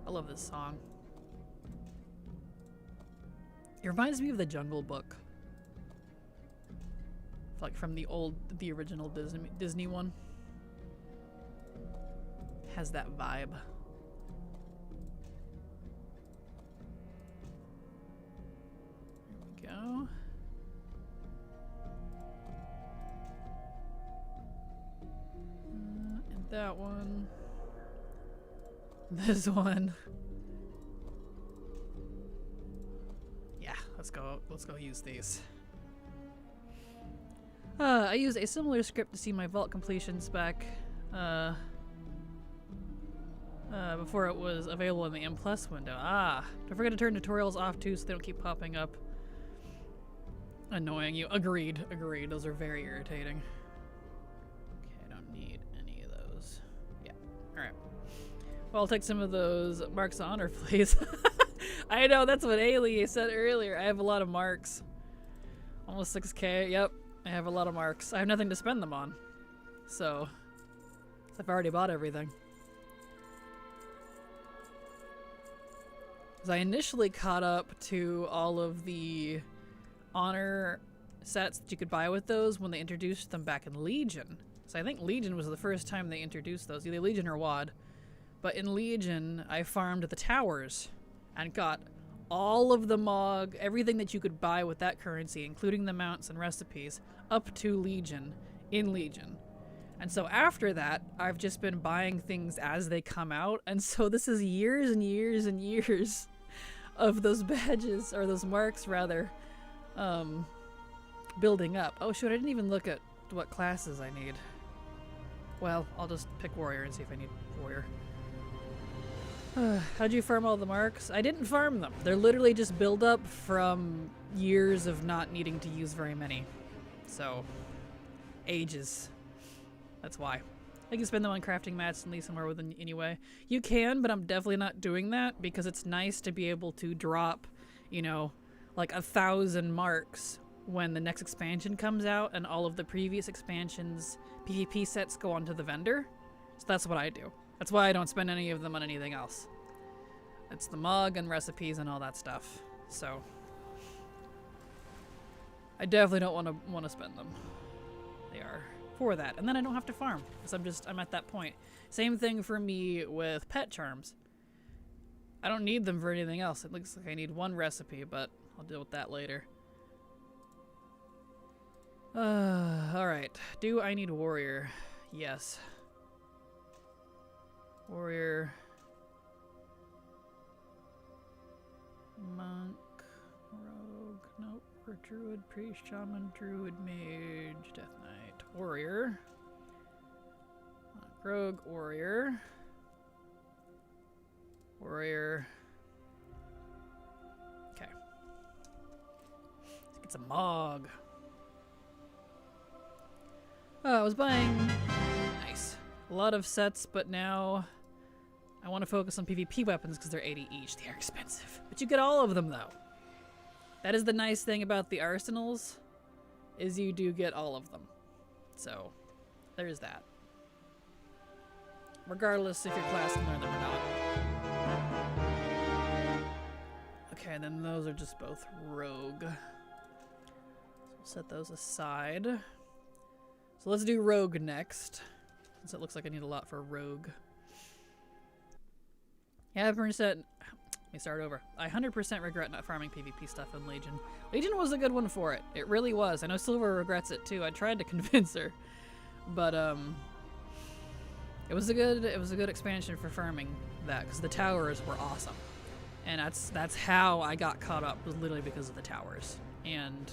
I love this song. It reminds me of the Jungle Book. Like from the original Disney one. Has that vibe. There we go. And that one. This one. Yeah, let's go use these. I use a similar script to see my vault completion spec before it was available in the M+ window. Don't forget to turn tutorials off too so they don't keep popping up. Annoying you. Agreed. Those are very irritating. Okay, I don't need any of those. Yeah, alright. Well, I'll take some of those marks of honor, please. I know, that's what Ailey said earlier. I have a lot of marks. Almost 6k, yep. I have a lot of marks. I have nothing to spend them on. So, I've already bought everything. Because I initially caught up to all of the honor sets that you could buy with those when they introduced them back in Legion. So I think Legion was the first time they introduced those, either Legion or WoD. But in Legion, I farmed the towers and got all of the MOG, everything that you could buy with that currency, including the mounts and recipes, up to Legion in Legion. And so after that, I've just been buying things as they come out, and so this is years and years and years of those badges, or those marks rather, building up. Oh shoot, I didn't even look at what classes I need. Well, I'll just pick Warrior and see if I need Warrior. How'd you farm all the marks? I didn't farm them. They're literally just build up from years of not needing to use very many. So, ages. That's why. I can spend them on crafting mats and leave somewhere with them anyway. You can, but I'm definitely not doing that because it's nice to be able to drop, you know, like 1,000 marks when the next expansion comes out and all of the previous expansions PvP sets go onto the vendor. So that's what I do. That's why I don't spend any of them on anything else. It's the MOG and recipes and all that stuff. So I definitely don't want to spend them. They are for that, and then I don't have to farm because I'm at that point. Same thing for me with pet charms. I don't need them for anything else. It looks like I need one recipe, but I'll deal with that later. All right. Do I need warrior? Yes. Warrior, monk, rogue, nope, druid, priest, shaman, druid, mage, death knight, warrior, monk, rogue, warrior, warrior. Okay. It's a Mog. Oh, I was buying... Nice. A lot of sets, but now I want to focus on PvP weapons because they're 80 each. They are expensive. But you get all of them, though. That is the nice thing about the arsenals, is you do get all of them. So, there's that. Regardless if your class can learn them or not. Okay, and then those are just both rogue. So we'll set those aside. So let's do rogue next, since it looks like I need a lot for rogue. Yeah, 100%. Let me start over. I 100% regret not farming PvP stuff in Legion. Legion was a good one for it. It really was. I know Silver regrets it too. I tried to convince her, but it was a good expansion for farming that, because the towers were awesome, and that's how I got caught up, was literally because of the towers. And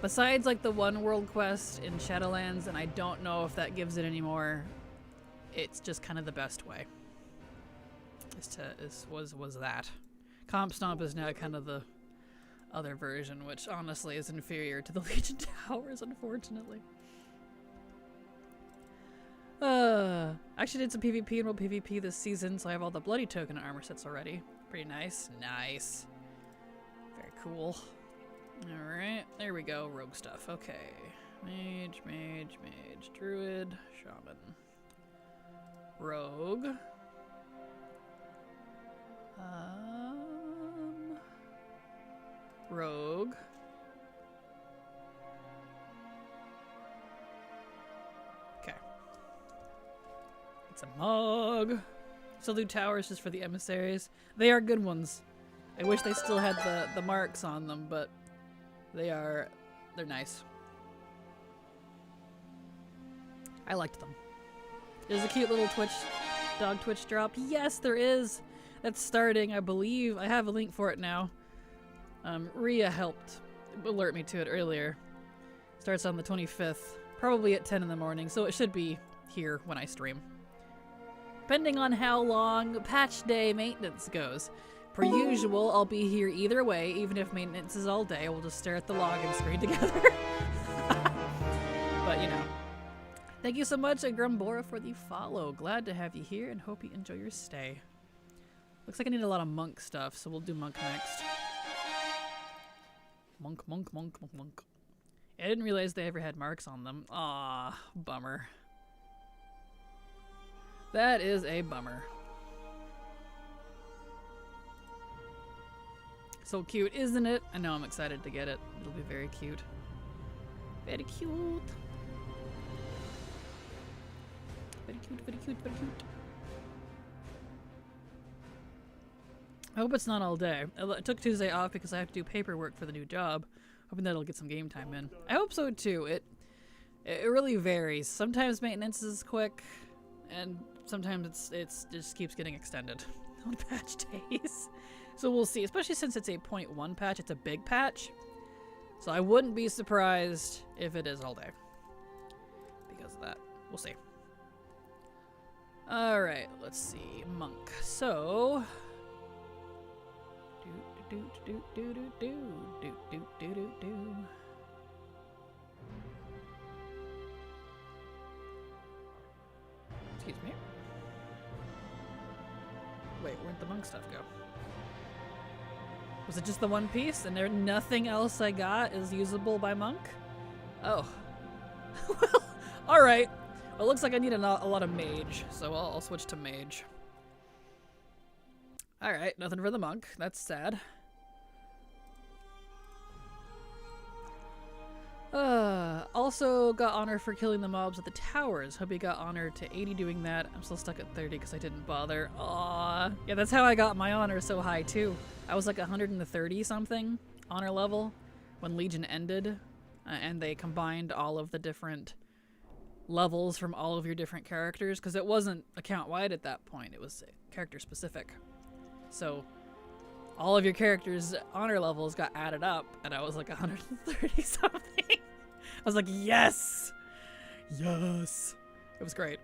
besides like the one world quest in Shadowlands, and I don't know if that gives it anymore, it's just kind of the best way. Was that. Comp Stomp is now kind of the other version, which honestly is inferior to the Legion towers, unfortunately. I actually did some PvP and World PvP this season, so I have all the Bloody Token armor sets already. Pretty nice. Nice. Very cool. Alright, there we go. Rogue stuff. Okay. Mage, Druid, Shaman. Rogue. Rogue. Okay. It's a Mog. Still do towers just for the emissaries. They are good ones. I wish they still had the marks on them, but they're nice. I liked them. There's a cute little dog Twitch drop. Yes, there is. That's starting, I believe. I have a link for it now. Rhea helped alert me to it earlier. Starts on the 25th, probably at 10 in the morning, so it should be here when I stream. Depending on how long patch day maintenance goes. Per usual, I'll be here either way, even if maintenance is all day. We'll just stare at the login screen together. But, you know. Thank you so much, Grumbora, for the follow. Glad to have you here and hope you enjoy your stay. Looks like I need a lot of monk stuff, so we'll do monk next. Monk. I didn't realize they ever had marks on them. Ah, bummer. That is a bummer. So cute, isn't it? I know, I'm excited to get it. It'll be very cute. Very cute. Very cute, very cute, very cute. I hope it's not all day. I took Tuesday off because I have to do paperwork for the new job. Hoping that'll get some game time in. I hope so too. It really varies. Sometimes maintenance is quick, and sometimes it just keeps getting extended on patch days. So we'll see. Especially since it's a 0.1 patch, it's a big patch. So I wouldn't be surprised if it is all day because of that. We'll see. All right, let's see. Monk. So. Excuse me. Wait, where'd the monk stuff go? Was it just the one piece and there nothing else I got is usable by monk? Oh. Well, alright. Well, it looks like I need a lot of mage, so I'll switch to mage. Alright, nothing for the monk. That's sad. Also got honor for killing the mobs at the towers. Hope you got honor to 80 doing that. I'm still stuck at 30 because I didn't bother. Aww. Yeah, that's how I got my honor so high too. I was like 130 something honor level when Legion ended, and they combined all of the different levels from all of your different characters, because it wasn't account wide at that point. It was character specific. So all of your characters' honor levels got added up, and I was like 130 something. I was like, yes! Yes! It was great.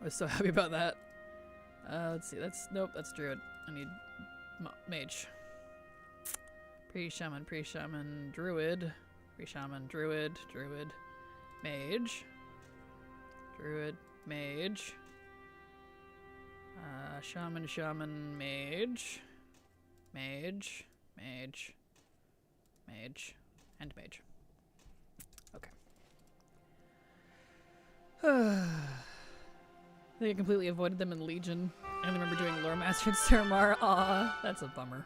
I was so happy about that. Let's see, nope, that's Druid. I need Mage. Pre-shaman, druid. Pre-shaman, druid, mage. Druid, mage. Shaman, mage. Mage, and mage. Okay. I think I completely avoided them in Legion. I only remember doing Lore Master and Suramar. Aw, that's a bummer.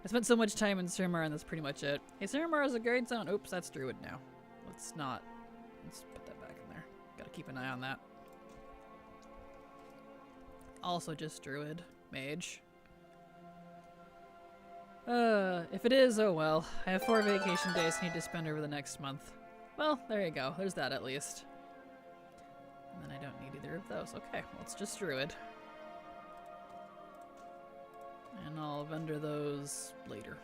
I spent so much time in Suramar and that's pretty much it. Hey, Suramar is a great zone. Oops, that's druid now. Let's put that back in there. Gotta keep an eye on that. Also just druid, mage. If it is, oh well. I have 4 vacation days I need to spend over the next month. Well, there you go. There's that at least. And then I don't need either of those. Okay, well, it's just druid. And I'll vendor those later.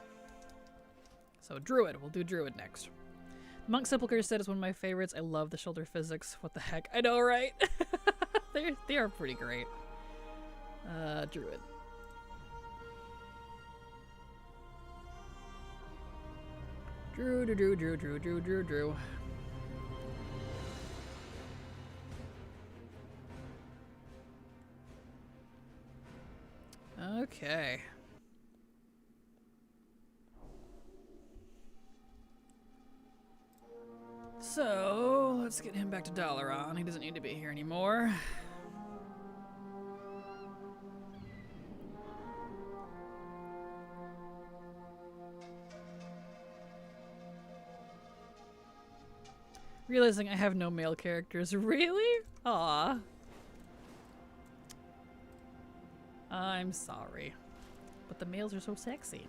So druid, we'll do druid next. Monk Sepulcher set is one of my favorites. I love the shoulder physics. What the heck? I know, right? They are pretty great. Druid. Drew. Okay. So, let's get him back to Dalaran. He doesn't need to be here anymore. Realizing I have no male characters. Really? Aw. I'm sorry. But the males are so sexy.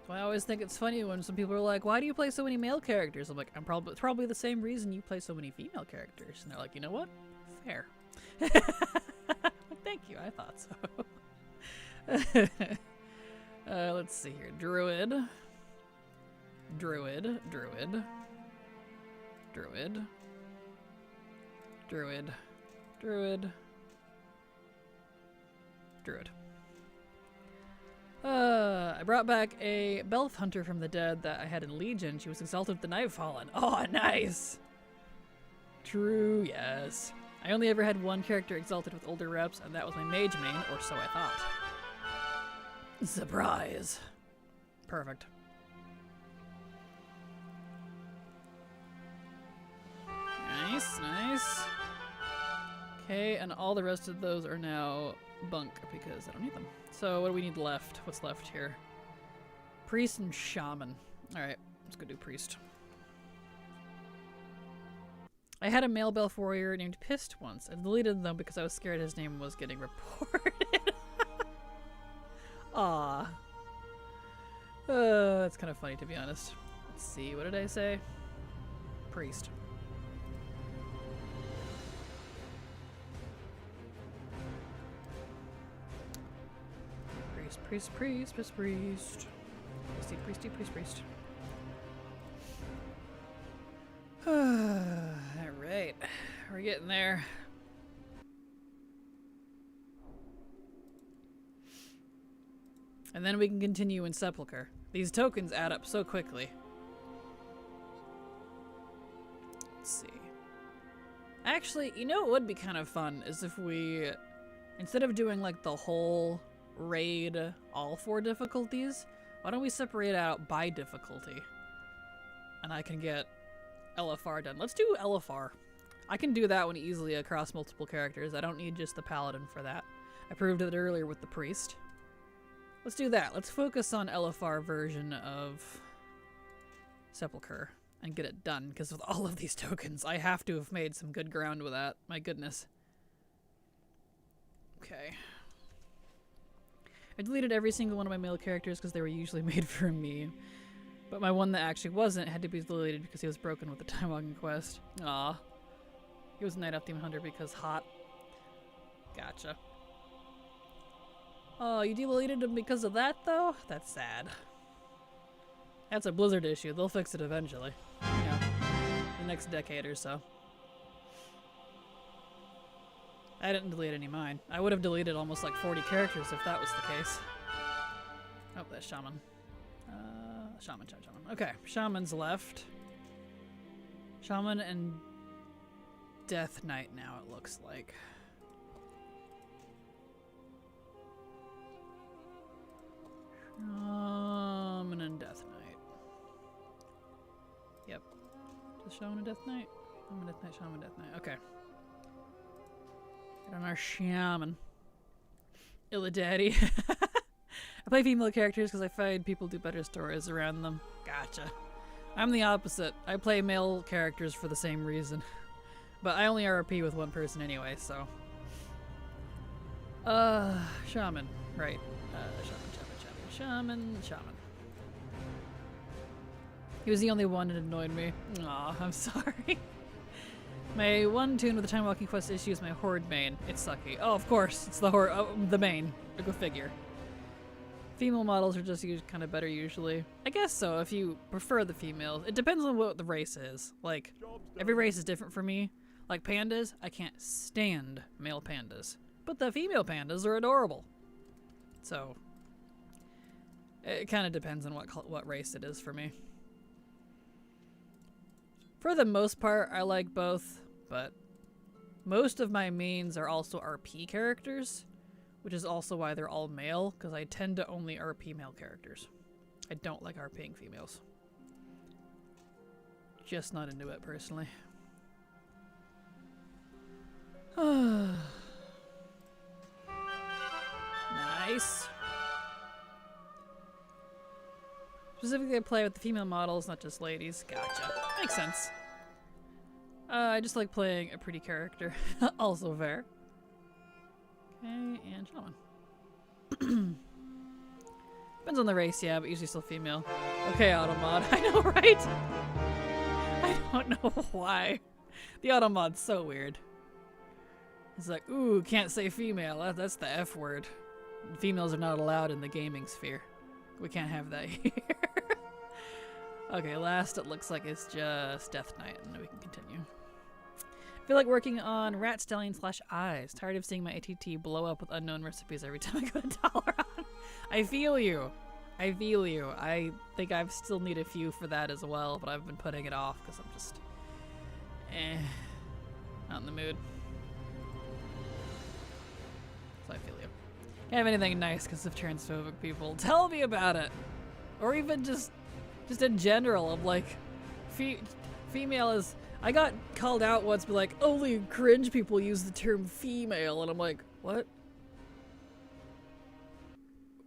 So I always think it's funny when some people are like, why do you play so many male characters? I'm like, it's probably the same reason you play so many female characters. And they're like, you know what? Fair. Thank you, I thought so. Let's see here. Druid. I brought back a Belf Hunter from the dead that I had in Legion. She was exalted with the Nightfallen. Oh, nice! True, yes. I only ever had one character exalted with older reps, and that was my mage main, or so I thought. Surprise! Perfect. Nice. Okay, and all the rest of those are now bunk because I don't need them. So what do we need left? What's left here? Priest and shaman. Alright, let's go do priest. I had a male Belf warrior named Pissed once. I deleted them because I was scared his name was getting reported. Aw. That's kind of funny to be honest. Let's see, what did I say? Priest. Priest. Priest. Alright, we're getting there. And then we can continue in Sepulcher. These tokens add up so quickly. Let's see. Actually, you know what would be kind of fun is if we, instead of doing like the whole raid all 4 difficulties, why don't we separate out by difficulty? And I can get LFR done. Let's do LFR. I can do that one easily across multiple characters. I don't need just the paladin for that. I proved it earlier with the priest. Let's do that. Let's focus on LFR version of Sepulcher and get it done, because with all of these tokens, I have to have made some good ground with that. My goodness. Okay. I deleted every single one of my male characters because they were usually made for me. But my one that actually wasn't had to be deleted because he was broken with the Time Walking quest. Aw. He was a Night Elf Demon Hunter because hot. Gotcha. Oh, you deleted him because of that, though? That's sad. That's a Blizzard issue. They'll fix it eventually. You know, the next decade or so. I didn't delete any of mine. I would have deleted almost like 40 characters if that was the case. Oh, that's Shaman. Shaman. Okay, Shaman's left. Shaman and Death Knight now, it looks like. Shaman and Death Knight. Yep. Just Shaman and Death Knight? Shaman, Death Knight, Shaman, Death Knight. Okay. Get on our Shaman. Illa Daddy. I play female characters because I find people do better stories around them. Gotcha. I'm the opposite. I play male characters for the same reason. But I only RP with one person anyway, so. Shaman. Right. Shaman. He was the only one that annoyed me. Aw, I'm sorry. My one tune with the Time Walking Quest issue is my Horde main. It's sucky. Oh, of course. It's the Horde. The main. Go figure. Female models are just kind of better usually. I guess so, if you prefer the females. It depends on what the race is. Like, every race is different for me. Like pandas, I can't stand male pandas. But the female pandas are adorable. So, it kind of depends on what race it is for me. For the most part, I like both, but most of my mains are also RP characters. Which is also why they're all male, because I tend to only RP male characters. I don't like RPing females. Just not into it, personally. Nice. Specifically, I play with the female models, not just ladies. Gotcha. Makes sense. I just like playing a pretty character. Also fair. Okay, and Shaman. Depends on the race, yeah, but usually still female. Okay, Automod. I know, right? I don't know why. The Automod's so weird. It's like, ooh, can't say female. That's the F word. Females are not allowed in the gaming sphere. We can't have that here. Okay, last it looks like it's just Death Knight, and then we can continue. I feel like working on rat stallion / eyes. Tired of seeing my ATT blow up with unknown recipes every time I go to Dalaran. I feel you. I feel you. I think I still need a few for that as well, but I've been putting it off because I'm just not in the mood. So I feel you. Can't have anything nice because of transphobic people. Tell me about it. Or even just in general of like female is. I got called out once, but like, only cringe people use the term female, and I'm like, what?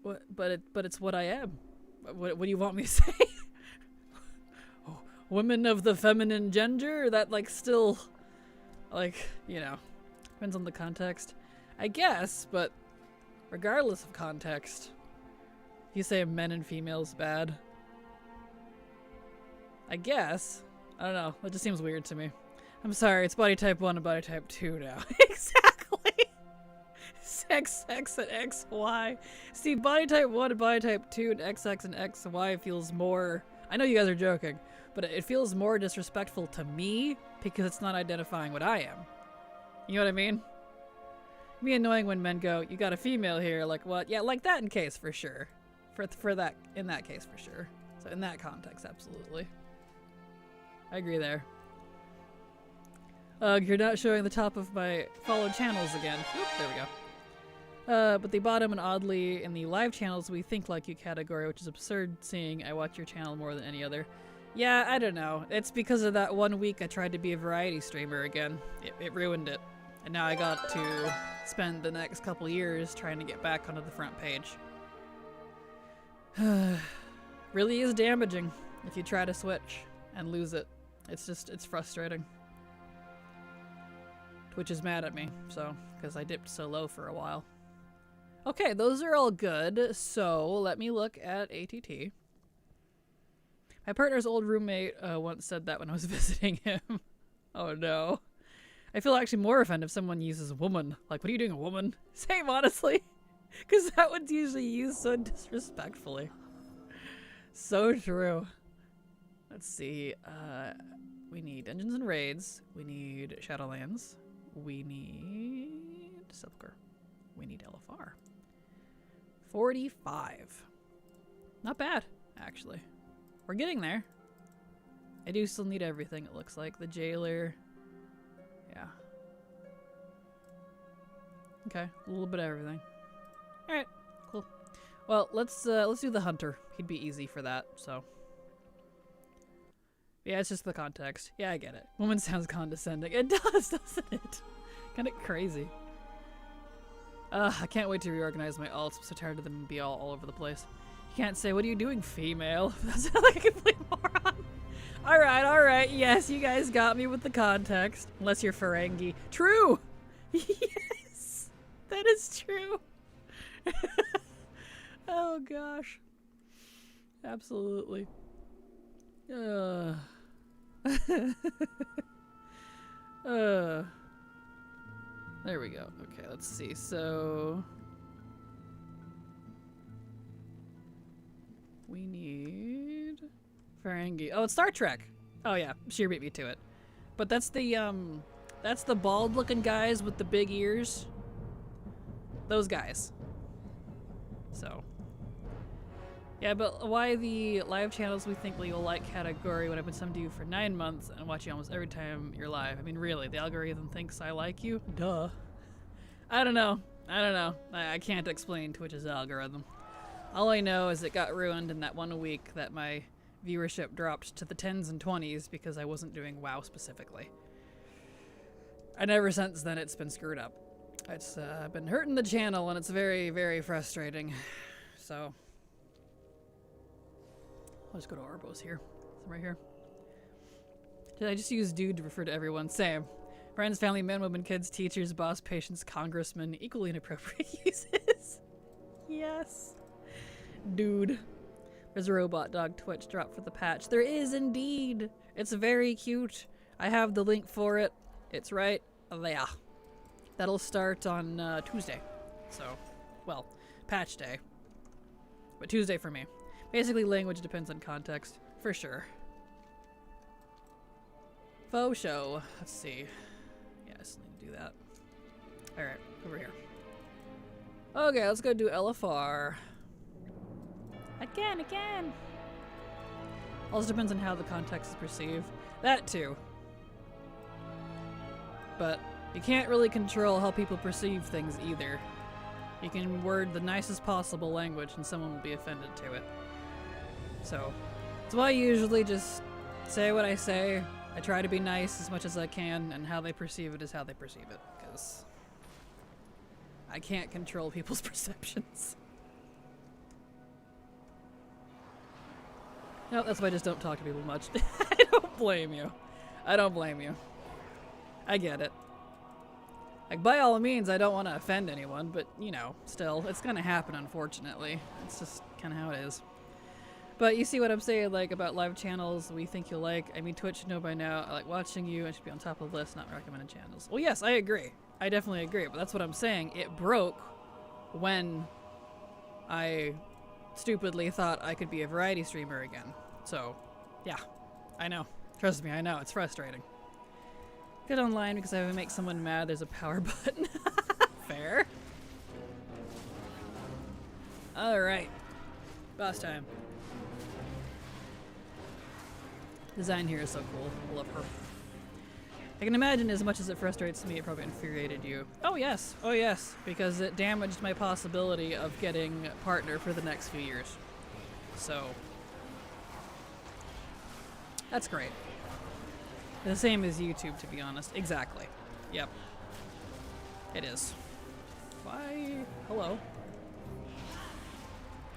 What? But it's what I am. What do you want me to say? Oh, women of the feminine gender? That like still, like, you know, depends on the context, I guess. But regardless of context, you say men and females bad. I guess. I don't know. That just seems weird to me. I'm sorry. It's body type 1 and body type 2 now. Exactly. Sex, X, and XY. See, body type 1 and body type 2 and XX and XY feels more... I know you guys are joking, but it feels more disrespectful to me because it's not identifying what I am. You know what I mean? Me annoying when men go, you got a female here. Like, what? Yeah, like that in case, for sure. For that, in that case, for sure. So in that context, absolutely. I agree there. You're not showing the top of my followed channels again. Oop, there we go. But the bottom and oddly in the live channels we think like you category, which is absurd seeing I watch your channel more than any other. Yeah, I don't know. It's because of that 1 week I tried to be a variety streamer again. It ruined it. And now I got to spend the next couple years trying to get back onto the front page. Really is damaging if you try to switch and lose it. It's frustrating. Twitch is mad at me, so, because I dipped so low for a while. Okay, those are all good, so let me look at ATT. My partner's old roommate once said that when I was visiting him. Oh no. I feel actually more offended if someone uses woman. Like, what are you doing, a woman? Same, honestly. Because that one's usually used so disrespectfully. So true. Let's see. We need Dungeons and Raids. We need Shadowlands. We need Sepulcher. We need LFR. 45. Not bad, actually. We're getting there. I do still need everything, it looks like. The jailer. Yeah. Okay, a little bit of everything. Alright, cool. Well, let's do the hunter. He'd be easy for that, so. Yeah, it's just the context. Yeah, I get it. Woman sounds condescending. It does, doesn't it? Kind of crazy. I can't wait to reorganize my alts. I'm so tired of them be all over the place. You can't say, what are you doing, female? That sounds like a complete moron. Alright. Yes, you guys got me with the context. Unless you're Ferengi. True! Yes! That is true. Oh, gosh. Absolutely. There we go. Okay, let's see. So we need Ferengi. Oh, it's Star Trek. Oh yeah, she beat me to it. But that's the bald-looking guys with the big ears. Those guys. So. Yeah, but why the live channels we think you'll like category when I've been subbed to you for 9 months and watch you almost every time you're live? I mean, really, the algorithm thinks I like you? Duh. I don't know. I can't explain Twitch's algorithm. All I know is it got ruined in that 1 week that my viewership dropped to the 10s and 20s because I wasn't doing WoW specifically. And ever since then, it's been screwed up. It's been hurting the channel, and it's very, very frustrating. So. I'll just go to Orbos here. Right here. Did I just use dude to refer to everyone? Same. Friends, family, men, women, kids, teachers, boss, patients, congressmen, equally inappropriate uses. Yes. Dude. There's a robot dog Twitch drop for the patch. There is indeed. It's very cute. I have the link for it. It's right there. That'll start on Tuesday. So, well, patch day. But Tuesday for me. Basically, language depends on context, for sure. Faux show. Let's see. Yeah, I just need to do that. Alright, over here. Okay, let's go do LFR. Again! Also depends on how the context is perceived. That too. But you can't really control how people perceive things either. You can word the nicest possible language and someone will be offended to it. So, that's why I usually just say what I say. I try to be nice as much as I can, and how they perceive it is how they perceive it, because I can't control people's perceptions. No, that's why I just don't talk to people much. I don't blame you. I get it. Like, by all means, I don't want to offend anyone, but, you know, still, it's gonna happen, unfortunately. It's just kind of how it is. But you see what I'm saying, like, about live channels we think you'll like. I mean, Twitch should know by now. I like watching you. I should be on top of the list, not recommended channels. Well, yes, I agree. I definitely agree. But that's what I'm saying. It broke when I stupidly thought I could be a variety streamer again. So, yeah. I know. Trust me, I know. It's frustrating. Get online because if I make someone mad, there's a power button. Fair. Alright. Boss time. Design here is so cool. I love her. I can imagine as much as it frustrates me, it probably infuriated you. Oh yes, because it damaged my possibility of getting a partner for the next few years. So, that's great. The same as YouTube, to be honest. Exactly. Yep. It is. Why? Hello.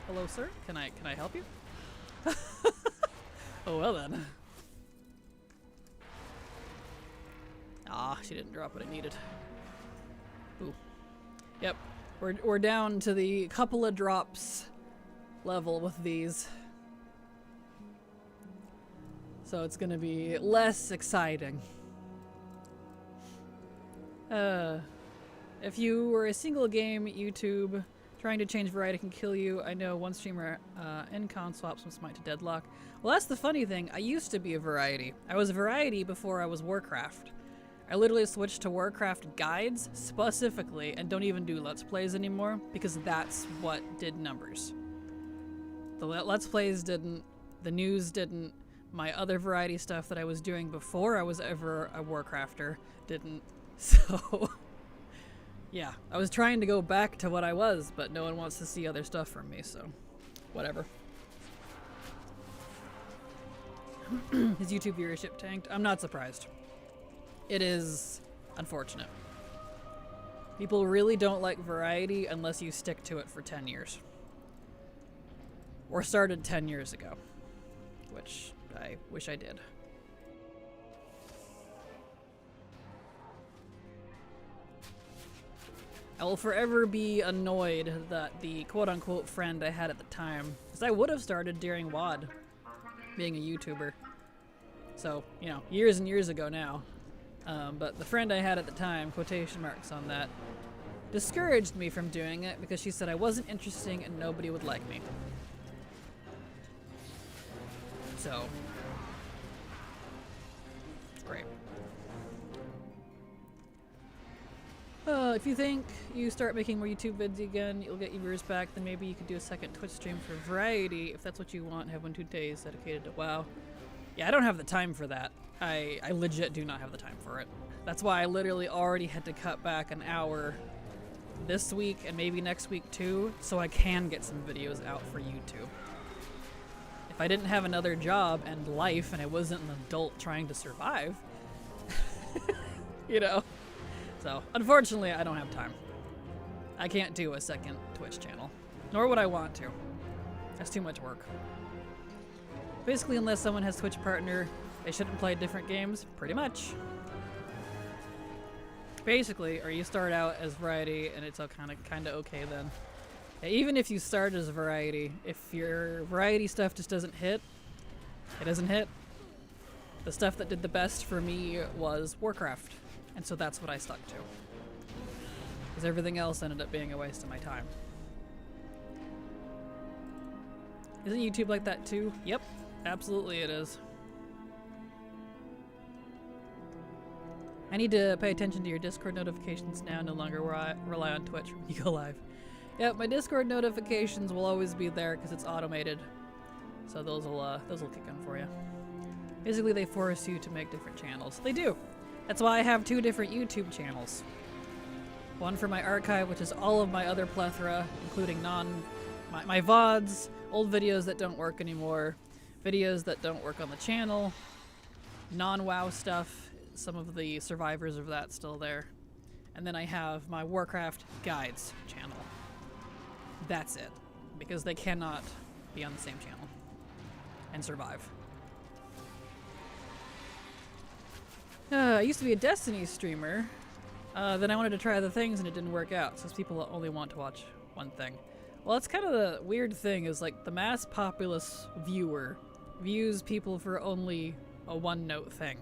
Hello, sir. Can I help you? Oh well then. Ah, she didn't drop what I needed. Ooh. Yep. We're down to the couple of drops level with these. So it's gonna be less exciting. If you were a single game YouTube, trying to change variety can kill you. I know one streamer Encon swaps from Smite to Deadlock. Well, that's the funny thing. I used to be a variety. I was a variety before I was Warcraft. I literally switched to Warcraft guides specifically and don't even do Let's Plays anymore because that's what did numbers. The Let's Plays didn't, the news didn't, my other variety stuff that I was doing before I was ever a Warcrafter didn't. So, yeah, I was trying to go back to what I was, but no one wants to see other stuff from me, so whatever. His YouTube viewership tanked. I'm not surprised. It is unfortunate. People really don't like variety unless you stick to it for 10 years. Or started 10 years ago, which I wish I did. I will forever be annoyed that the quote-unquote friend I had at the time, because I would have started during WOD, being a YouTuber. So, you know, years and years ago now. But the friend I had at the time, quotation marks on that, discouraged me from doing it because she said I wasn't interesting and nobody would like me. So, great. If you think you start making more YouTube vids again, you'll get your viewers back, then maybe you could do a second Twitch stream for variety if that's what you want. Have 1-2 days dedicated to WoW. Yeah, I don't have the time for that. I legit do not have the time for it. That's why I literally already had to cut back an hour this week and maybe next week too, so I can get some videos out for YouTube. If I didn't have another job and life and I wasn't an adult trying to survive, you know. So, unfortunately, I don't have time. I can't do a second Twitch channel. Nor would I want to. That's too much work. Basically, unless someone has Twitch partner, they shouldn't play different games. Pretty much. Basically, or you start out as variety and it's all kind of okay then. Even if you start as variety, if your variety stuff just doesn't hit, it doesn't hit. The stuff that did the best for me was Warcraft. And so that's what I stuck to. Because everything else ended up being a waste of my time. Isn't YouTube like that too? Yep, absolutely it is. I need to pay attention to your Discord notifications now, no longer rely on Twitch when you go live. Yep, my Discord notifications will always be there because it's automated. So those will kick in for you. Basically, they force you to make different channels. They do. That's why I have 2 different YouTube channels. One for my archive, which is all of my other plethora, including my VODs, old videos that don't work anymore, videos that don't work on the channel, non-WoW stuff, some of the survivors of that still there. And then I have my Warcraft guides channel. That's it. Because they cannot be on the same channel and survive. I used to be a Destiny streamer. Then I wanted to try other things and it didn't work out, since people only want to watch one thing. Well, it's kind of the weird thing is like the mass populace viewer views people for only a one-note thing.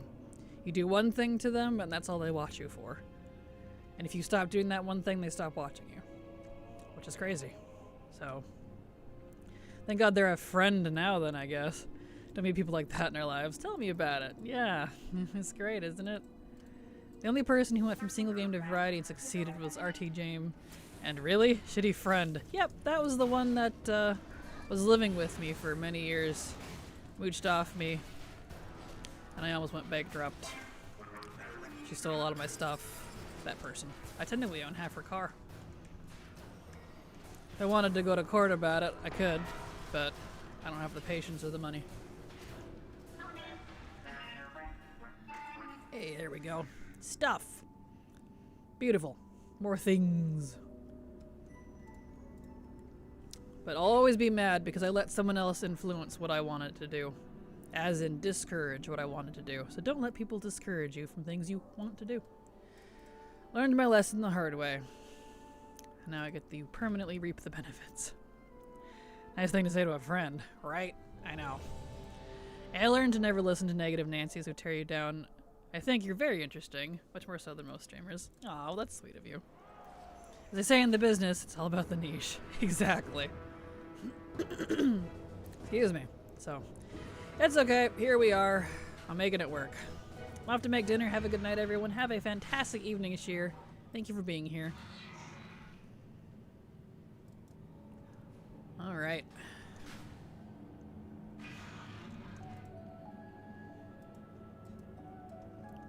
You do one thing to them and that's all they watch you for. And if you stop doing that one thing, they stop watching you. Which is crazy. So, thank God they're a friend now then, I guess. Don't meet people like that in our lives. Tell me about it. Yeah, it's great, isn't it? The only person who went from single game to variety and succeeded was RT Jame. And really? Shitty friend. Yep, that was the one that was living with me for many years. Mooched off me. And I almost went bankrupt. She stole a lot of my stuff. That person. I technically own half her car. If I wanted to go to court about it, I could. But I don't have the patience or the money. Hey, there we go. Stuff. Beautiful. More things. But I'll always be mad because I let someone else influence what I wanted to do. As in discourage what I wanted to do. So don't let people discourage you from things you want to do. Learned my lesson the hard way. And now I get to permanently reap the benefits. Nice thing to say to a friend, right? I know. I learned to never listen to negative Nancy's who tear you down. I think you're very interesting, much more so than most streamers. Aw, well, that's sweet of you. As they say in the business, it's all about the niche. Exactly. Excuse me. So, it's okay. Here we are. I'm making it work. I'm off to make dinner. Have a good night, everyone. Have a fantastic evening, Sheer. Thank you for being here. All right.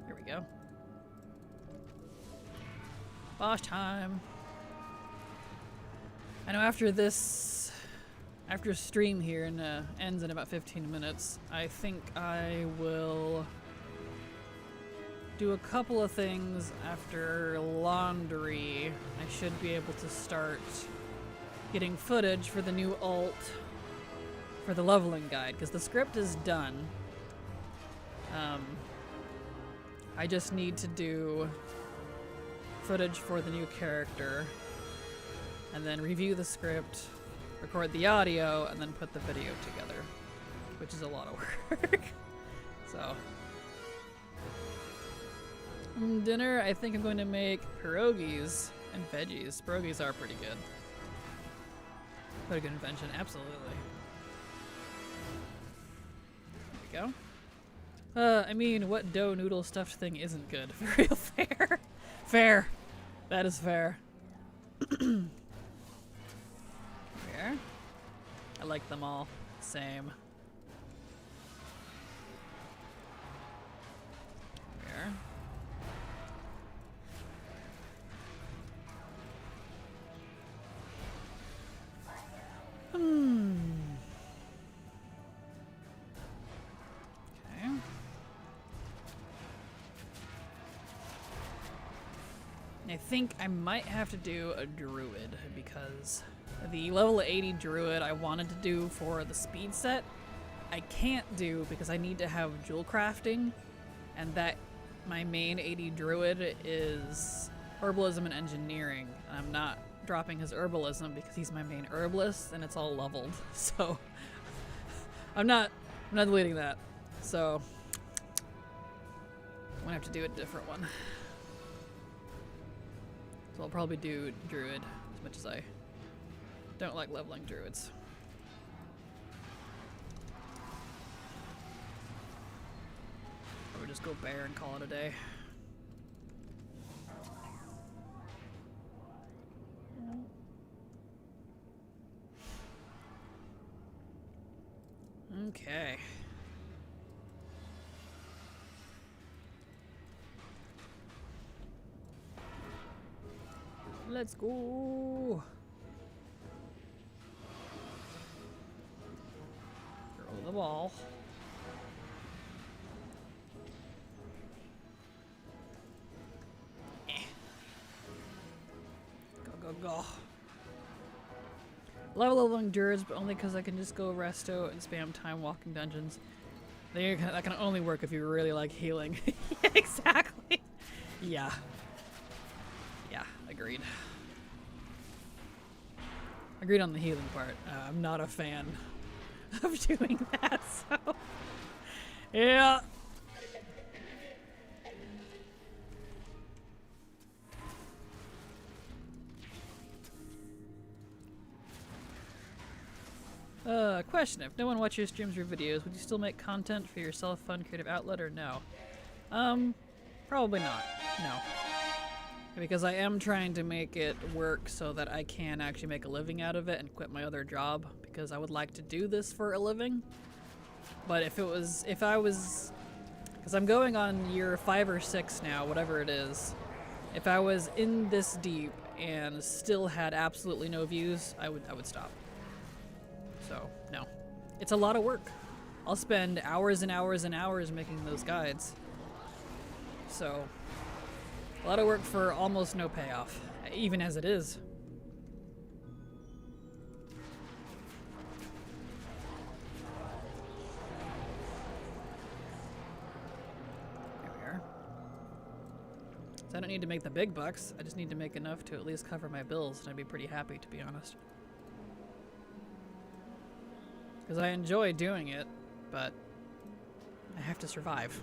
Here we go. Boss time. I know after this, after stream here and ends in about 15 minutes, I think I will do a couple of things after laundry. I should be able to start getting footage for the new alt for the leveling guide, because the script is done. I just need to do footage for the new character and then review the script, record the audio, and then put the video together, which is a lot of work. So dinner, I think I'm going to make pierogies and veggies. Pierogies are pretty good. What a good invention, absolutely. There we go. I mean, what dough noodle stuffed thing isn't good? Real fair. Fair. That is fair. Fair. I like them all. Same. Fair. Okay. I think I might have to do a druid, because the level 80 druid I wanted to do for the speed set, I can't do because I need to have jewel crafting, and that my main 80 druid is herbalism and engineering. And I'm not dropping his herbalism because he's my main herbalist and it's all leveled. So I'm not deleting that. So I'm gonna have to do a different one. So I'll probably do druid, as much as I don't like leveling druids. I would just go bear and call it a day. Okay. Let's go. Throw the ball. Go, go, go. Leveling druids, but only because I can just go resto and spam time walking dungeons. That can only work if you really like healing. Yeah, exactly. Yeah. Yeah, agreed. Agreed on the healing part. I'm not a fan of doing that, so... Yeah. Question. If no one watches your streams or videos, would you still make content for your self-fund creative outlet or no? Probably not. No. Because I am trying to make it work so that I can actually make a living out of it and quit my other job, because I would like to do this for a living. But because I'm going on year 5 or 6 now, whatever it is, if I was in this deep and still had absolutely no views, I would stop. So, no. It's a lot of work. I'll spend hours and hours and hours making those guides. So, a lot of work for almost no payoff, even as it is. There we are. So I don't need to make the big bucks. I just need to make enough to at least cover my bills, and I'd be pretty happy, to be honest. Because I enjoy doing it, but I have to survive.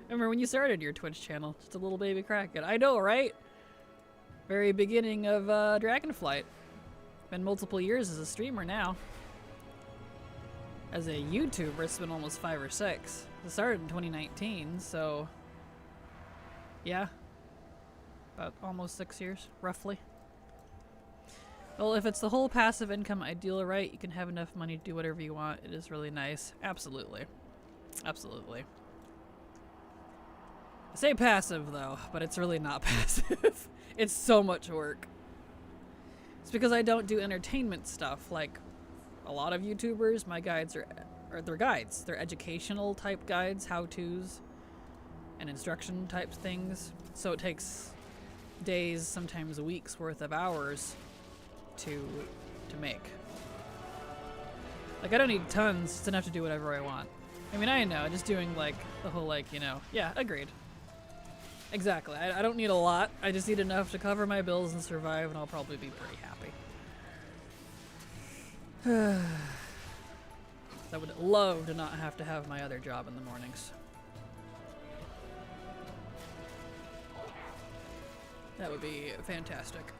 Remember when you started your Twitch channel? Just a little baby Kraken. I know, right? Very beginning of Dragonflight. Been multiple years as a streamer now. As a YouTuber, it's been almost 5 or 6. It started in 2019, so yeah, about almost 6 years, roughly. Well, if it's the whole passive income ideal, right, you can have enough money to do whatever you want. It is really nice. Absolutely. Absolutely. I say passive, though, but it's really not passive. It's so much work. It's because I don't do entertainment stuff like a lot of YouTubers. My guides they're guides. They're educational type guides, how-tos, and instruction type things. So it takes days, sometimes weeks worth of hours to make. Like, I don't need tons, it's enough to do whatever I want. I mean, I know, just doing like the whole, like, you know, yeah, agreed. Exactly. I don't need a lot. I just need enough to cover my bills and survive, and I'll probably be pretty happy. I would love to not have to have my other job in the mornings. That would be fantastic.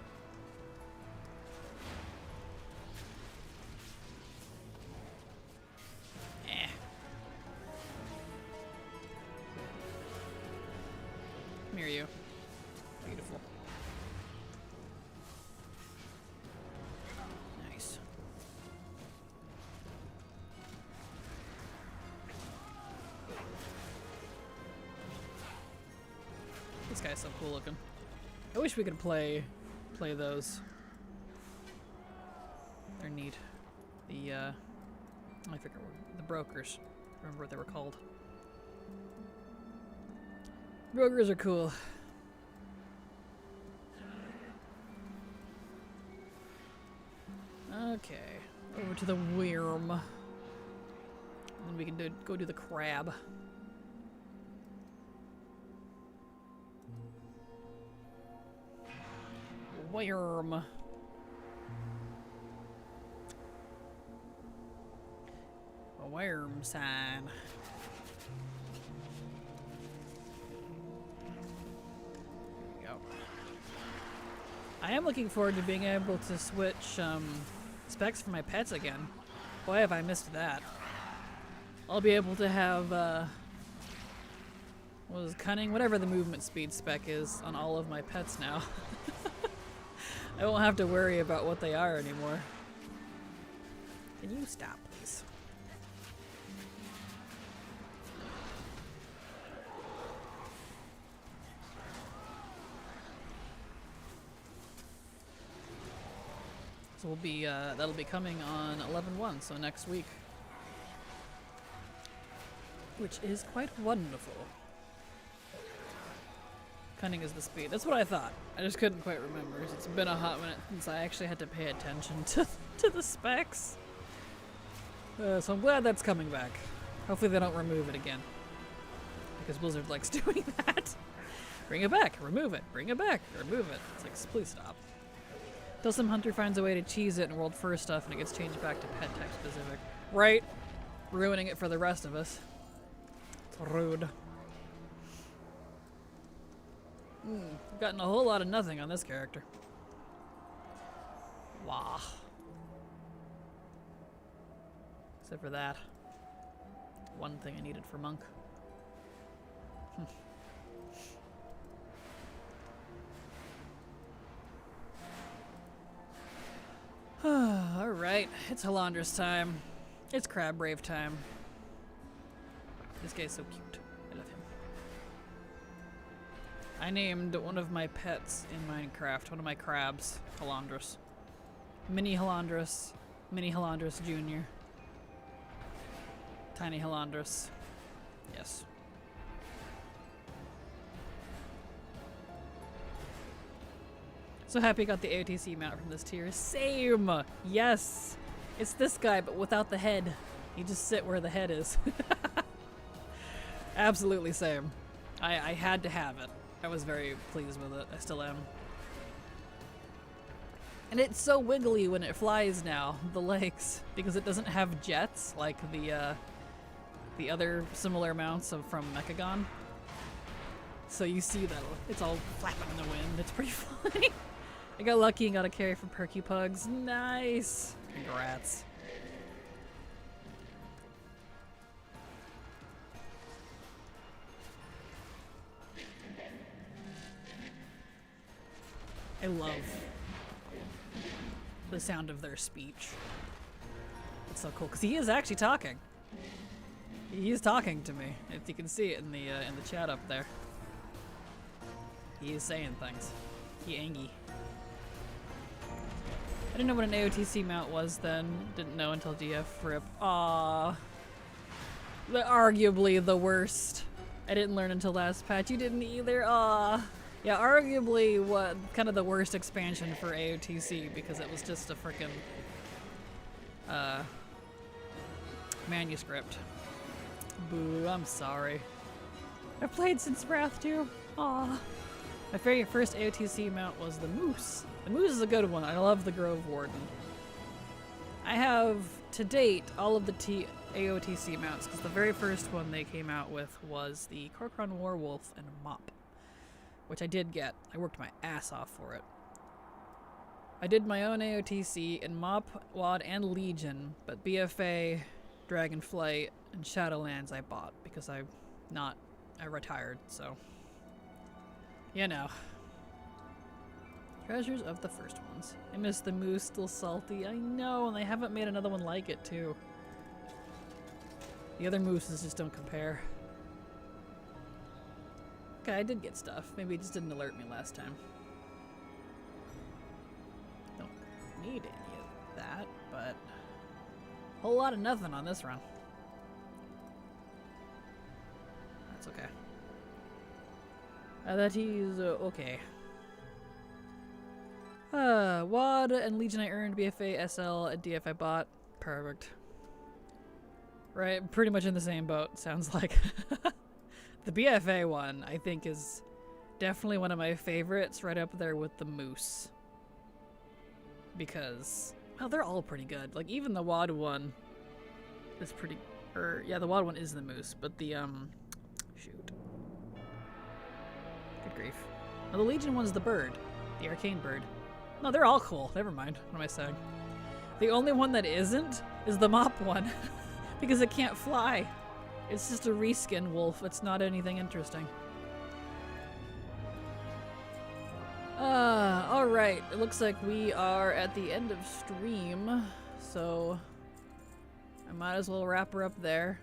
Come here, you. Beautiful. Nice. This guy's so cool looking. I wish we could play those. They're neat. The I forget the brokers. Remember what they were called. Brokers are cool. Okay, over to the worm. And then we can go do the crab. Worm. A worm sign. I am looking forward to being able to switch specs for my pets again. Boy, have I missed that. I'll be able to have, what was cunning? Whatever the movement speed spec is on all of my pets now. I won't have to worry about what they are anymore. Can you stop, please? So we'll be that'll be coming on 11/1, so next week, which is quite wonderful. Cunning is the speed. That's what I thought. I just couldn't quite remember. It's been a hot minute since I actually had to pay attention to the specs. So I'm glad that's coming back. Hopefully they don't remove it again, because Blizzard likes doing that. Bring it back, remove it. Bring it back, remove it. It's like, please stop. Till some hunter finds a way to cheese it in world first stuff and it gets changed back to pet type specific. Right? Ruining it for the rest of us. It's rude. I've gotten a whole lot of nothing on this character. Wah. Except for that. One thing I needed for Monk. Alright, it's Halandra's time. It's Crab Brave time. This guy's so cute. I love him. I named one of my pets in Minecraft, one of my crabs, Halandras. Mini Halandras Jr. Tiny Halandras. Yes. So happy I got the AOTC mount from this tier. Same! Yes! It's this guy, but without the head. You just sit where the head is. Absolutely same. I had to have it. I was very pleased with it. I still am. And it's so wiggly when it flies now, the legs, because it doesn't have jets like the other similar mounts from Mechagon. So you see that it's all flapping in the wind. It's pretty funny. I got lucky and got a carry from Perky Pugs. Nice. Congrats. I love the sound of their speech. It's so cool because he is actually talking. He's talking to me. If you can see it in the chat up there. He is saying things. He angy. I didn't know what an AOTC mount was then. Didn't know until DF rip. Aww. Arguably the worst. I didn't learn until last patch. You didn't either. Aww. Yeah, arguably what kind of the worst expansion for AOTC because it was just a frickin' manuscript. Boo, I'm sorry. I've played since Wrath too. Aw. My very first AOTC mount was the Moose. The Moose is a good one. I love the Grove Warden. I have, to date, all of the AOTC mounts, because the very first one they came out with was the Korkron Warwolf and Mop, which I did get. I worked my ass off for it. I did my own AOTC in Mop, WAD, and Legion, but BFA, Dragonflight, and Shadowlands I bought, because I retired, so... You know. Treasures of the first ones. I miss the Moose, still salty. I know, and they haven't made another one like it, too. The other Mooses just don't compare. Okay, I did get stuff. Maybe it just didn't alert me last time. Don't need any of that, but... a whole lot of nothing on this run. That's okay. That is okay. WAD and Legion I earned, BFA, SL, and DF I bought. Perfect. Right, pretty much in the same boat, sounds like. The BFA one, I think, is definitely one of my favorites, right up there with the Moose. Because, well, they're all pretty good. Like, even the WAD one is pretty... yeah, the WAD one is the Moose, but the, shoot. Good grief. Now, the Legion one's the bird. The arcane bird. No, they're all cool. Never mind. What am I saying? The only one that isn't is the Mop one. Because it can't fly. It's just a reskin wolf. It's not anything interesting. Alright. It looks like we are at the end of stream. So, I might as well wrap her up there.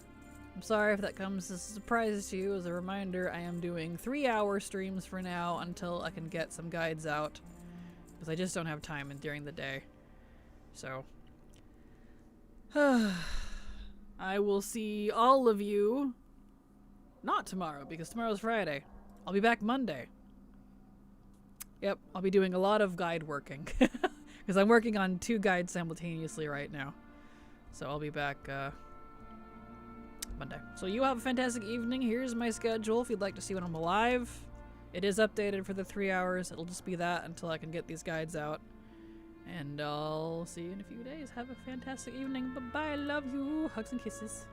I'm sorry if that comes as a surprise to you. As a reminder, I am doing 3-hour streams for now until I can get some guides out. Because I just don't have time during the day. So, I will see all of you, not tomorrow, because tomorrow's Friday. I'll be back Monday. Yep, I'll be doing a lot of guide working. Because I'm working on 2 guides simultaneously right now. So I'll be back Monday. So you have a fantastic evening. Here's my schedule if you'd like to see when I'm alive. It is updated for the 3 hours. It'll just be that until I can get these guides out. And I'll see you in a few days. Have a fantastic evening. Bye-bye. Love you. Hugs and kisses.